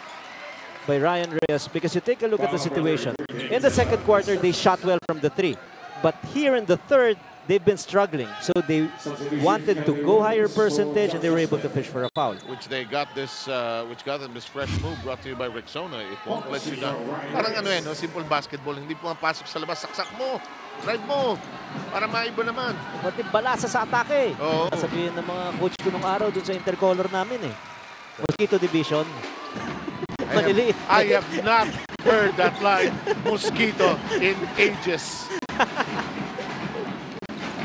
by Ryan Reyes, because you take a look at the situation. In the second quarter, they shot well from the three. But here in the third, they've been struggling. So they wanted to go higher percentage, and they were able to fish for a foul. Which they got this, which got them this fresh move brought to you by Rexona. It won't let you down. Parang ano no? Simple basketball. Hindi pumapasok sa labas. Saksak mo. Drive mo. Para maiba naman. Pati balasa sa atake. Oo. Sabihin ng mga coach ko nung araw dun sa intercolor namin eh. Mosquito Division. I have not heard that line, mosquito, in ages.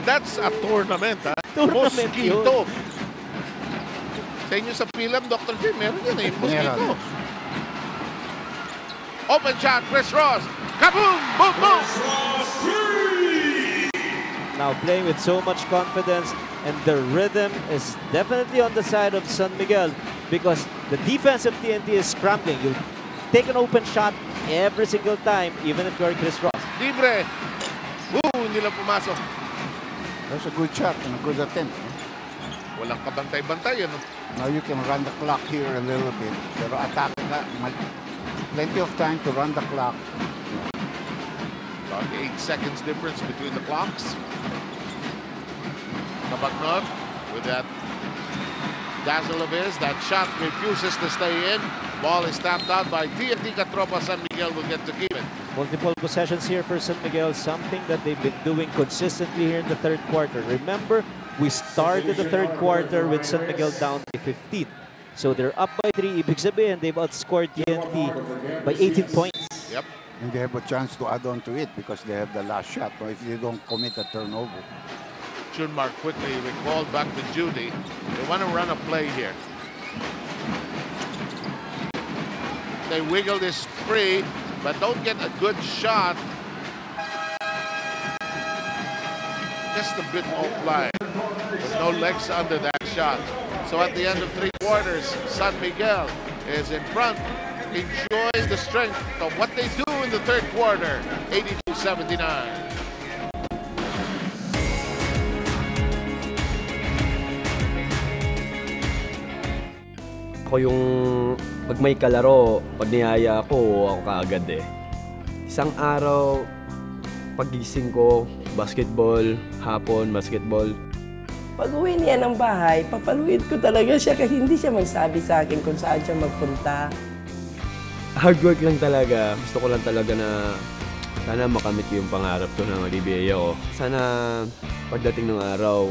That's a tournament, ha? Mosquito. Sa inyo sa film, Dr. J, meron yan eh, mosquito. Open shot, Chris Ross. Kaboom! Boom, boom! Now playing with so much confidence, and the rhythm is definitely on the side of San Miguel, because the defense of TNT is scrambling. You take an open shot every single time, even if you're Chris Ross. Libre. Hindi lang pumasok. That's a good shot and a good attempt. Walang kabantay-bantay. Ano? Now you can run the clock here a little bit. Pero attack ka, plenty of time to run the clock. About 8 seconds difference between the clocks. Kabagnod with that dazzle of his. That shot refuses to stay in. Ball is tapped out by TNT Katropa. San Miguel will get to keep it. Multiple possessions here for San Miguel, something that they've been doing consistently here in the third quarter. Remember, we started the third quarter with San Miguel down by 15. So they're up by 3. Ibig sabihin, they've outscored TNT by 18 points. Yep. And they have a chance to add on to it because they have the last shot. Or if they don't commit a turnover. Junmar quickly recalled back to Judy. They want to run a play here. They wiggle this free, but don't get a good shot. Just a bit offline. With no legs under that shot. So at the end of 3 quarters, San Miguel is in front, enjoying the strength of what they do in the third quarter. 82-79. Ako yung pag may kalaro, pag niyaya ako kaagad eh. Isang araw, pagising ko, basketball, hapon, basketball. Pag uwi niya ng bahay, papaluin ko talaga siya kasi hindi siya magsabi sa akin kung saan siya magpunta. Hard work lang talaga. Gusto ko lang talaga na sana makamit ko yung pangarap ko na mag-PBA ako. Sana pagdating ng araw,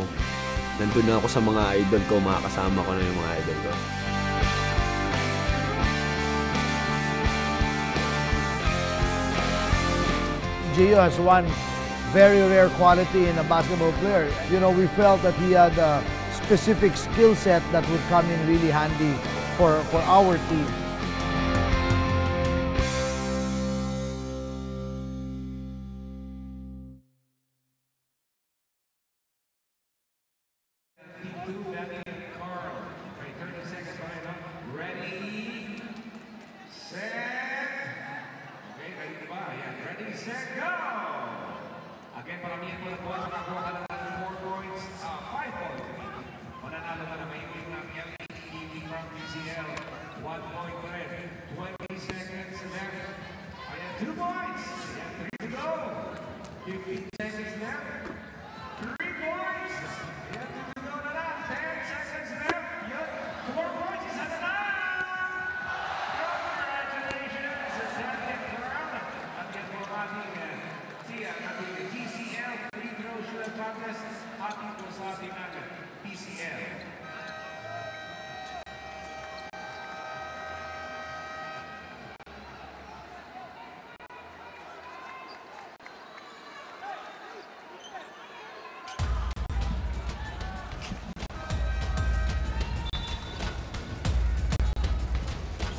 nandun na ako sa mga idol ko, makakasama ko na yung mga idol ko. Gio has one very rare quality in a basketball player. You know, we felt that he had a specific skill set that would come in really handy for our team.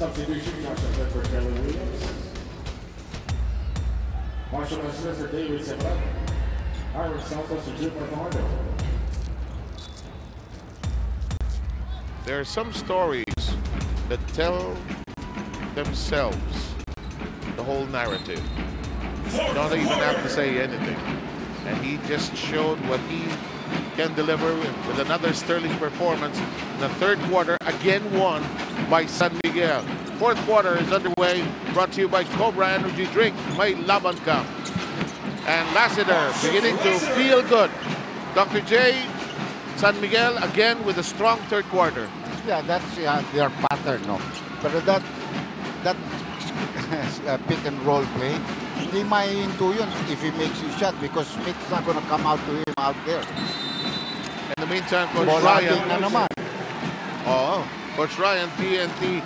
Substitution, Josh Smith for Taylor Williams. Marshall Smith for David Sebra. Aaron Santos for Junior Fargo. There are some stories that tell themselves the whole narrative. You don't even have to say anything. And he just showed what he can deliver with another sterling performance in the third quarter, again won by San Miguel. Fourth quarter is underway, brought to you by Cobra Energy Drink, May Laban Ka. And Lassiter beginning to feel good. Dr. J, San Miguel again with a strong third quarter. Yeah, that's their pattern, no? But that pick and roll play, hindi mainto yun if he makes his shot because Smith's not going to come out to him out there. In the meantime, Coach Ryan, Coach Ryan, TNT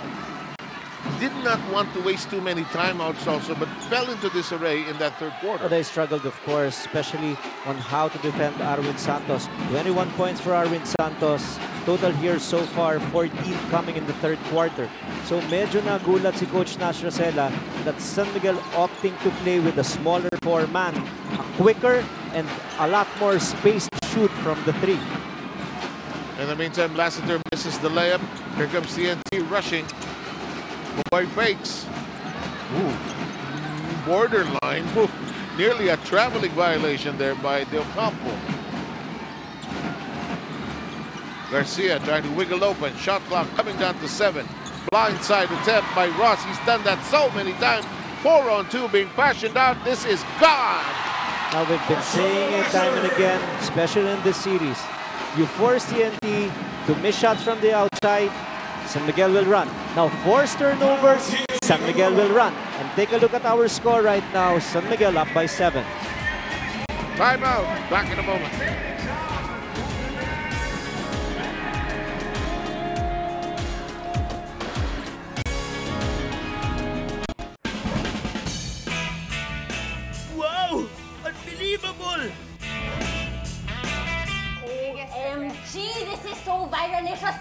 did not want to waste too many timeouts also, but fell into disarray in that third quarter. They struggled, of course, especially on how to defend Arwin Santos. 21 points for Arwin Santos. Total here so far, 14 coming in the third quarter. So medyo nagulat si Coach Nash Rosella that San Miguel opting to play with a smaller four-man, a quicker and a lot more space to shoot from the three. In the meantime, Lassiter misses the layup. Here comes TNT rushing. Boy fakes. Ooh. Borderline. Ooh. Nearly a traveling violation there by Del Campo. Garcia trying to wiggle open. Shot clock coming down to 7. Blindside attempt by Ross. He's done that so many times. 4-on-2 being fashioned out. This is gone. Now we've been saying it time and again, especially in this series. You force TNT to miss shots from the outside, San Miguel will run. Now force turnovers, San Miguel will run. And take a look at our score right now. San Miguel up by 7. Timeout. Back in a moment. Wow! Unbelievable! OMG! This is so viralicious!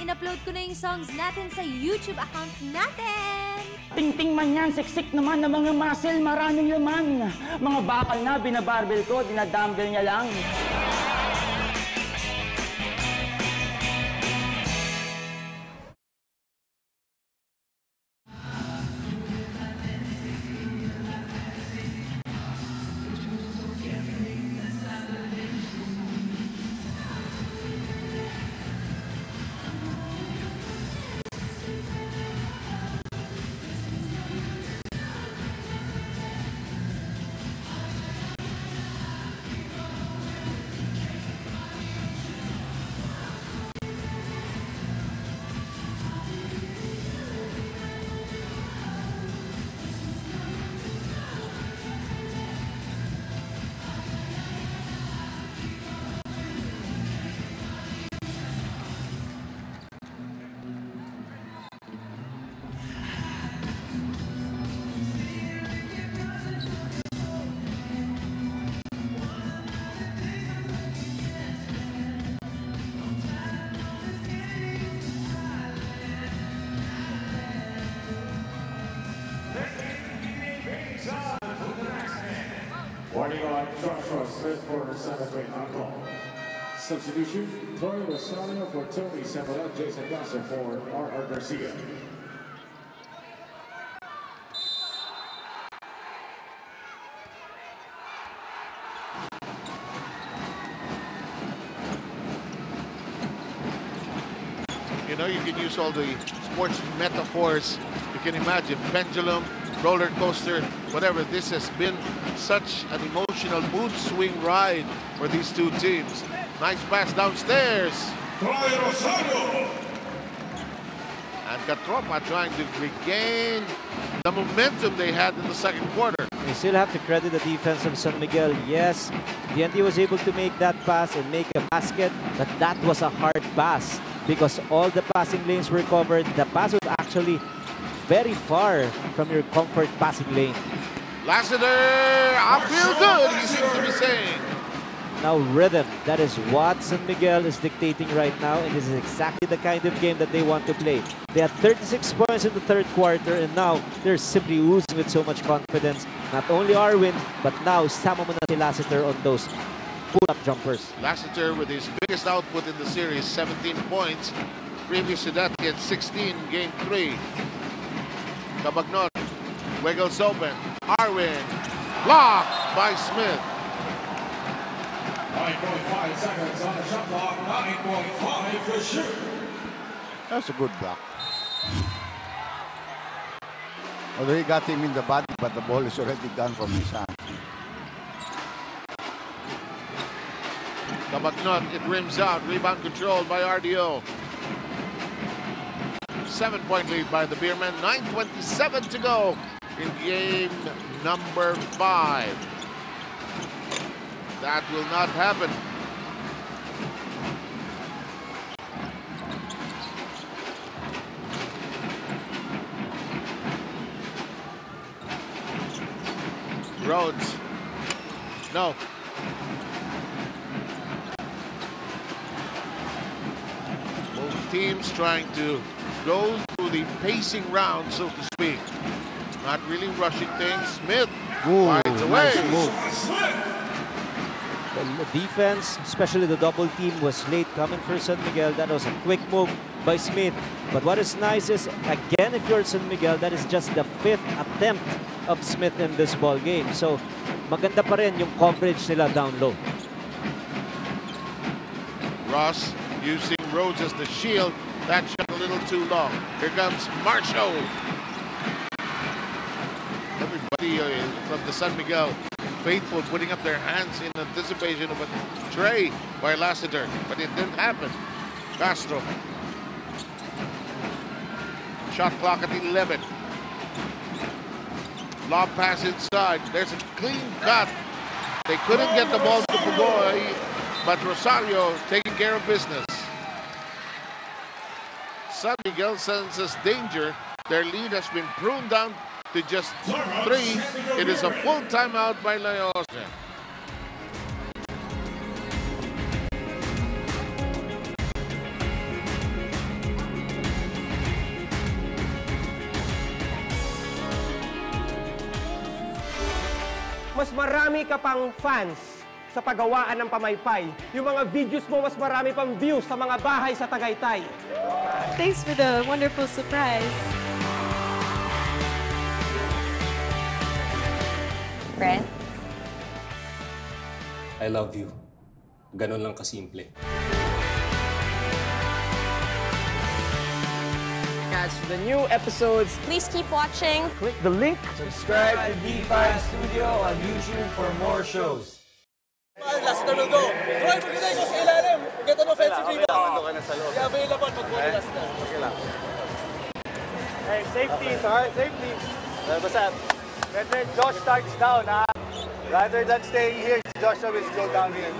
In-upload ko na yung songs natin sa YouTube account natin! Ting-ting man yan, siksik naman ng mga muscle, maraming laman. Mga bakal na binabarbel ko, dinadumbbell niya lang. Warning on Joshua Smith for Santa Fe on-call. Substitution, Troy Rosario for Tony Sabala, Jason Gasser for R.R. Garcia. You know, you can use all the sports metaphors you can imagine. Pendulum, roller coaster, whatever. This has been such an emotional mood swing ride for these two teams. Nice pass downstairs. And Catropa trying to regain the momentum they had in the second quarter. We still have to credit the defense of San Miguel. Yes, TNT was able to make that pass and make a basket, but that was a hard pass because all the passing lanes were covered. The pass was actually very far from your comfort passing lane. Lassiter, I feel good, he seems to be saying. Now rhythm, that is what San Miguel is dictating right now, and this is exactly the kind of game that they want to play. They had 36 points in the third quarter, and now they're simply oozing with so much confidence. Not only Arwin, but now sama mo na si Lassiter on those pull-up jumpers. Lassiter with his biggest output in the series, 17 points. Previous to that, he had 16 game 3. Cabagnot wiggles open. Arwin blocked by Smith. 9.5 seconds on the shot clock. 9.5 to shoot. That's a good block. Although he got him in the body, but the ball is already gone from his hand. Cabagnot, it rims out. Rebound controlled by RDO. 7-point lead by the Beermen. 9:27 to go in game number 5. That will not happen. Rhodes. No. Both teams trying to go through the pacing round, so to speak. Not really rushing things. Smith finds away. Nice move. The defense, especially the double team, was late coming for San Miguel. That was a quick move by Smith. But what is nice is, again, if you're San Miguel, that is just the 5th attempt of Smith in this ball game. So, maganda pa rin yung coverage nila down low. Ross using Rhodes as the shield. That shot a little too long. Here comes Marshall. Everybody from the San Miguel faithful putting up their hands in anticipation of a tray by Lassiter, but it didn't happen. Castro. Shot clock at 11. Lob pass inside. There's a clean cut. They couldn't get the ball to Pugoy, but Rosario taking care of business. San Miguel senses danger. Their lead has been pruned down to just 3. It is a full timeout by Leos. Mas marami ka pang fans sa paggawaan ng pamaypay. Yung mga videos mo, mas marami pang views sa mga bahay sa Tagaytay. Thanks for the wonderful surprise. Brent? I love you. Ganon lang kasimple. Catch the new episodes. Please keep watching. Click the link. Subscribe to D5 Studio on YouTube for more shows. Lassiter will go. Troy, magkita ko sa ilalim. Get an offensive rebound. Hindi available mag-ball Lassiter. Okay lang. Hey, safety. Sorry, safety. Basta, when Josh starts down, rather than staying here, Joshua will go down here.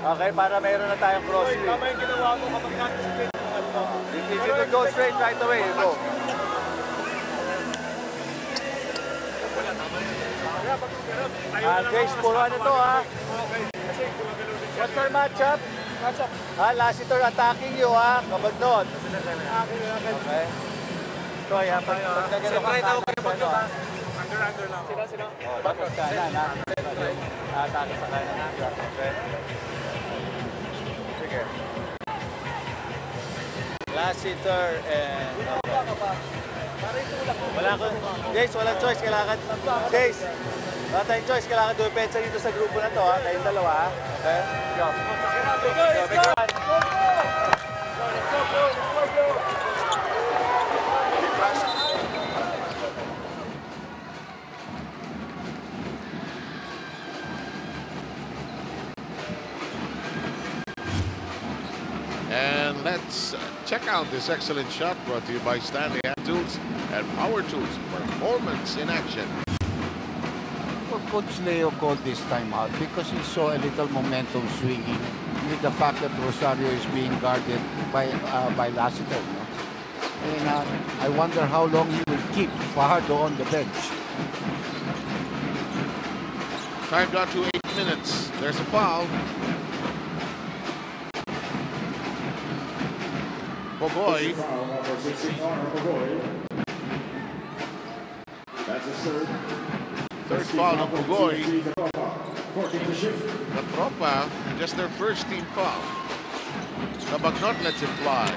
Okay, para mayroon na tayong cross. Tama yung ginawa ko kapag anticipate mo. If you can go straight right away, you go. Grace, puro ano to What's our matchup? Lassiter attacking you Cabagnot. Okay. So pag nagano'n ka Under lang. Sino? Bakit ka na? Atake sa kanan. Okay. Sige. Lassiter and... Jace, walang choice. Kailangan... Jace, wala tayong choice. Kailangan dupensa dito sa grupo na to, Tayong dalawa, Okay? Go. Go! And let's check out this excellent shot brought to you by Stanley Hand Tools and Power Tools. Performance in action. Well, Coach Leo called this timeout because he saw a little momentum swinging with the fact that Rosario is being guarded by Lassiter. And I wonder how long he will keep Fajardo on the bench. Time down to 8 minutes. There's a foul. Bogoy. That's a third. Third foul of Bogoy. The Tropa, just their first team foul. Cabagnot lets it fly.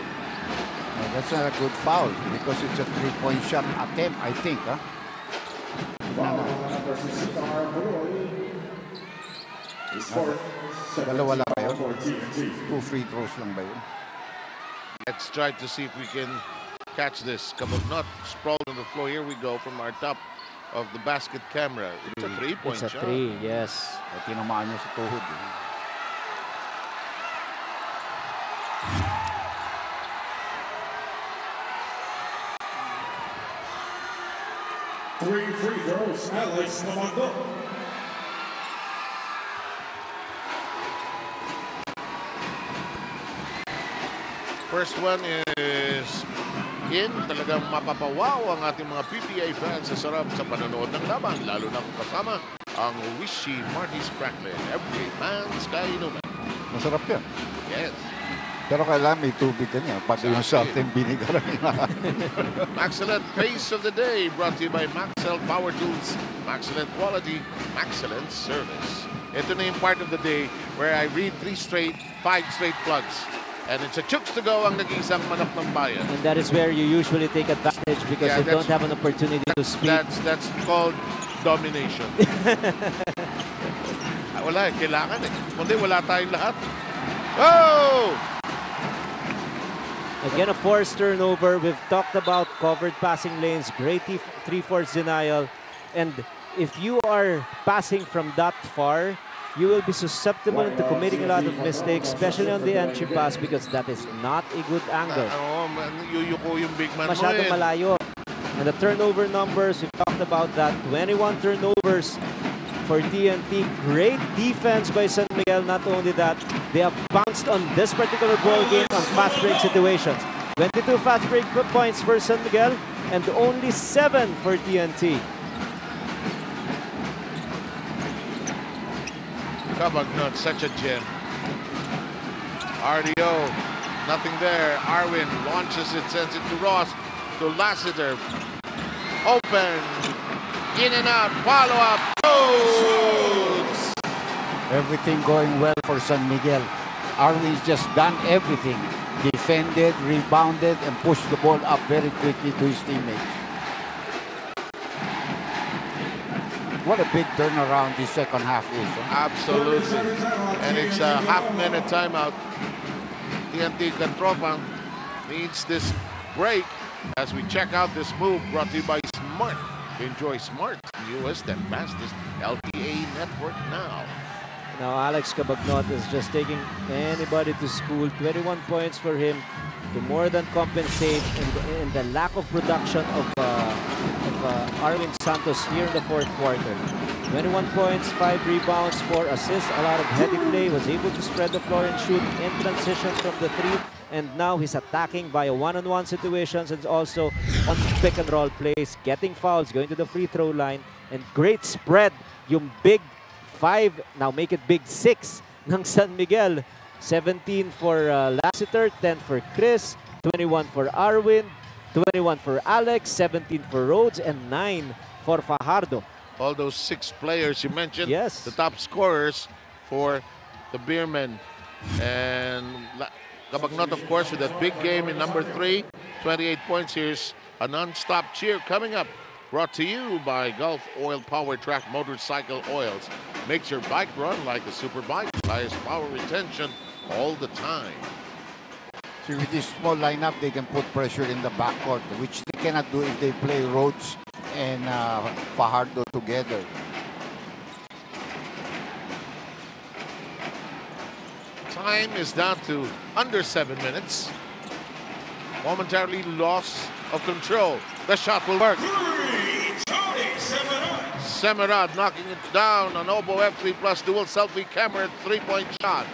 No, that's not a good foul because it's a three-point shot attempt, I think. Huh? Dalawa lang ba yun? 2 free throws lang ba yun? Let's try to see if we can catch this. Cabagnot sprawled on the floor. Here we go from our top of the basket camera. It's a three-point shot. It's a three, yes. At tinamaan niya sa tuhod. 3 free throws, Alex Cabagnot. First one is in. Talagang mapapawaw ang ating mga PBA fans sa sarap sa panonood ng laban, lalo na kung kasama ang Wishy Marty's Franklin. Every man's kainuman. Masarap yan. Yes. Pero kailangan may tubig ka niya. Pati yung sa ating binigaran niya. Excellent pace of the day brought to you by Maxell Power Tools. Excellent quality, excellent service. Ito na yung part of the day where I read 5 straight plugs. And it's a chooks to go ang nag-iisang manok ng bayan. And that is where you usually take advantage because you don't have an opportunity to speak. That's called domination. Wala, kailangan eh. Kundi wala tayong lahat. Oh! Again, a forced turnover. We've talked about covered passing lanes, great 3-4 denial. And if you are passing from that far, you will be susceptible to committing a lot of mistakes, especially on the entry pass because that is not a good angle. Yuyuko yung big man mo Masyadong malayo. And the turnover numbers, we talked about that. 21 turnovers for TNT. Great defense by San Miguel. Not only that, they have bounced on this particular ball game on fast break situations. 22 fast break points for San Miguel and only 7 for TNT. Cabagnot, such a gem. RDO, nothing there. Arwin launches it, sends it to Ross, to Lassiter. Open, in and out, follow up, goes! Everything going well for San Miguel. Arwin's just done everything. Defended, rebounded, and pushed the ball up very quickly to his teammates. What a big turnaround the second half is. Huh? Absolutely. And it's a half-minute timeout. TNT Catropa needs this break as we check out this move brought to you by Smart. Enjoy Smart, newest and fastest LTE network now. Now Alex Cabagnot is just taking anybody to school. 21 points for him to more than compensate in the lack of production of Arwin Santos here in the fourth quarter. 21 points, 5 rebounds, 4 assists, a lot of heady play, was able to spread the floor and shoot in transition from the 3. And now he's attacking via one-on-one situations and also on pick and roll plays, getting fouls, going to the free throw line, and great spread. Yung big 5, now make it big 6 ng San Miguel. 17 for Lassiter, 10 for Chris, 21 for Arwin, 21 for Alex, 17 for Rhodes, and 9 for Fajardo. All those 6 players you mentioned, yes, the top scorers for the Beermen. And Cabagnot, of course, with that big game in number 3, 28 points. Here's a non-stop cheer coming up. Brought to you by Gulf Oil Power Track Motorcycle Oils. Makes your bike run like a super bike. Highest power retention all the time. So with this small lineup, they can put pressure in the backcourt, which they cannot do if they play Rhodes and Fajardo together. Time is down to under 7 minutes. Momentarily loss of control. The shot will work. Semerad knocking it down on Obo F3 plus dual selfie camera 3-point shot.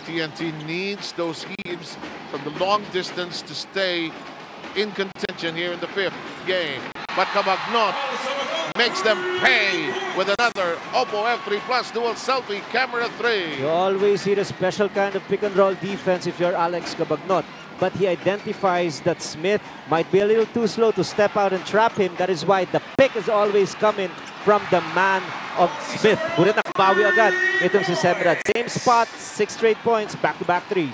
TNT needs those heaves from the long distance to stay in contention here in the 5th game. but Cabagnot makes them pay with another Oppo F3 Plus dual selfie camera 3. You always see the special kind of pick and roll defense if you're Alex Cabagnot. But he identifies that Smith might be a little too slow to step out and trap him. That is why the pick is always coming from the man of Smith. Bulit nakabawi agad itong si Semrad. Same spot, 6 straight points, back-to-back threes.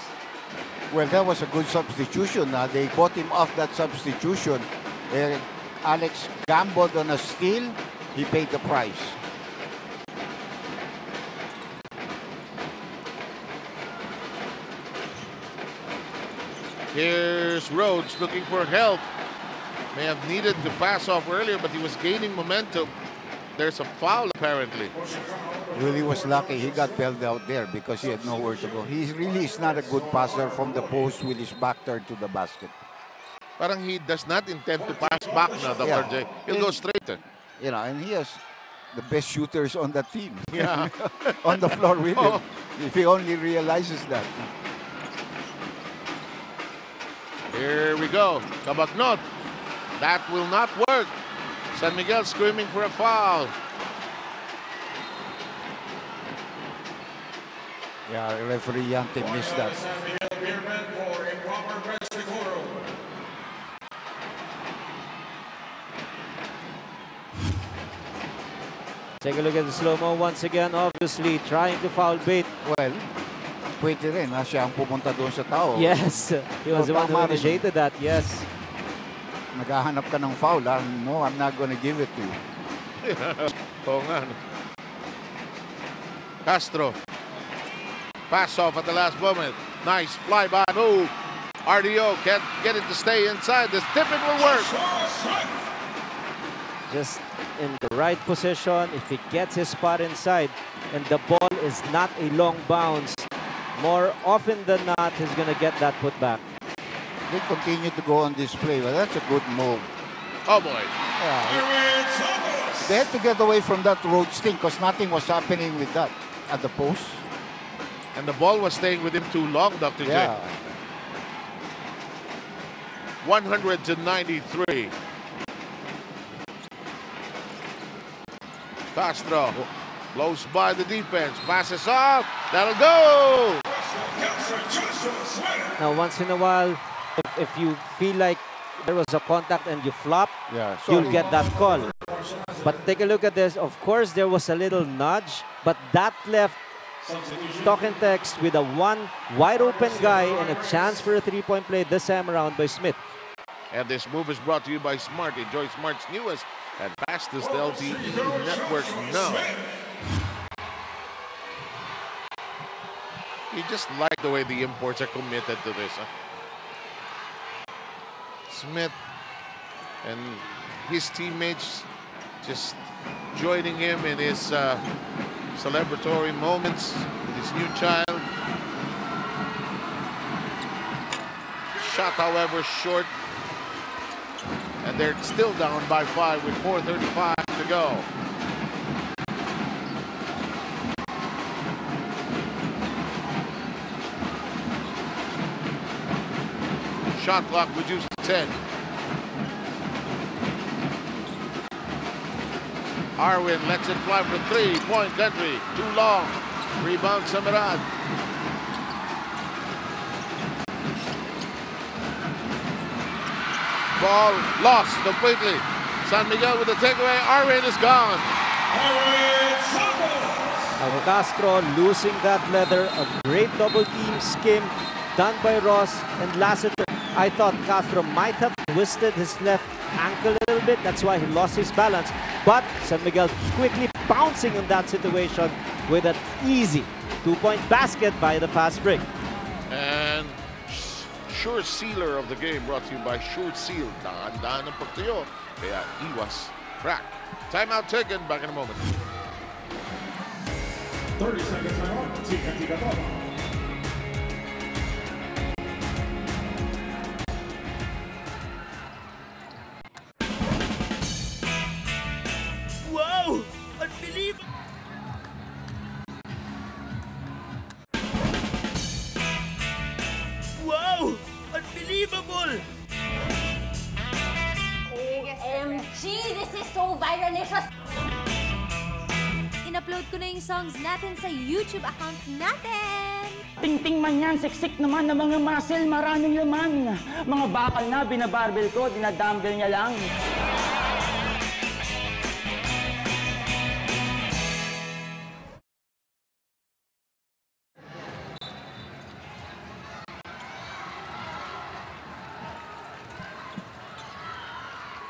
Well, that was a good substitution. They bought him off that substitution. Alex gambled on a steal. He paid the price. Here's Rhodes looking for help. May have needed to pass off earlier, but he was gaining momentum. There's a foul, apparently. Really was lucky. He got bailed out there because he had nowhere to go. He really is not a good passer from the post with his back turned to the basket. Parang he does not intend to pass back now, Dr. J. He'll go straight. You know, and he has the best shooters on the team. Yeah. On the floor with him. If he only realizes that. Here we go. Cabagnot. That will not work. San Miguel screaming for a foul. Yeah, referee Yante missed that. Take a look at the slow-mo once again. Obviously, trying to foul bait. Well, pwede rin. Siya ang pumunta doon sa tao. Yes, he was the one who initiated that. Yes. Naghahanap ka ng foul. No, I'm not gonna give it to you. Oo nga. Castro. Pass off at the last moment. Nice fly-by move. RDO can't get it to stay inside. This tipping will work. Just in the right position. If he gets his spot inside and the ball is not a long bounce, more often than not, he's going to get that put back. They continue to go on this play, but that's a good move. Oh, boy. They had to get away from that road sting because nothing was happening with that at the post. And the ball was staying with him too long, Dr. Yeah. J. 100-93. Castro, close by the defense, passes off, that'll go! Now, once in a while, if you feel like there was a contact and you flop, you'll get that call. But take a look at this. Of course, there was a little nudge, but that left talk and text with a one wide open guy and a chance for a three-point play this time around by Smith. And this move is brought to you by Smart. Enjoy Smart's newest and fastest LTE network now. You just like the way the imports are committed to this. Huh? Smith and his teammates just joining him in his celebratory moments with his new child. Shot, however, short. And they're still down by 5 with 4:35 to go. Shot clock reduced to 10. Arwin lets it fly for 3-point country. Too long. Rebound Samarad. Ball lost completely. San Miguel with the takeaway. Arwin is gone. Castro losing that leather. A great double team scheme done by Ross and Lassiter. I thought Castro might have twisted his left ankle a little bit. That's why he lost his balance. But San Miguel quickly bouncing on that situation with an easy 2-point basket by the fast break. And Sure Sealer of the game brought to you by Sure Seal. Dahan-dahan ng pagtuyo. Kaya iwas crack. Timeout taken. Back in a moment. 30 seconds timeout. TNT Qatar. Wow! Unbelievable! Wow! Unbelievable! OMG! OMG! This is so viralicious! In-upload ko na yung songs natin sa YouTube account natin. Tingting man yan, siksik naman ng mga muscle, maraming laman. Mga bakal na binabarbel ko, dinadumbbell niya lang.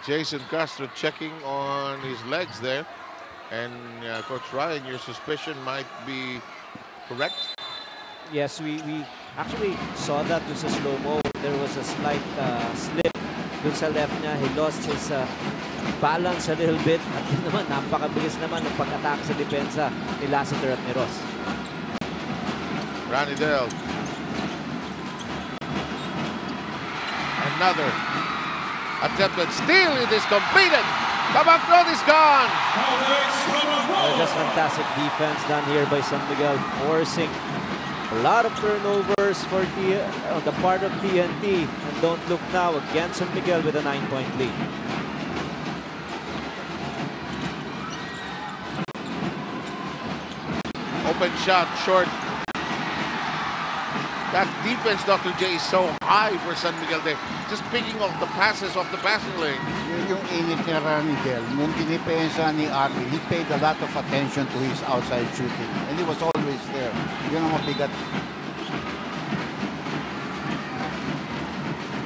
Jason Castro checking on his legs there. And Coach Ryan, your suspicion might be correct? Yes, we actually saw that dun sa slow-mo. There was a slight slip dun sa left niya. He lost his balance a little bit. At yun naman, napakabilis naman ng pag-attack sa depensa ni Lassiter at ni Ross. Ranidel. Another attempted steal. It is completed. The backroad is gone. Just fantastic defense done here by San Miguel, forcing a lot of turnovers for on the part of TNT. And don't look now, again San Miguel with a 9-point lead. Open shot, short. That defense, Dr. J, is so high for San Miguel there. Just picking off the passes off the passing lane. Yung init ni Ranidel, nung dinipensa ni Arvin, he paid a lot of attention to his outside shooting. And he was always there. Yun ang mabigat.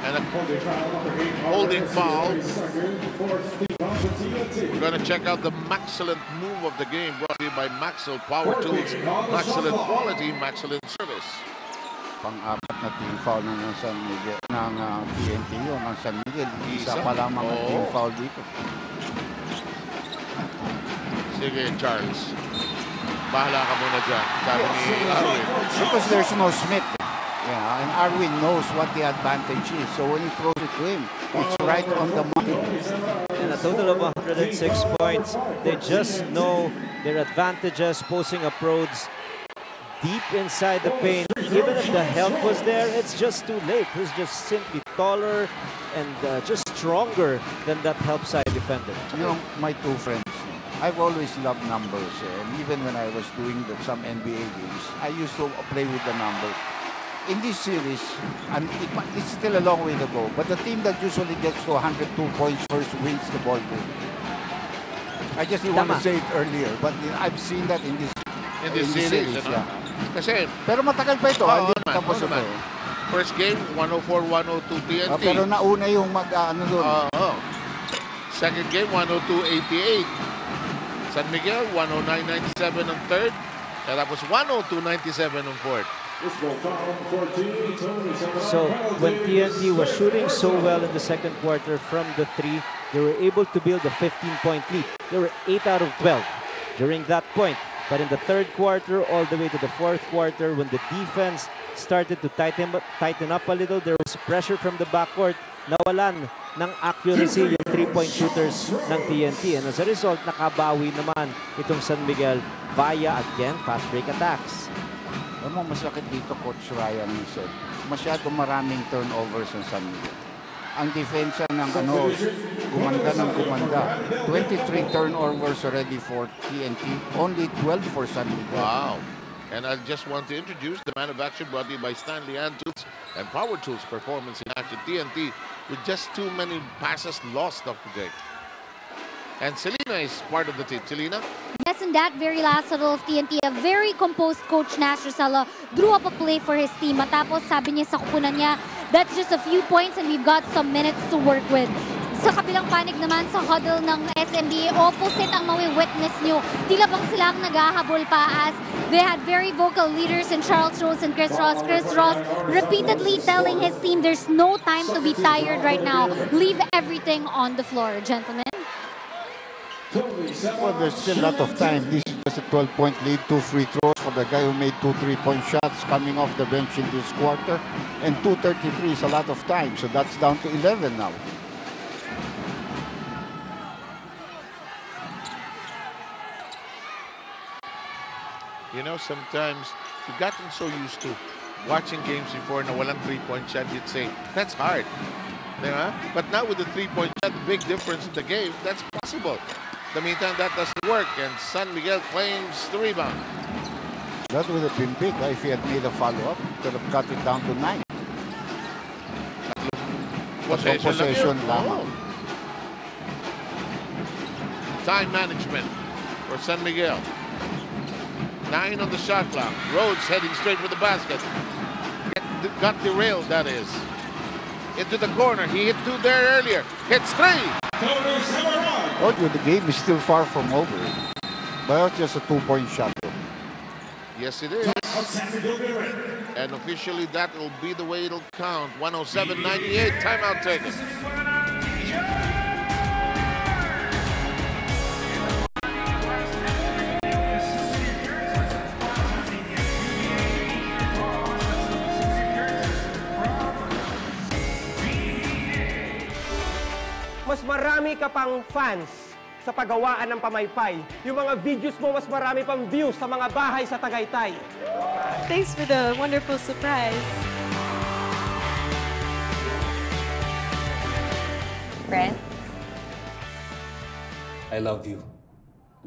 And a holding foul. We're going to check out the excellent move of the game brought to you by Maxell Power Tools. Excellent quality, excellent service. Pang-apat na team foul ng San Miguel, ng TNT yun, ng San Miguel. Isa pa lang mga team foul dito. Sige, Charles. Bahala ka muna dyan, sabi ni Arwin. Because there's no Smith. Yeah, and Arwin knows what the advantage is. So when he throws it to him, it's right on the money. And a total of 106 points. They just know their advantages, posing approach deep inside the paint. Even if the help was there, it's just too late. He's just simply taller and just stronger than that help side defender. You know, my two friends, I've always loved numbers. And even when I was doing some NBA games, I used to play with the numbers. In this series, and it's still a long way to go, but the team that usually gets to 102 points first wins the ball game. I just didn't want to say it earlier, but I've seen that in this series. Yeah. Kasi, pero matagal pa ito. Hindi tapos ito. First game, 104-102 TNT. Pero nauna yung mag-ano doon. Second game, 102-88. San Miguel, 109-97 ang third. Tapos 102-97 ang fourth. So when TNT was shooting so well in the second quarter from the three, they were able to build a 15-point lead. They were 8 out of 12 during that point. But in the third quarter, all the way to the fourth quarter, when the defense started to tighten up a little, there was pressure from the backcourt. Nawalan ng accuracy yung three-point shooters ng TNT. And as a result, nakabawi naman itong San Miguel via, again, fast break attacks. Alam mo, masakit dito, Coach Ryan said. Masyadong maraming turnovers ng San Miguel. Ang defensa ng gumanda. 23 turnovers already for TNT, only 12 for San Miguel. Wow. And I just want to introduce the man of action brought to you by Stanley Hand Tools and Power Tools Performance in Action. TNT with just too many passes lost, Dr. J. And Selena is part of the team. Selena? Yes, in that very last huddle of TNT, a very composed Coach Nash Rosella drew up a play for his team. Matapos sabi niya sa kupunan niya, that's just a few points and we've got some minutes to work with. Sa kabilang panig naman sa huddle ng SMBA, opposite ang mawi-witness nyo. Tila bang silang naghahabol pa as they had very vocal leaders in Charles Rose and Chris Ross. Chris Ross repeatedly telling his team there's no time to be tired right now. Leave everything on the floor, gentlemen. Well, there's still a lot of time. This is just a 12-point lead, 2 free throws for the guy who made 2 3-point shots coming off the bench in this quarter. And 2:33 is a lot of time, so that's down to 11 now. You know, sometimes you've gotten so used to watching games before na walang 3-point shot, you'd say, that's hard. Diba? But now with the 3-point shot, the big difference in the game, that's possible. In the meantime, that doesn't work, and San Miguel claims the rebound. That would have been big if he had made a follow-up. Could have cut it down to 9. Possession lamang. Time management for San Miguel. 9 on the shot clock. Rhodes heading straight for the basket. Got derailed, that is. Into the corner. He hit 2 there earlier. Hits 3. Oh, the game is still far from over. But it's just a 2-point shot. Yes, it is. And officially, that will be the way it'll count. 107-98. Timeout taken. Mas marami ka pang fans sa paggawaan ng pamaypay. Yung mga videos mo, mas marami pang views sa mga bahay sa Tagaytay. Thanks for the wonderful surprise. Friend? I love you.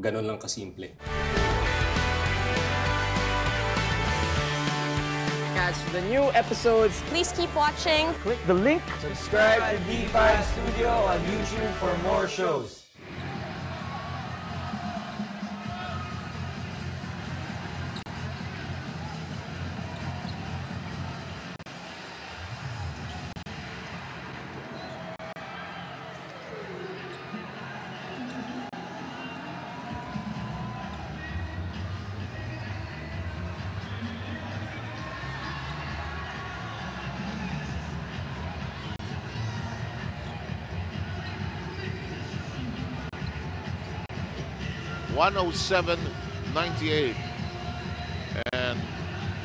Ganon lang kasimple. Catch the new episodes. Please keep watching. Click the link. Subscribe to D5 Studio on YouTube for more shows. .98, and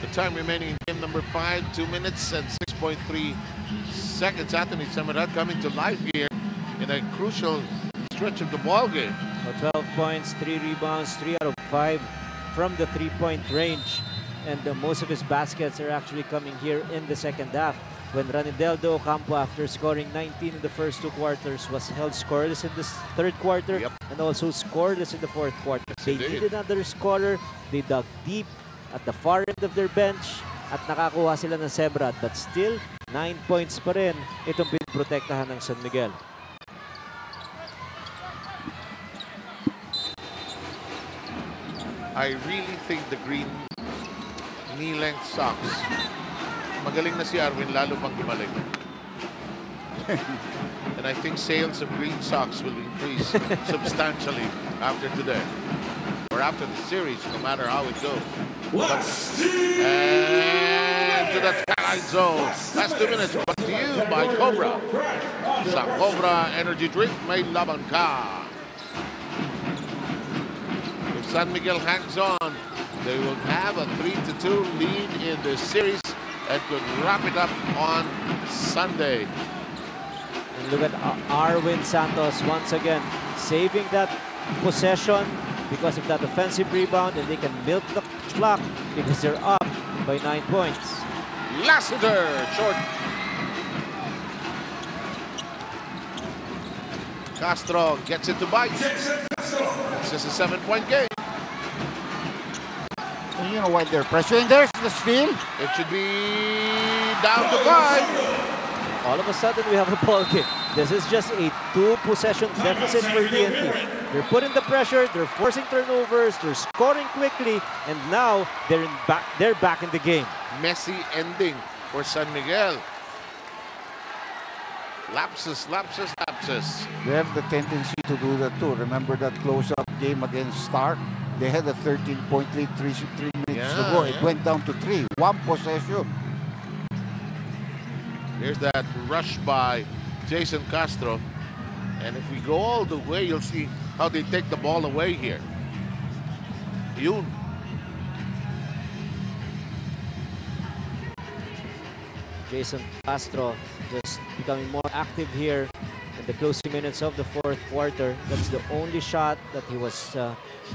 the time remaining in game number 5, 2 minutes and 6.3 seconds. Anthony Samarat coming to life here in a crucial stretch of the ball game. 12 points, 3 rebounds, 3 out of 5 from the 3-point range, and most of his baskets are actually coming here in the second half. When Ranideldo Ocampo, after scoring 19 in the first 2 quarters, was held scoreless in the third quarter and also scoreless in the fourth quarter. They needed another scorer. They dug deep at the far end of their bench at nakakuha sila ng Sembrad. But still, 9 points pa rin itong pinoprotektahan ng San Miguel. I really think the green knee-length socks, magaling na si Arwin, lalo pang gumaling. And I think sales of green socks will increase substantially after today. Or after the series, no matter how it goes. And to the skyline zone. Last 2 minutes brought to you by Cobra. Sa Cobra Energy Drink, may laban ka. If San Miguel hangs on, they will have a 3-2 lead in the series and could wrap it up on Sunday. And look at Arwin Santos once again saving that possession because of that offensive rebound, and they can milk the clock because they're up by 9 points. Lassiter, short. Castro gets it to bite. It's just a 7-point game. And you know why they're pressuring? There's the steal. It should be down to 5. All of a sudden, we have a ball game. This is just a 2-possession deficit for TNT. They're putting the pressure, they're forcing turnovers, they're scoring quickly, and now they're back in the game. Messy ending for San Miguel. Lapses, lapses, lapses. They have the tendency to do that too. Remember that close-up game against Star? They had a 13-point lead 3 minutes to go. It went down to 3. 1 possession. Here's that rush by Jason Castro. And if we go all the way, you'll see how they take the ball away here. Yun. Jason Castro just becoming more active here in the closing minutes of the fourth quarter. That's the only shot that he was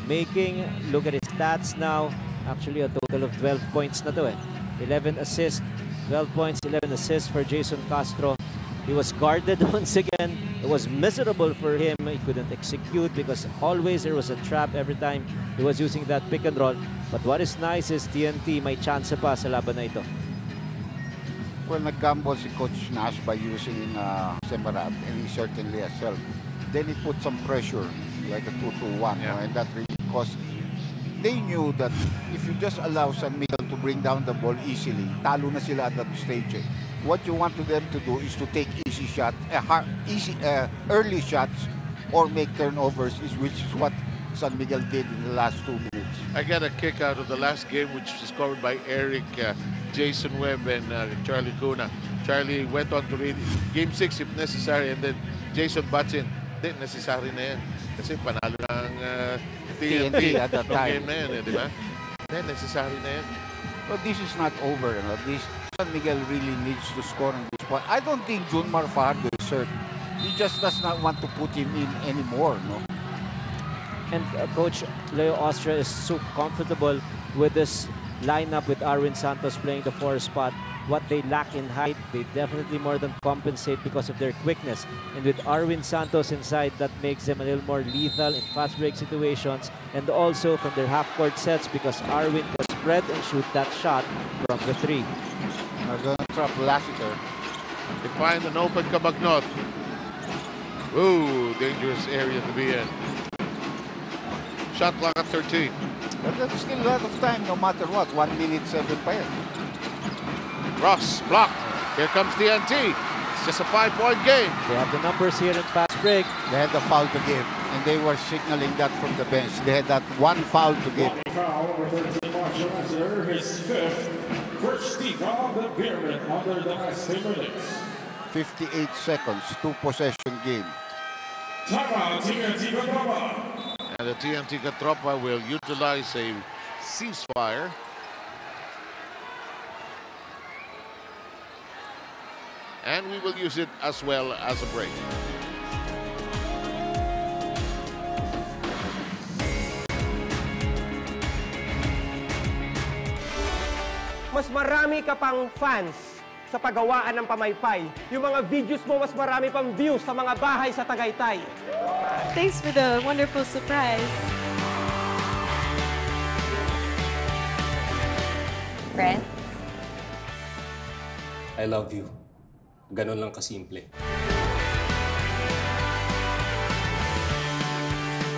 making. Look at his stats now. Actually, a total of 12 points na to eh. 11 assists, 12 points, 11 assists for Jason Castro. He was guarded once again. It was miserable for him. He couldn't execute because always there was a trap every time he was using that pick and roll. But what is nice is TNT may chance pa sa laban na ito. Well, nag-gamble si Coach Nash by using Semarab, and he certainly has helped. Then he put some pressure, like a 2-2-1, and that really cost. They knew that if you just allow San Miguel to bring down the ball easily, talo na sila at that stage. What you want them to do is to take easy shots, early shots, or make turnovers, which is what San Miguel did in the last 2 minutes. I got a kick out of the last game, which was covered by Eric, Jason Webb, and Charlie Cuna. Charlie went on to read Game 6 if necessary, and then Jason butts in. Hindi, necessary na yan. Kasi panalo ng TNT at that time. Game na yan, di ba? Hindi, necessary na yan. But this is not over. This San Miguel really needs to score on this point. I don't think Junmar Fajardo is hurt. He just does not want to put him in anymore, no? And Coach Leo Austria is so comfortable with this lineup with Arwin Santos playing the 4 spot. What they lack in height, they definitely more than compensate because of their quickness. And with Arwin Santos inside, that makes them a little more lethal in fast break situations and also from their half-court sets because Arwin can spread and shoot that shot from the 3. They're going to trap Lassiter. They find an open Cabagnot. Ooh, dangerous area to be in. Shot clock at 13. But there's still a lot of time, no matter what. 1 minute 7 pa yan. Ross blocked. Here comes TNT. It's just a 5-point game. They have the numbers here in fast break. They had the foul to give, and they were signaling that from the bench. They had that 1 foul to give. Foul number 13, Marshall Lassiter, his 5th. First foul the Beerman under the last 10 minutes. 58 seconds, 2-possession game. Timeout, TNT Catropa. And the TNT Catropa will utilize a ceasefire. And we will use it as well as a break. Mas marami ka pang fans sa paggawaan ng pamaypay. Yung mga videos mo, mas marami pang views sa mga bahay sa Tagaytay. Thanks for the wonderful surprise. Friends? I love you. Ganon lang kasimple.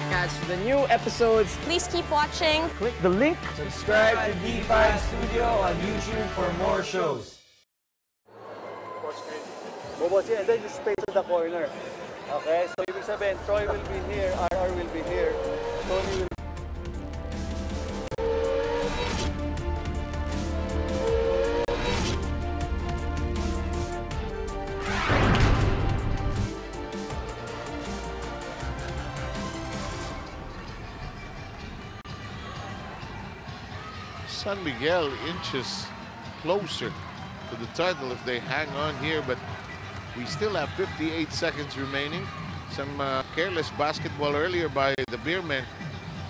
Catch the new episodes. Please keep watching. Click the link. Subscribe to D5 Studio on YouTube for more shows. Bobosi, and then you space in the corner. Okay, so ibig sabihin, Troy will be here, RR will be here, Tony will San Miguel inches closer to the title if they hang on here, but we still have 58 seconds remaining. Some careless basketball earlier by the Beermen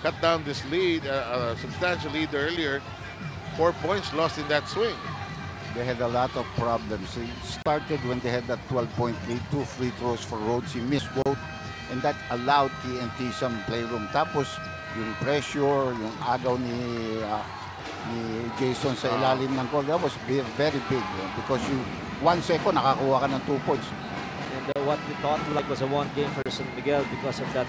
cut down this lead, a substantial lead earlier. 4 points lost in that swing. They had a lot of problems. It started when they had that 12-point lead, 2 free throws for Rhodes. He missed both, and that allowed TNT some playroom. Tapos, yung pressure, yung agaw ni Jason sa ilalim ng goal, that was very big because 1 second, nakakuha ka ng 2 points. And what we thought like was a 1 game for San Miguel because of that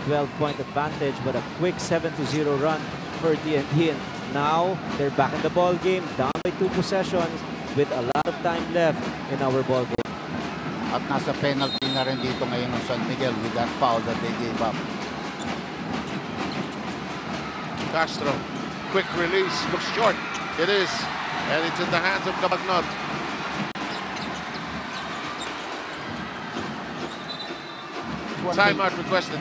12-point advantage, but a quick 7-0 run for TNT. And now, they're back in the ball game, down by 2 possessions with a lot of time left in our ball game. At nasa penalty na rin dito ngayon ng San Miguel with that foul that they gave up. Castro, quick release, looks short. It is, and it's in the hands of Cabagnot. Timeout requested.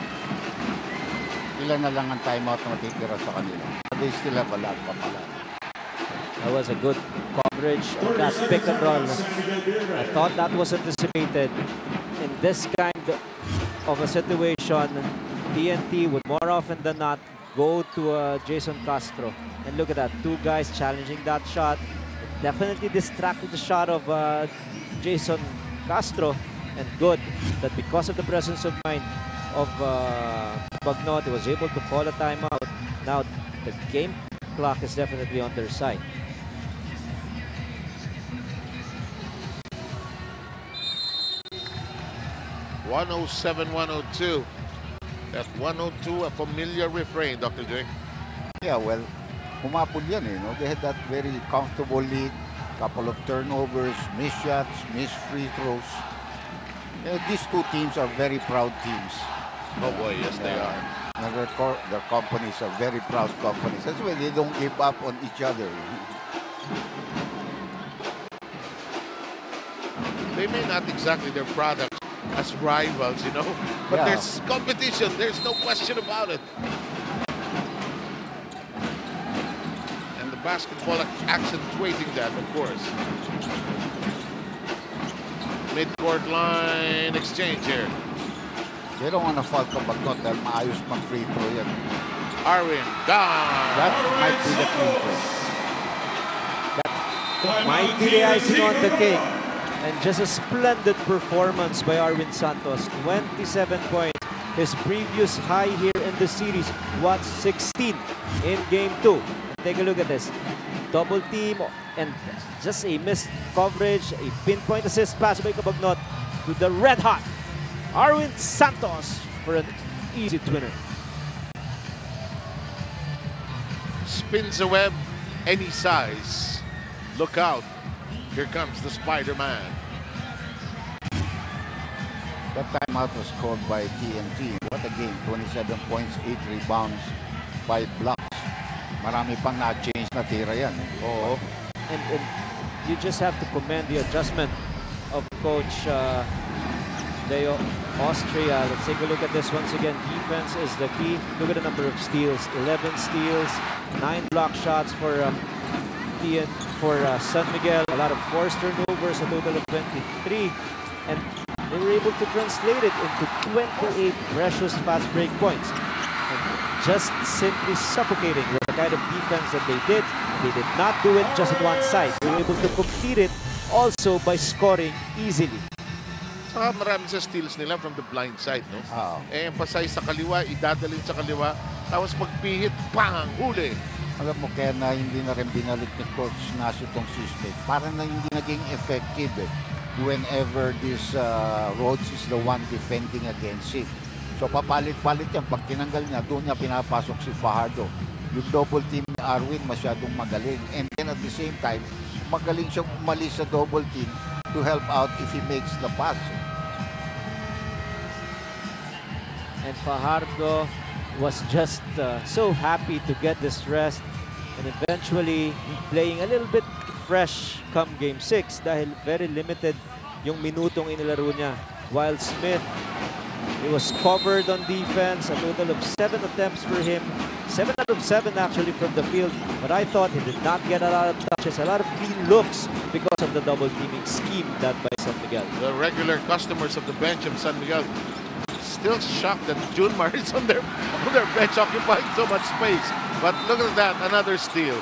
Ilan na lang ang timeout na matitira sa kanila. They still have a lot pa pala. That was a good coverage of that pick and roll. I thought that was anticipated. In this kind of a situation, TNT would more often than not go to Jason Castro. And look at that, 2 guys challenging that shot. It definitely distracted the shot of Jason Castro. and good that because of the presence of mind of Bagnot, he was able to call a timeout. Now the game clock is definitely on their side. (107-102). At 102, a familiar refrain, Dr. J. Yeah, well, humapol yan eh. No? They had that very comfortable lead, couple of turnovers, missed shots, missed free throws. These two teams are very proud teams. Oh boy, yes they are. And their companies are very proud companies. That's why they don't give up on each other. They may not exactly their product as rivals, you know, but Yeah. there's competition. There's no question about it. And the basketball accentuating that, of course. Mid-court line exchange here. They don't want to fall to Bagnot dahil maayos pang free throw yan. Arwin, gone. That might be the free throw. That might be the icing on the cake. And just a splendid performance by Arwin Santos. 27 points. His previous high here in the series was 16 in Game 2. Take a look at this. Double team and just a missed coverage. A pinpoint assist pass by Bagnot to the red hot Arwin Santos for an easy twinner. Spins a web any size. Look out. Here comes the Spider-Man. That timeout was called by TNT. What a game. 27 points, 8 rebounds, 5 blocks. Marami pang na-change na tira yan. Oh. And you just have to commend the adjustment of Coach Leo Austria. Let's take a look at this once again. Defense is the key. Look at the number of steals. 11 steals, 9 block shots for San Miguel. A lot of forced turnovers, a total of 23. And they were able to translate it into 28 precious fast break points. And just simply suffocating with the kind of defense that they did. They did not do it just at one side. They were able to complete it also by scoring easily. Marami sa steals nila from the blind side, no? Emphasize sa kaliwa, idadalin sa kaliwa, tapos pagpihit, bang, huli. Alam mo, kaya na hindi na rin binalik ni Coach Nacio itong system. Parang na hindi naging effective whenever this Rhodes is the one defending against it. So papalit-palit yan. Pag tinanggal niya, doon niya pinapasok si Fajardo. Yung double team ni Arwin masyadong magaling. And then at the same time, magaling siyang umalis sa double team to help out if he makes the pass. And Fajardo was just so happy to get this rest and eventually playing a little bit fresh come Game 6 dahil very limited yung minutong inilaro niya. While Smith, he was covered on defense, a total of 7 attempts for him. 7 out of 7 actually from the field, but I thought he did not get a lot of touches, a lot of clean looks because of the double teaming scheme done by San Miguel. The regular customers of the bench of San Miguel still shocked that Junmar is on their bench occupying so much space. But look at that, another steal.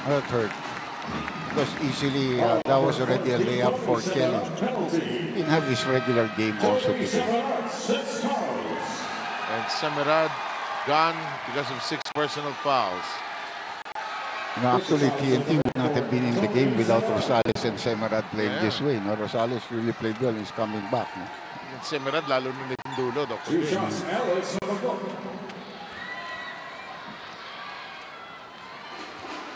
That hurt. Because easily, that was already a layup for Kelly. He didn't have his regular game also today. And Semerad gone because of 6 personal fouls. No, actually, TNT would not have been in the game without Rosales and Semerad playing this way. No, Rosales really played well. He's coming back. No? And Semerad lalo na yung dulo, Dr.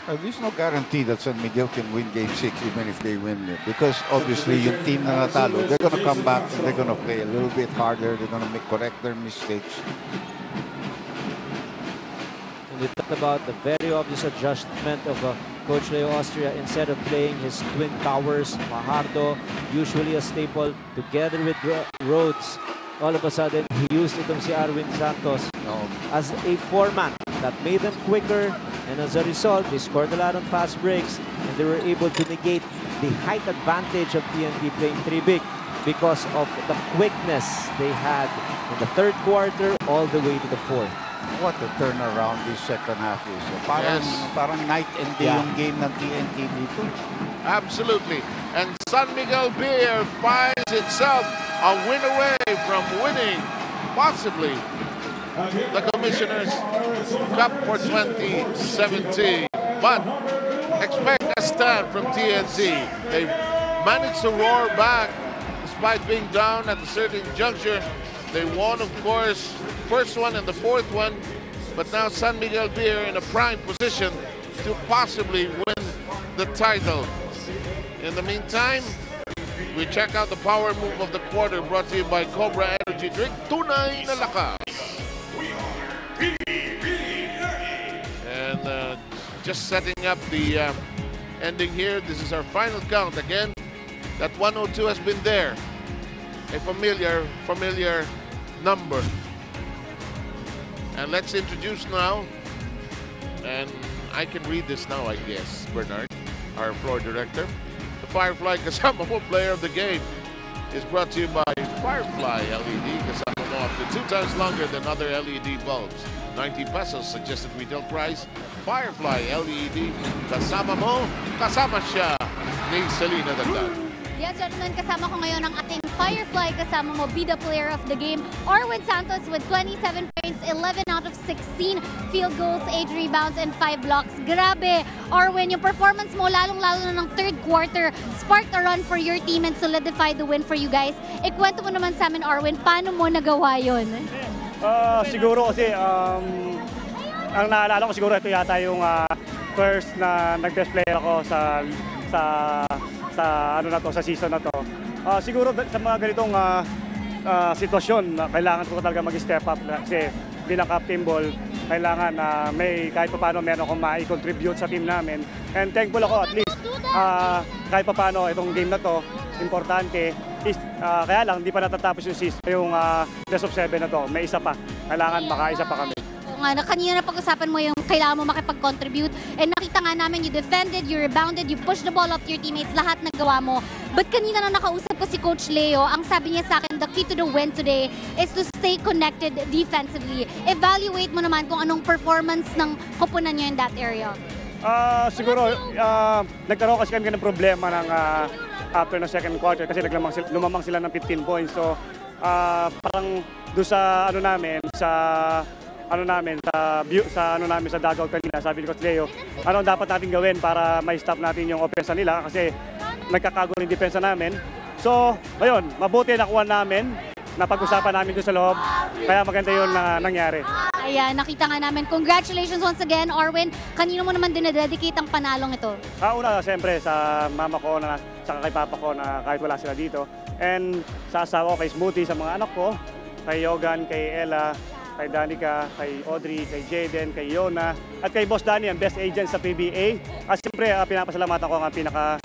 There's no guarantee that San Miguel can win Game 6 even if they win it. Because obviously yung team na natalo, they're going to come back and they're going to play a little bit harder. They're going to correct their mistakes. And we talked about the very obvious adjustment of Coach Leo Austria. Instead of playing his twin towers, Fajardo, usually a staple, together with Rhodes, all of a sudden he used itong si Arwin Santos as a format that made them quicker. And as a result, they scored a lot on fast breaks and they were able to negate the height advantage of TNT playing 3 big because of the quickness they had in the third quarter all the way to the fourth. What a turnaround this second half is. Parang night and day yung game ng TNT dito. Absolutely. And San Miguel Beer finds itself a win away from winning, possibly, the Commissioners' Cup for 2017. But expect a stand from TNT. They managed to roar back despite being down at a certain juncture. They won, of course, first one and the fourth one. But now San Miguel Beer in a prime position to possibly win the title. In the meantime, we check out the power move of the quarter brought to you by Cobra Energy Drink. Tunay na lakas. And just setting up the ending here. This is our final count. Again, that 102 has been there. A familiar number. And let's introduce now, and I can read this now, I guess, Bernard, our floor director. The Firefly Kasama Mo player of the game is brought to you by Firefly LED. Kasama Mo up to 2 times longer than other LED bulbs. 90 pesos suggested retail price. Firefly LED. Kasama mo, kasama siya ni Selena Dagdag. Yes, gentlemen, kasama ko ngayon ang ating Firefly, kasama mo, be the player of the game, Arwin Santos with 27 points, 11 out of 16 field goals, 8 rebounds, and 5 blocks. Grabe, Arwin, yung performance mo, lalong-lalo na ng third quarter, sparked a run for your team and solidified the win for you guys. Ikwento mo naman sa amin, Arwin, paano mo nagawa yun? Siguro kasi, ang naalala ko siguro ito yata yung first na nag-best player ako sa ano na to, sa season na to. Siguro sa mga ganitong sitwasyon, kailangan ko talaga mag-step up kasi bilang captain ball, kailangan may kahit pa paano meron akong ma-contribute sa team namin. And thankful ako at least kahit pa paano itong game na to, importante. Kaya lang, hindi pa natatapos yung best of 7 na to. May isa pa. Kailangan makaisa pa kami. Kanina na pag-usapan mo yung kailangan mo makipag-contribute and nakita nga namin you defended, you rebounded, you pushed the ball up to your teammates, lahat nagawa mo. But kanina na nakausap ko si Coach Leo, ang sabi niya sa akin, the key to the win today is to stay connected defensively. Evaluate mo naman kung anong performance ng koponan niyo in that area. Siguro, nagkaroon kasi kami ng problema ng after ng second quarter kasi lumamang sila ng 15 points. So, parang doon sa sa dugout kanina, sabi ni Coach Leo, ano dapat natin gawin para ma-stop natin yung offense nila kasi nagkakago yung depensa namin. So, ayun, mabuti nakuha namin, napag-usapan namin doon sa loob, kaya maganda yun na nangyari. Ayan, nakita nga namin. Congratulations once again, Arwin. Kanino mo naman dinededicate ang panalong ito? Una, siyempre, sa mama ko, saka kay papa ko na kahit wala sila dito. And sa asawa ko, kay Smoothie, sa mga anak ko, kay Yogan, kay Ella, kay Danica, kay Audrey, kay Jaden, kay Yona, at kay Boss Danny, ang best agent sa PBA. At siyempre, pinapasalamatan ko ang pinaka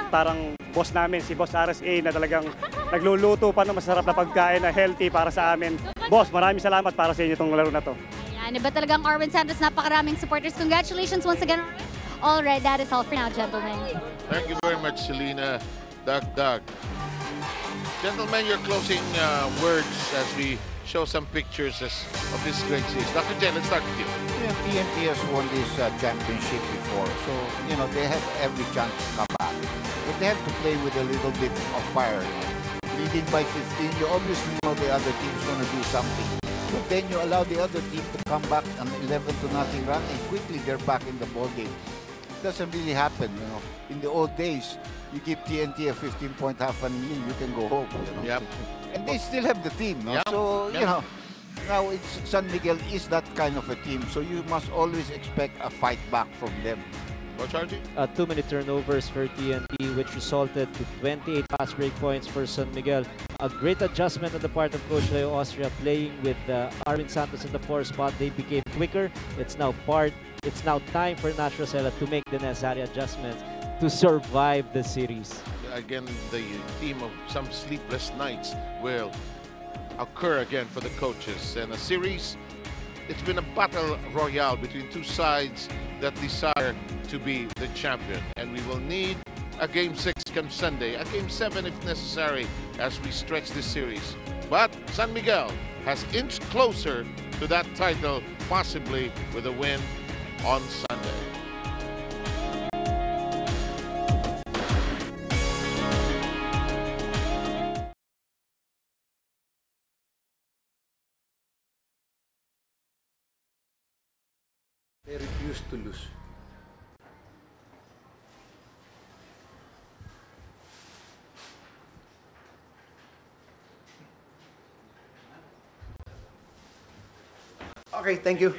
parang boss namin, si Boss RSA, na talagang nagluluto pa ng masarap na pagkain na healthy para sa amin. Boss, maraming salamat para sa inyo itong laro na to. Ayan, iba talagang Arwin Santos, napakaraming supporters. Congratulations once again. All right, that is all for now, gentlemen. Thank you very much, Selena. Doug. Gentlemen, your closing words as we show some pictures of this great series. Dr. Jen, let's start with you. Yeah, TNT has won this championship before, so they have every chance to come back. But they have to play with a little bit of fire. Leading by 15, you obviously know the other team's going to do something. But then you allow the other team to come back an 11-0 run, and quickly they're back in the ball game. It doesn't really happen, In the old days, you give TNT a 15-point half an inning, you can go home. Yep. And they still have the team, Yep. So Yep. now San Miguel is that kind of a team, so you must always expect a fight back from them. Coach RG? Too many turnovers for TNT, which resulted to 28 fast break points for San Miguel. A great adjustment on the part of Coach Leo Austria, playing with Arwin Santos in the 4 spot. They became quicker. It's now time for Nacho Rosella to make the necessary adjustments to survive the series. Again, the theme of some sleepless nights will occur again for the coaches. And a series, it's been a battle royale between two sides that desire to be the champion. And we will need a Game 6 come Sunday, a Game 7 if necessary, as we stretch this series. But San Miguel has inched closer to that title, possibly with a win on Sunday. They refuse to lose. Okay, thank you.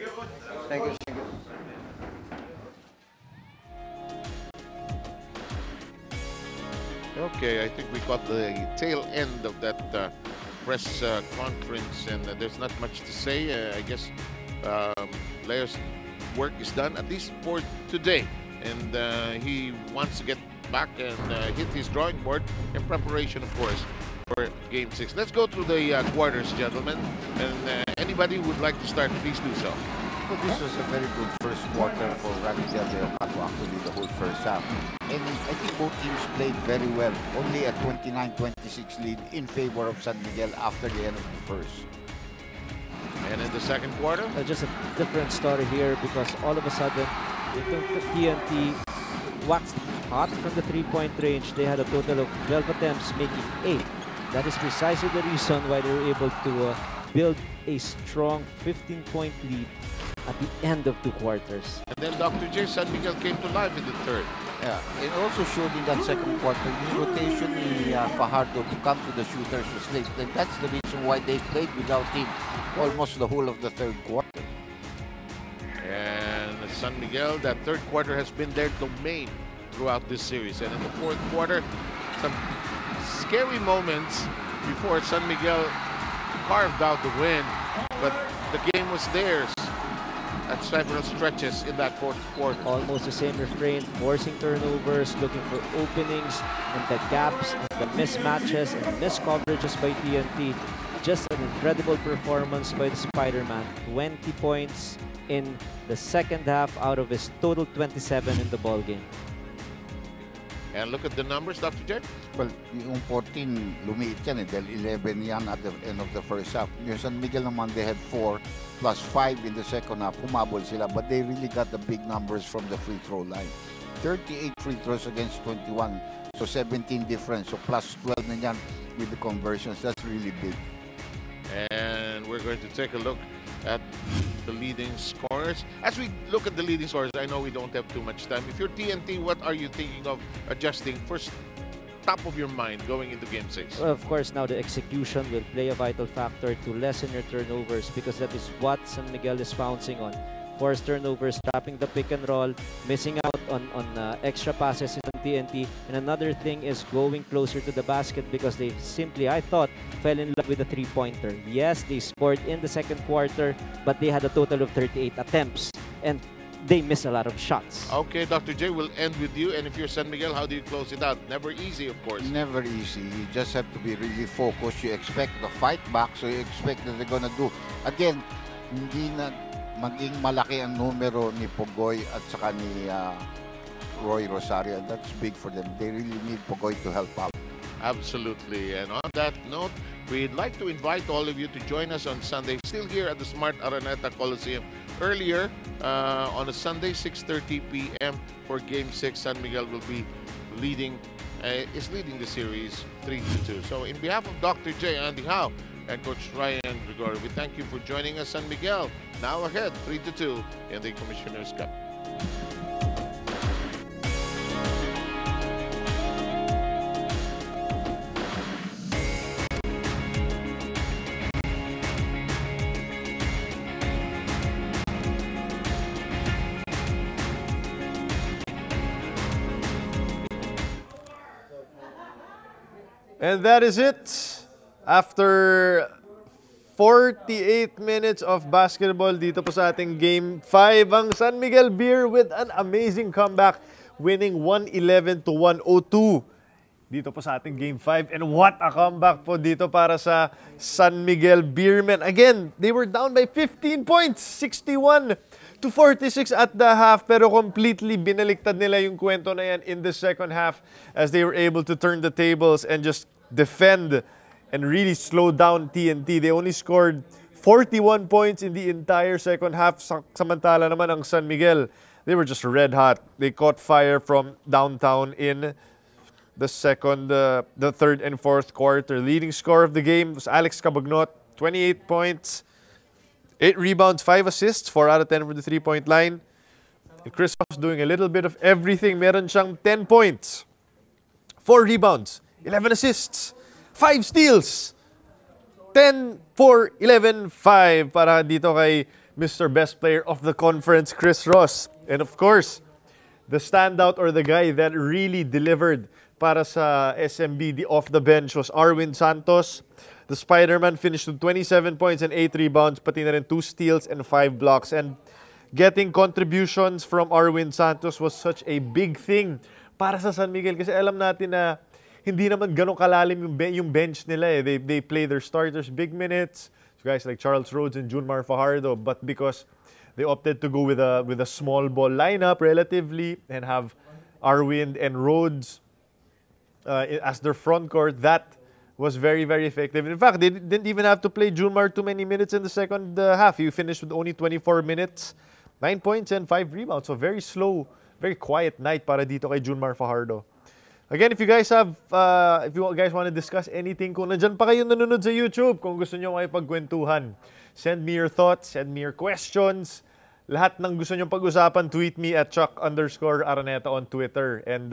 Thank you. Thank you. Okay, I think we got the tail end of that press conference, and there's not much to say. I guess Leo's work is done, at least for today, and he wants to get back and hit his drawing board in preparation, of course, for Game 6. Let's go through the quarters, gentlemen, and anybody who would like to start, please do so. Well, this was a very good first quarter for Ranidel Leocato, actually the whole first half. And I think both teams played very well. Only a 29-26 lead in favor of San Miguel after the end of the first. And in the second quarter? Just a different story here, because all of a sudden, TNT waxed hot from the three-point range. They had a total of 12 attempts, making 8. That is precisely the reason why they were able to build a strong 15-point lead at the end of 2 quarters. And then Dr. J, San Miguel came to life in the third. Yeah, it also showed in that second quarter the rotation in Fajardo to come to the shooters was late. And that's the reason why they played without him almost the whole of the third quarter. And San Miguel, that third quarter has been their domain throughout this series. And in the fourth quarter, some scary moments before San Miguel carved out the win, but the game was theirs at several stretches in that fourth quarter. Almost the same refrain, forcing turnovers, looking for openings, and the gaps, and the mismatches, and missed coverages by TNT. Just an incredible performance by the Spider-Man. 20 points in the second half out of his total 27 in the ballgame. And look at the numbers, Dr. J. Well, yung 14, lumiit yan dahil 11 yan at the end of the first half. Yung San Miguel naman, they had 4 plus 5 in the second half. Humabol sila, but they really got the big numbers from the free throw line. 38 free throws against 21, so 17 difference. So plus 12 na yan with the conversions. That's really big. And we're going to take a look at the leading scorers. As we look at the leading scorers, I know we don't have too much time. If you're TNT, what are you thinking of adjusting first, top of your mind going into Game 6? Well, of course, now the execution will play a vital factor to lessen your turnovers, because that is what San Miguel is pouncing on. Forced turnovers, trapping the pick and roll, missing out on extra passes in TNT. And another thing is going closer to the basket, because they simply, I thought, fell in love with the three-pointer. Yes, they scored in the second quarter, but they had a total of 38 attempts, and they missed a lot of shots. Okay, Dr. J, we'll end with you. And if you're San Miguel, how do you close it out? Never easy, of course. Never easy. You just have to be really focused. You expect the fight back, so you expect that they're gonna do. Again, hindi na maging malaki ang numero ni Pogoy at saka ni Roy Rosario. That's big for them. They really need Pogoy to help out. Absolutely. And on that note, we'd like to invite all of you to join us on Sunday, still here at the Smart Araneta Coliseum. Earlier, on a Sunday, 6:30 p.m. for Game 6, San Miguel will be leading the series 3-2. So in behalf of Dr. J, Andy Howe, and Coach Ryan Gregorio, we thank you for joining us. San Miguel now ahead 3-2 in the Commissioner's Cup. And that is it. After 48 minutes of basketball dito po sa ating Game 5, ang San Miguel Beer with an amazing comeback, winning 111 to 102 dito po sa ating Game 5. And what a comeback po dito para sa San Miguel Beermen. Again, they were down by 15 points, 61 to 46 at the half, pero completely binaliktad nila yung kwento na yan in the second half as they were able to turn the tables and just defend and really slow down TNT. They only scored 41 points in the entire second half. Samantala naman ang San Miguel, they were just red hot. They caught fire from downtown in the third and fourth quarter. Leading scorer of the game was Alex Cabagnot, 28 points, 8 rebounds, 5 assists, 4 out of 10 from the three-point line. Chris Ross doing a little bit of everything. Meron siyang 10 points, 4 rebounds, 11 assists, 5 steals. 10, 4, 11, 5 para dito kay Mr. Best Player of the Conference, Chris Ross. And of course, the standout or the guy that really delivered para sa SMB, the off the bench, was Arwin Santos. The Spider-Man finished with 27 points and 8 rebounds, pati na rin 2 steals and 5 blocks. And getting contributions from Arwin Santos was such a big thing para sa San Miguel kasi alam natin na hindi naman ganun kalalim yung bench nila. They play their starters big minutes. So guys like Charles Rhodes and Junmar Fajardo, but because they opted to go with a small ball lineup relatively and have Arwin and Rhodes as their front court, that was very, very effective. In fact, they didn't even have to play Junmar too many minutes in the second half. He finished with only 24 minutes, 9 points and 5 rebounds. So very slow, very quiet night para dito kay Junmar Fajardo. Again, if you guys want to discuss anything, kung nandyan pa kayo nanonood sa YouTube, kung gusto nyo makipagkwentuhan, send me your thoughts, send me your questions. Lahat ng gusto nyo pag-usapan, tweet me at Chuck_Araneta on Twitter. And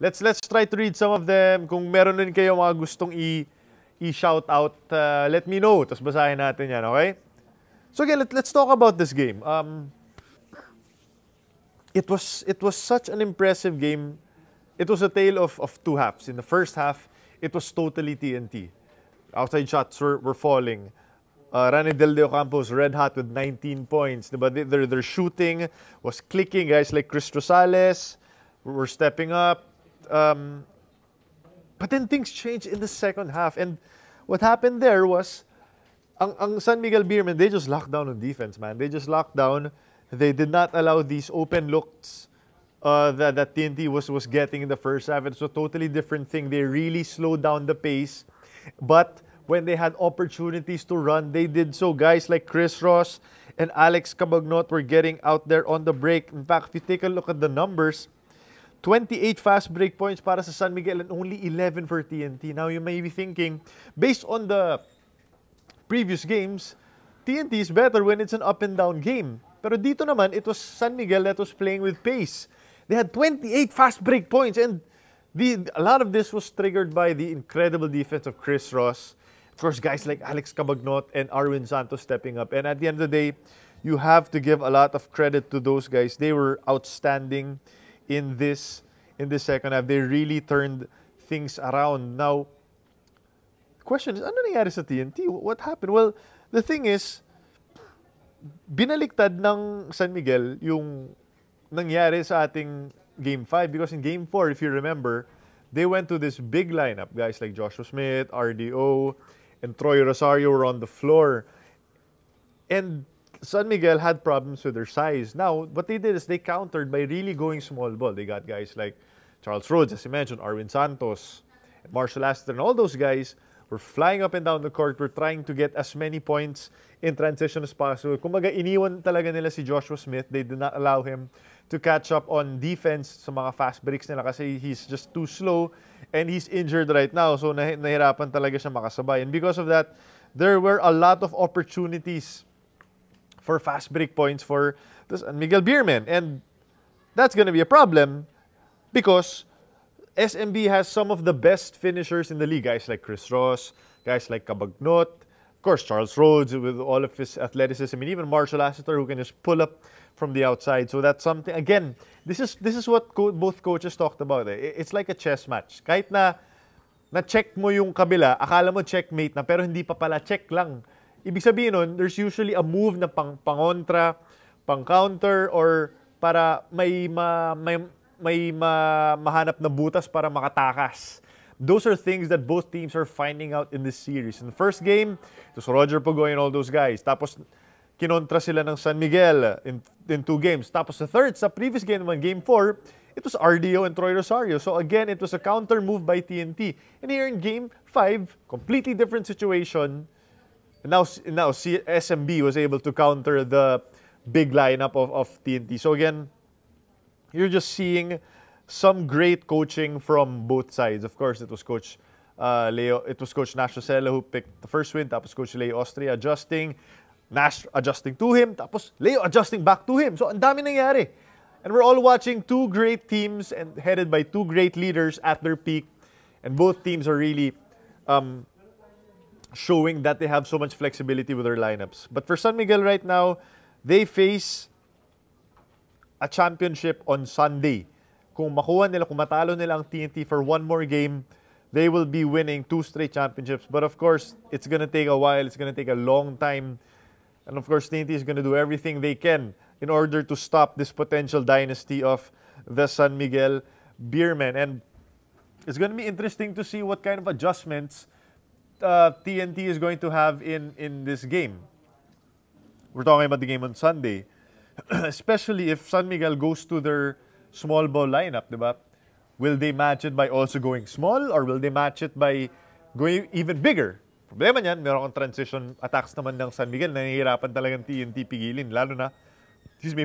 let's try to read some of them. Kung meron din kayo mga gustong i-shout out, let me know. Tapos basahin natin yan, okay? So again, let's talk about this game. It was such an impressive game. It was a tale of two halves. In the first half, it was totally TNT. Outside shots were falling. Ranidel de Ocampos red hot with 19 points. Diba? Their shooting was clicking. Guys like Chris Rosales were stepping up. But then things changed in the second half. And what happened there was, ang San Miguel Beermen, they just locked down on defense, man. They just locked down. They did not allow these open looks that TNT was getting in the first half. It's a totally different thing. They really slowed down the pace. But when they had opportunities to run, they did so. Guys like Chris Ross and Alex Cabagnot were getting out there on the break. In fact, if you take a look at the numbers, 28 fast break points para sa San Miguel and only 11 for TNT. Now, you may be thinking, based on the previous games, TNT is better when it's an up and down game. Pero dito naman, it was San Miguel that was playing with pace. They had 28 fast break points, and a lot of this was triggered by the incredible defense of Chris Ross. Of course, guys like Alex Cabagnot and Arwin Santos stepping up. And at the end of the day, you have to give a lot of credit to those guys. They were outstanding in this second half. They really turned things around. Now, the question is, ano nangyari sa TNT? What happened? Well, the thing is, binaliktad ng San Miguel yung nangyari sa ating Game 5 because in Game 4, if you remember, they went to this big lineup. Guys like Joshua Smith, RDO, and Troy Rosario were on the floor. And San Miguel had problems with their size. Now, what they did is they countered by really going small ball. They got guys like Charles Rhodes, as you mentioned, Arwin Santos, and Marshall Astor, and all those guys were flying up and down the court. Were trying to get as many points in transition as possible. Kumbaga, iniwan talaga nila si Joshua Smith. They did not allow him to catch up on defense sa mga fast breaks nila kasi he's just too slow and he's injured right now. So, nahirapan talaga siya makasabay. And because of that, there were a lot of opportunities for fast break points for the San Miguel Beermen. And that's going to be a problem because SMB has some of the best finishers in the league. Guys like Chris Ross, guys like Cabagnot, of course, Charles Rhodes with all of his athleticism, and even Marshall Astor who can just pull up from the outside. So that's something, again, this is what both coaches talked about. It's like a chess match. Kahit na-check mo yung kabila, akala mo checkmate na, pero hindi pa pala, check lang. Ibig sabihin nun, there's usually a move na pang-contra, pang-counter, or para may mahanap na butas para makatakas. Those are things that both teams are finding out in this series. In the first game, it was Roger Pugoy and all those guys. Tapos, kinontra sila ng San Miguel in 2 games. Tapos sa third, sa previous game naman, Game 4, it was RDO and Troy Rosario. So again, it was a counter move by TNT. And here in Game 5, completely different situation. And now SMB was able to counter the big lineup of TNT. So again, you're just seeing some great coaching from both sides. Of course, it was Coach Nash Rosella who picked the first win. Tapos Coach Leo Austria adjusting. Nash adjusting to him, tapos Leo adjusting back to him. So ang dami nangyari. And we're all watching two great teams and headed by two great leaders at their peak. And both teams are really showing that they have so much flexibility with their lineups. But for San Miguel right now, they face a championship on Sunday. Kung makuha nila, kung matalo nila ang TNT for one more game, they will be winning 2 straight championships. But of course, it's going to take a while. It's going to take a long time. And of course, TNT is going to do everything they can in order to stop this potential dynasty of the San Miguel Beermen. And it's going to be interesting to see what kind of adjustments TNT is going to have in this game. We're talking about the game on Sunday. Especially if San Miguel goes to their small ball lineup, diba? Will they match it by also going small or will they match it by going even bigger? Problema niyan, meron kang transition attacks naman ng San Miguel. Nahihirapan talagang TNT pigilin. Lalo na,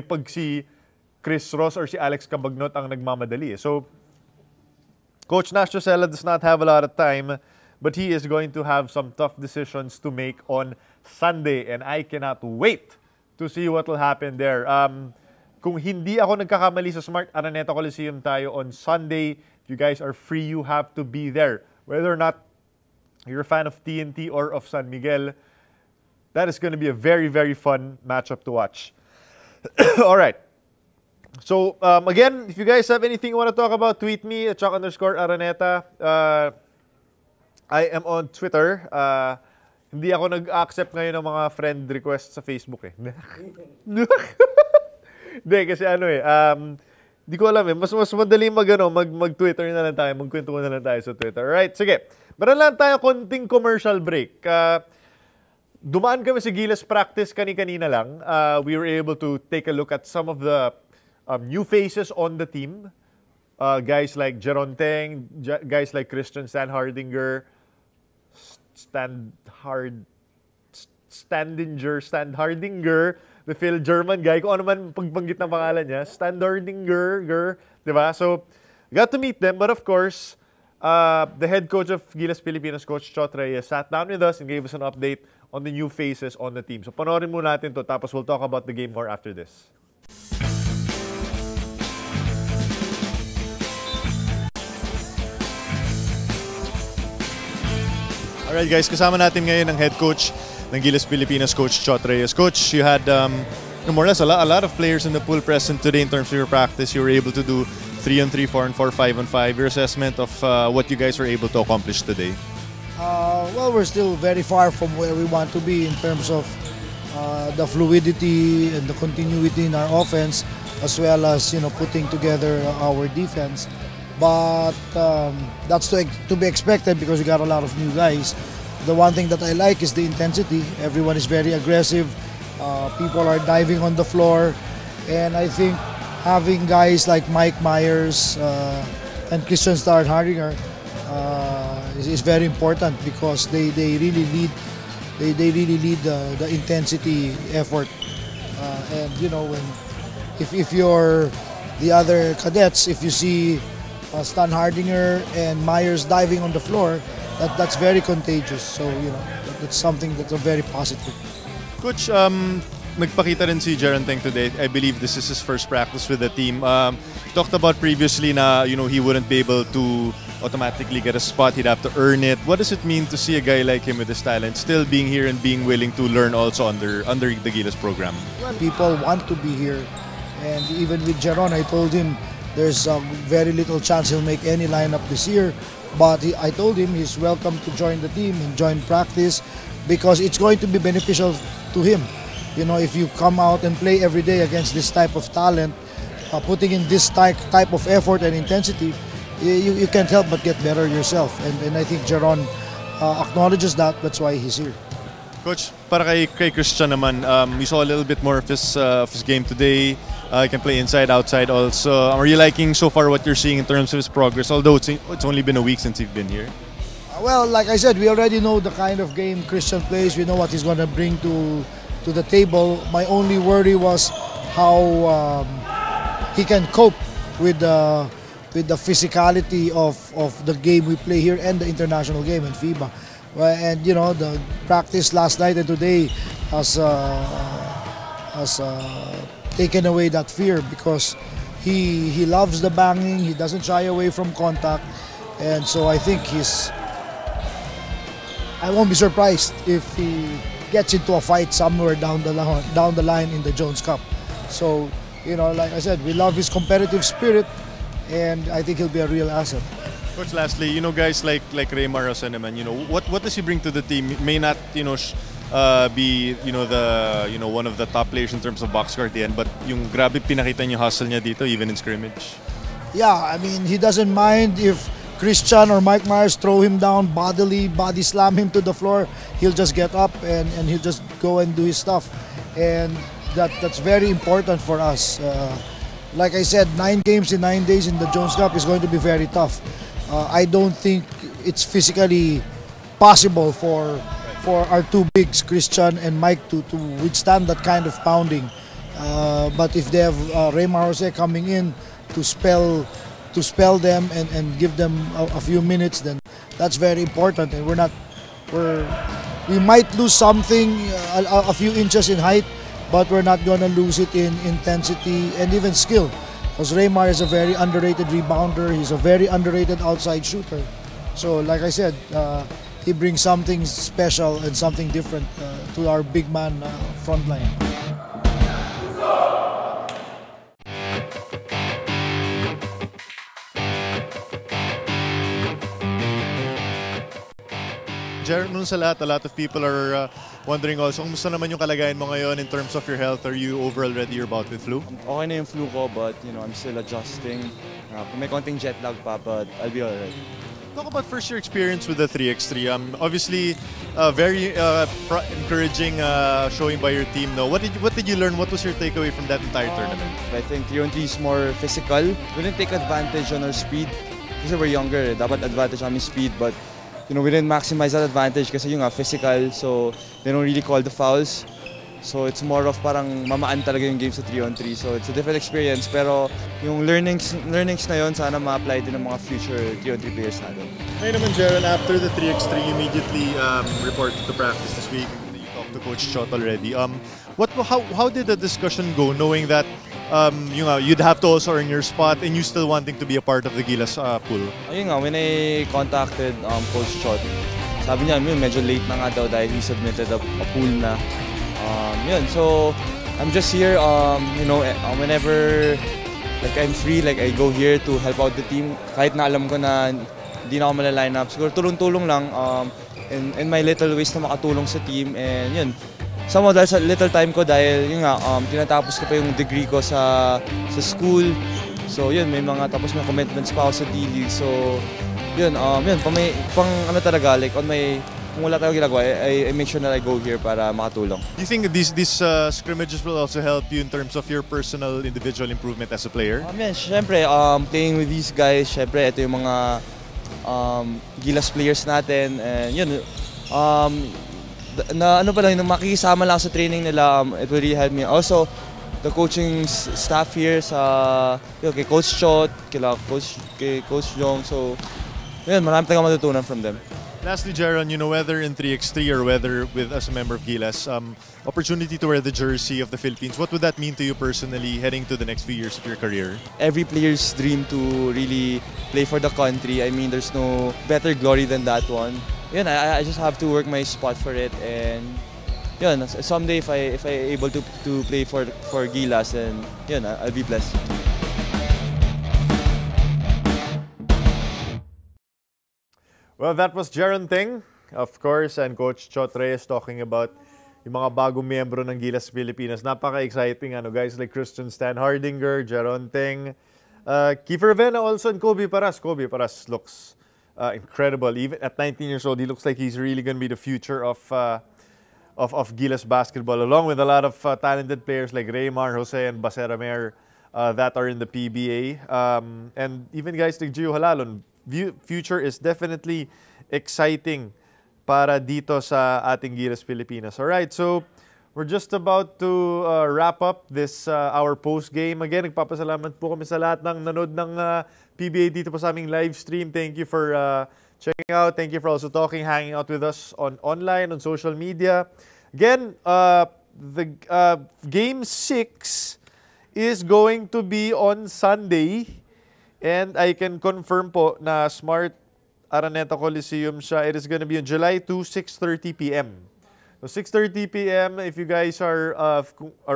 pag si Chris Ross or si Alex Cabagnot ang nagmamadali. So, Coach Nash Josela does not have a lot of time, but he is going to have some tough decisions to make on Sunday. And I cannot wait to see what will happen there. Kung hindi ako nagkakamali sa Smart Araneta Coliseum tayo on Sunday, if you guys are free, you have to be there. Whether or not you're a fan of TNT or of San Miguel, that is going to be a very, very fun matchup to watch. All right. So, again, if you guys have anything you want to talk about, tweet me at @Chuck_Araneta. I am on Twitter. Hindi ako nag-accept ngayon ng mga friend requests sa Facebook eh. Hindi, kasi di ko alam eh. Mas madali mag-Twitter na lang tayo. Magkwento na lang tayo sa Twitter. Alright, sige. Meron lang tayo konting commercial break. Dumaan kami sa Gilas practice kanina lang. We were able to take a look at some of the new faces on the team. Guys like Jeron Teng, guys like Christian Standhardinger, the Phil German guy, kung ano man pagbanggit ng pangalan niya, Standhardinger, diba? So, got to meet them, but of course, the head coach of Gilas Pilipinas, Coach Chot Reyes, sat down with us and gave us an update on the new faces on the team. So, panoorin muna natin to, tapos we'll talk about the game more after this. Alright guys, kasama natin ngayon ang head coach ng Gilas Pilipinas, Coach Chot Reyes. Coach, you had more or less a lot of players in the pool present today in terms of your practice. You were able to do 3-on-3, 4-on-4, 5-on-5. Your assessment of what you guys were able to accomplish today? Well, we're still very far from where we want to be in terms of the fluidity and the continuity in our offense, as well as putting together our defense. But that's to be expected because we got a lot of new guys. The one thing that I like is the intensity. Everyone is very aggressive. People are diving on the floor. And I think having guys like Mike Myers and Christian Standhardinger is very important because they really lead. They really lead the intensity effort. And if you're the other cadets, if you see Standhardinger and Myers diving on the floor, that's very contagious. So that's something that's a very positive. Coach, nagpakita rin si Jeron Teng today. I believe this is his first practice with the team. Talked about previously na he wouldn't be able to automatically get a spot. He'd have to earn it. What does it mean to see a guy like him with his talent still being here and being willing to learn also under the Gilas program? People want to be here, and even with Jeron, I told him there's very little chance he'll make any lineup this year. But I told him he's welcome to join the team and join practice because it's going to be beneficial to him. If you come out and play every day against this type of talent, putting in this type of effort and intensity, you can't help but get better yourself. And I think Jeron acknowledges that. That's why he's here. Coach, para kay Christian naman, we saw a little bit more of his game today. He can play inside, outside also. Are you liking so far what you're seeing in terms of his progress, although it's only been a week since you've been here? Well, like I said, we already know the kind of game Christian plays. We know what he's going to bring to the table. My only worry was how he can cope with the physicality of the game we play here and the international game in FIBA. And the practice last night and today has taken away that fear, because he loves the banging. He doesn't shy away from contact, and so I think I won't be surprised if he gets into a fight somewhere down the line in the Jones Cup. So, like I said, we love his competitive spirit, and I think he'll be a real asset. Coach, lastly, guys like Raymar Jose naman, what does he bring to the team? May not, be, one of the top players in terms of box score at the end, but yung grabe pinakita niyo hustle niya dito, even in scrimmage. Yeah, I mean, he doesn't mind if Christian or Mike Myers throw him down bodily, body slam him to the floor. He'll just get up and he'll just go and do his stuff. And that's very important for us. Like I said, 9 games in 9 days in the Jones Cup is going to be very tough. I don't think it's physically possible for our two bigs, Christian and Mike, to withstand that kind of pounding. But if they have Raymar Jose coming in to spell them and give them a few minutes, then that's very important. And we might lose something, a few inches in height, but we're not going to lose it in intensity and even skill. Because Raymar is a very underrated rebounder. He's a very underrated outside shooter. So like I said, he brings something special and something different to our big man front line. Jaron, nun sa lahat, a lot of people are wondering also, kumusta naman yung kalagayan mo ngayon in terms of your health? Are you over already your bout with flu? Okay na yung flu ko, but I'm still adjusting. May konting jet lag pa, but I'll be alright. Talk about first year experience with the 3x3. Obviously, very encouraging showing by your team. No, what did you learn? What was your takeaway from that entire tournament? I think 3-on-3 is more physical. We didn't take advantage on our speed kasi we're younger. Dapat advantage namin speed, but we didn't maximize that advantage kasi yung physical, so they don't really call the fouls. So it's more of parang mamaan talaga yung game sa 3-on-3. So it's a different experience, pero yung learnings na yun, sana ma-apply din ng mga future 3-on-3 players natin. Ngayon naman, Jaron, after the 3x3, you immediately reported to practice this week. You talked to Coach Chot already. How did the discussion go, knowing that you'd have to also earn your spot and you still wanting to be a part of the Gilas pool? Ayun nga, when I contacted Coach Chot, sabi niya, medyo late na nga daw dahil he submitted a pool na. So I'm just here, whenever I'm free, I go here to help out the team. Kahit na alam ko na hindi na ako mala-line up, siguro tulong-tulong lang in my little ways na makatulong sa team. And yun, somehow dahil sa little time ko, dahil tinatapos ko pa yung degree ko sa school. So yun, may mga tapos may commitments pa ako sa D-League. So yun, pang ano talaga, kung wala tayong ginagawa, I make sure that I go here para makatulong. Do you think these scrimmages will also help you in terms of your personal individual improvement as a player? Syempre, playing with these guys, syempre, ito yung mga Gilas players natin. And yun, makikisama lang sa training nila, it will really help me. Also, the coaching staff here kay Coach Chot, kay Coach Jong. So, yun, marami tayong matutunan from them. Lastly, Jaron, whether in 3x3 or whether as a member of Gilas, opportunity to wear the jersey of the Philippines, what would that mean to you personally heading to the next few years of your career? Every player's dream to really play for the country. I mean, there's no better glory than that one. Yun, I just have to work my spot for it, and yun, someday if I able to play for Gilas, then yun, I'll be blessed. Well, that was Jaron Ting, of course, and Coach Chot Reyes talking about yung mga bagong miyembro ng Gilas Pilipinas. Napaka-exciting, guys like Christian Stan Hardinger, Jaron Ting, Kiefer Avena also, and Kobe Paras. Kobe Paras looks incredible. Even at 19 years old, he looks like he's really going to be the future of Gilas basketball, along with a lot of talented players like Raymar Jose and Basera Mer that are in the PBA. And even guys like Gio Halalon. Future is definitely exciting para dito sa ating Gilas Pilipinas. Alright, so we're just about to wrap up this our post-game. Again, nagpapasalamat po kami sa lahat ng nanood ng PBA dito po sa aming live stream. Thank you for checking out. Thank you for also hanging out with us online, on social media. Again, the Game 6 is going to be on Sunday. And I can confirm po na Smart Araneta Coliseum siya. It is going to be on July 2, 6:30 p.m. So 6:30 p.m. if you guys are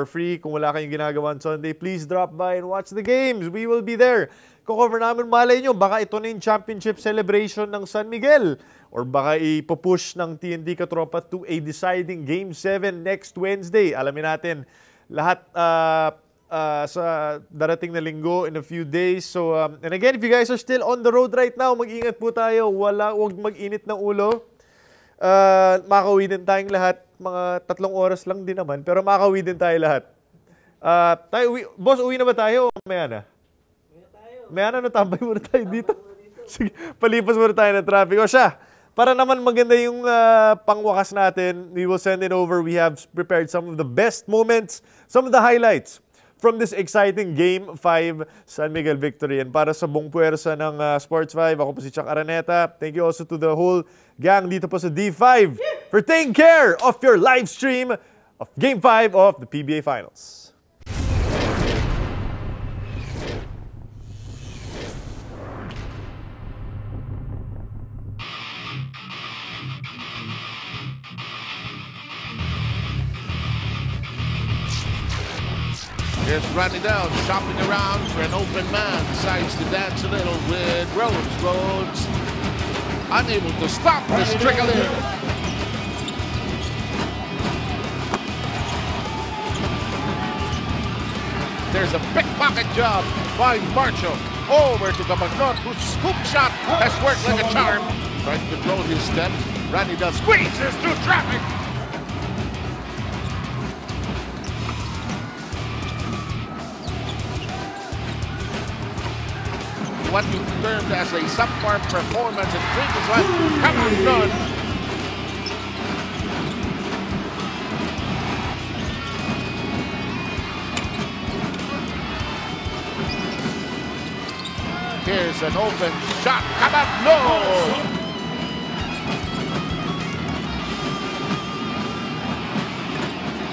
free, kung wala kayong ginagawa on Sunday, please drop by and watch the games. We will be there. Cover namin, malay nyo, baka ito na yung championship celebration ng San Miguel. Or baka ipupush ng TNT Katropa to a deciding Game 7 next Wednesday. Alamin natin lahat sa darating na linggo in a few days. So, and again, if you guys are still on the road right now, mag-ingat po tayo. Huwag mag-init ng ulo. Makauwi din tayong lahat. Mga 3 oras lang din naman. Pero makauwi din tayo lahat. Boss, uwi na ba tayo? Maya na? Maya na, natambay muna tayo dito. Sige, palipas muna tayo ng traffic. O siya, para naman maganda yung pangwakas natin, we will send it over. We have prepared some of the best moments, some of the highlights from this exciting Game 5 San Miguel victory. And para sa buong puwersa ng Sports 5, ako po si Chuck Araneta. Thank you also to the whole gang dito po sa D5 for taking care of your live stream of Game 5 of the PBA Finals. Here's Rodney down, shopping around for an open man. Decides to dance a little with Rhodes. Rhodes unable to stop this trickle in. There's a pickpocket job by Marshall. Over to Gabagnot, whose scoop shot has worked like a charm. Trying to control his step. Rodney does squeezes through traffic. What you termed as a subpar performance in previous one. Come on, done. Here's an open shot. Come on, no.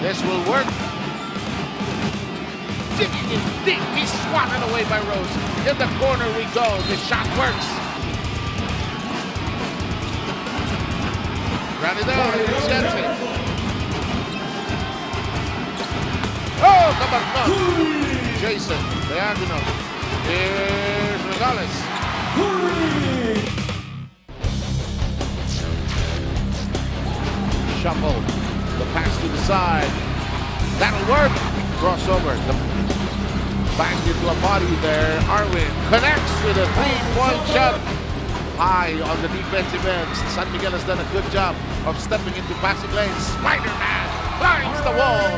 This will work. Digging in deep, he's swatted away by Rose. In the corner we go, the shot works. Round it down, gets it. Oh, come on, no. Jason, diagonal. Here's Regales. Shuffle, the pass to the side. That'll work. Crossover. Back into a body there. Arwin connects with a 3-point shot. High on the defensive end. San Miguel has done a good job of stepping into passing lanes. Spider-Man finds the wall.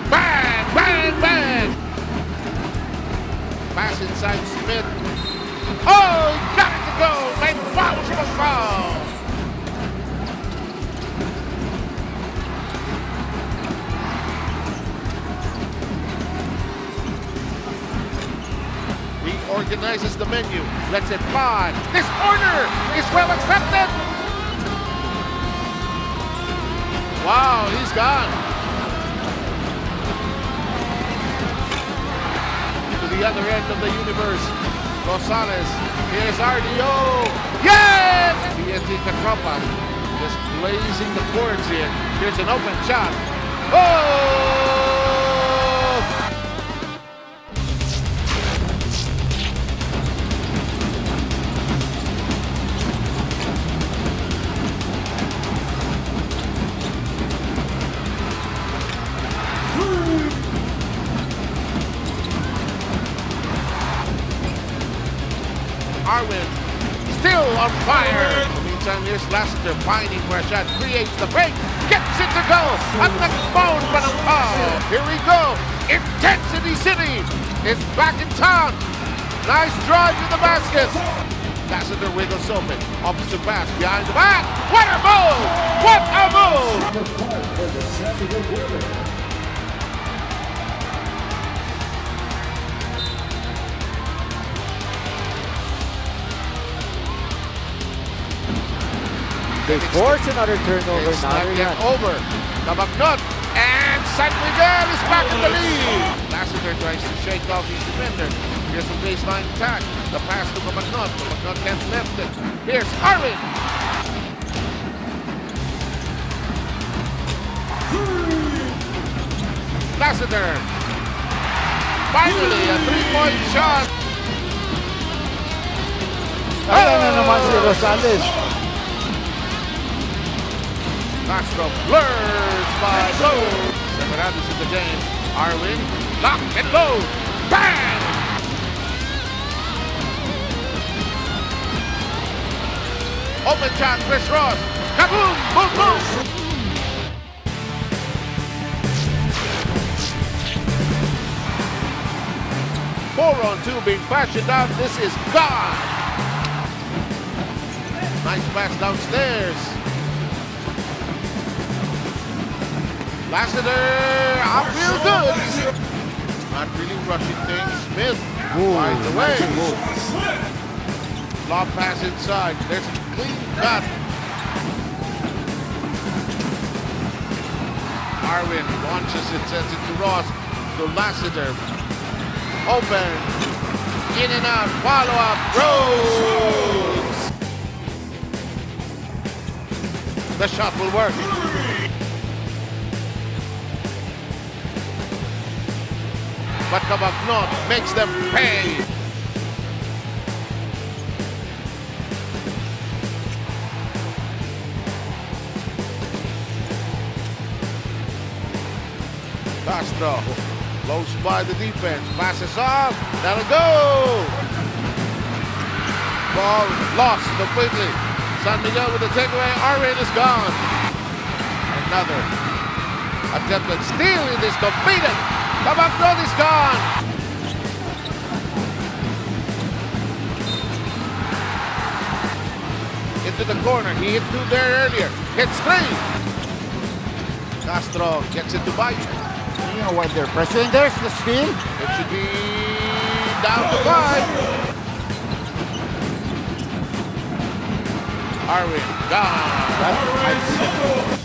Bang, bang, bang. Pass inside Smith. Oh, got it to go. And fouls for foul. Reorganizes the menu. Lets it fly. This corner is well accepted. Wow, he's gone. To the other end of the universe. Rosales, here's RDO. Yes! TNT Katropa just blazing the boards here. Here's an open shot. Oh! Arwin still on fire. In the meantime, here's Lassiter finding where shot creates the break, gets it to go. At the phone, but here we go. Intensity City is back in town. Nice drive to the basket. Lassiter wiggles open. Opposite pass behind the back. What a move! What a move! They force another turnover It's now. not yet over. Kabagnot and San Miguel is back in the lead. Lassiter tries to shake off his defender. Here's a baseline attack. The pass to Kabagnot. Kabagnot can't lift it. Here's Arvin. Lassiter. Finally, a three-point shot. Ayan na naman si Rosales. Castro blurs by Low. Separados in the game. Arvin, lock and load. Bang! Open shot, Chris Ross. Kaboom! Boom, boom! Four on two being fashioned out. This is gone. Nice pass downstairs. Lassiter, I feel good. Not really rushing things. Smith finds the way. Lob pass inside. There's a clean cut. Arvin launches it, sends it to Ross. To Lassiter. Open. In and out. Follow up. Rose. The shot will work. But Kabagnot makes them pay. Castro close by the defense, passes off, that'll go. Ball lost completely. San Miguel with the takeaway. Arvin is gone. Another attempt at stealing is completed. Kabagnot is gone. Into the corner. He hit two there earlier. Hits three. Castro gets it to bite. You know what they're pressuring. There's the steal. It should be down to 5. Arvin gone.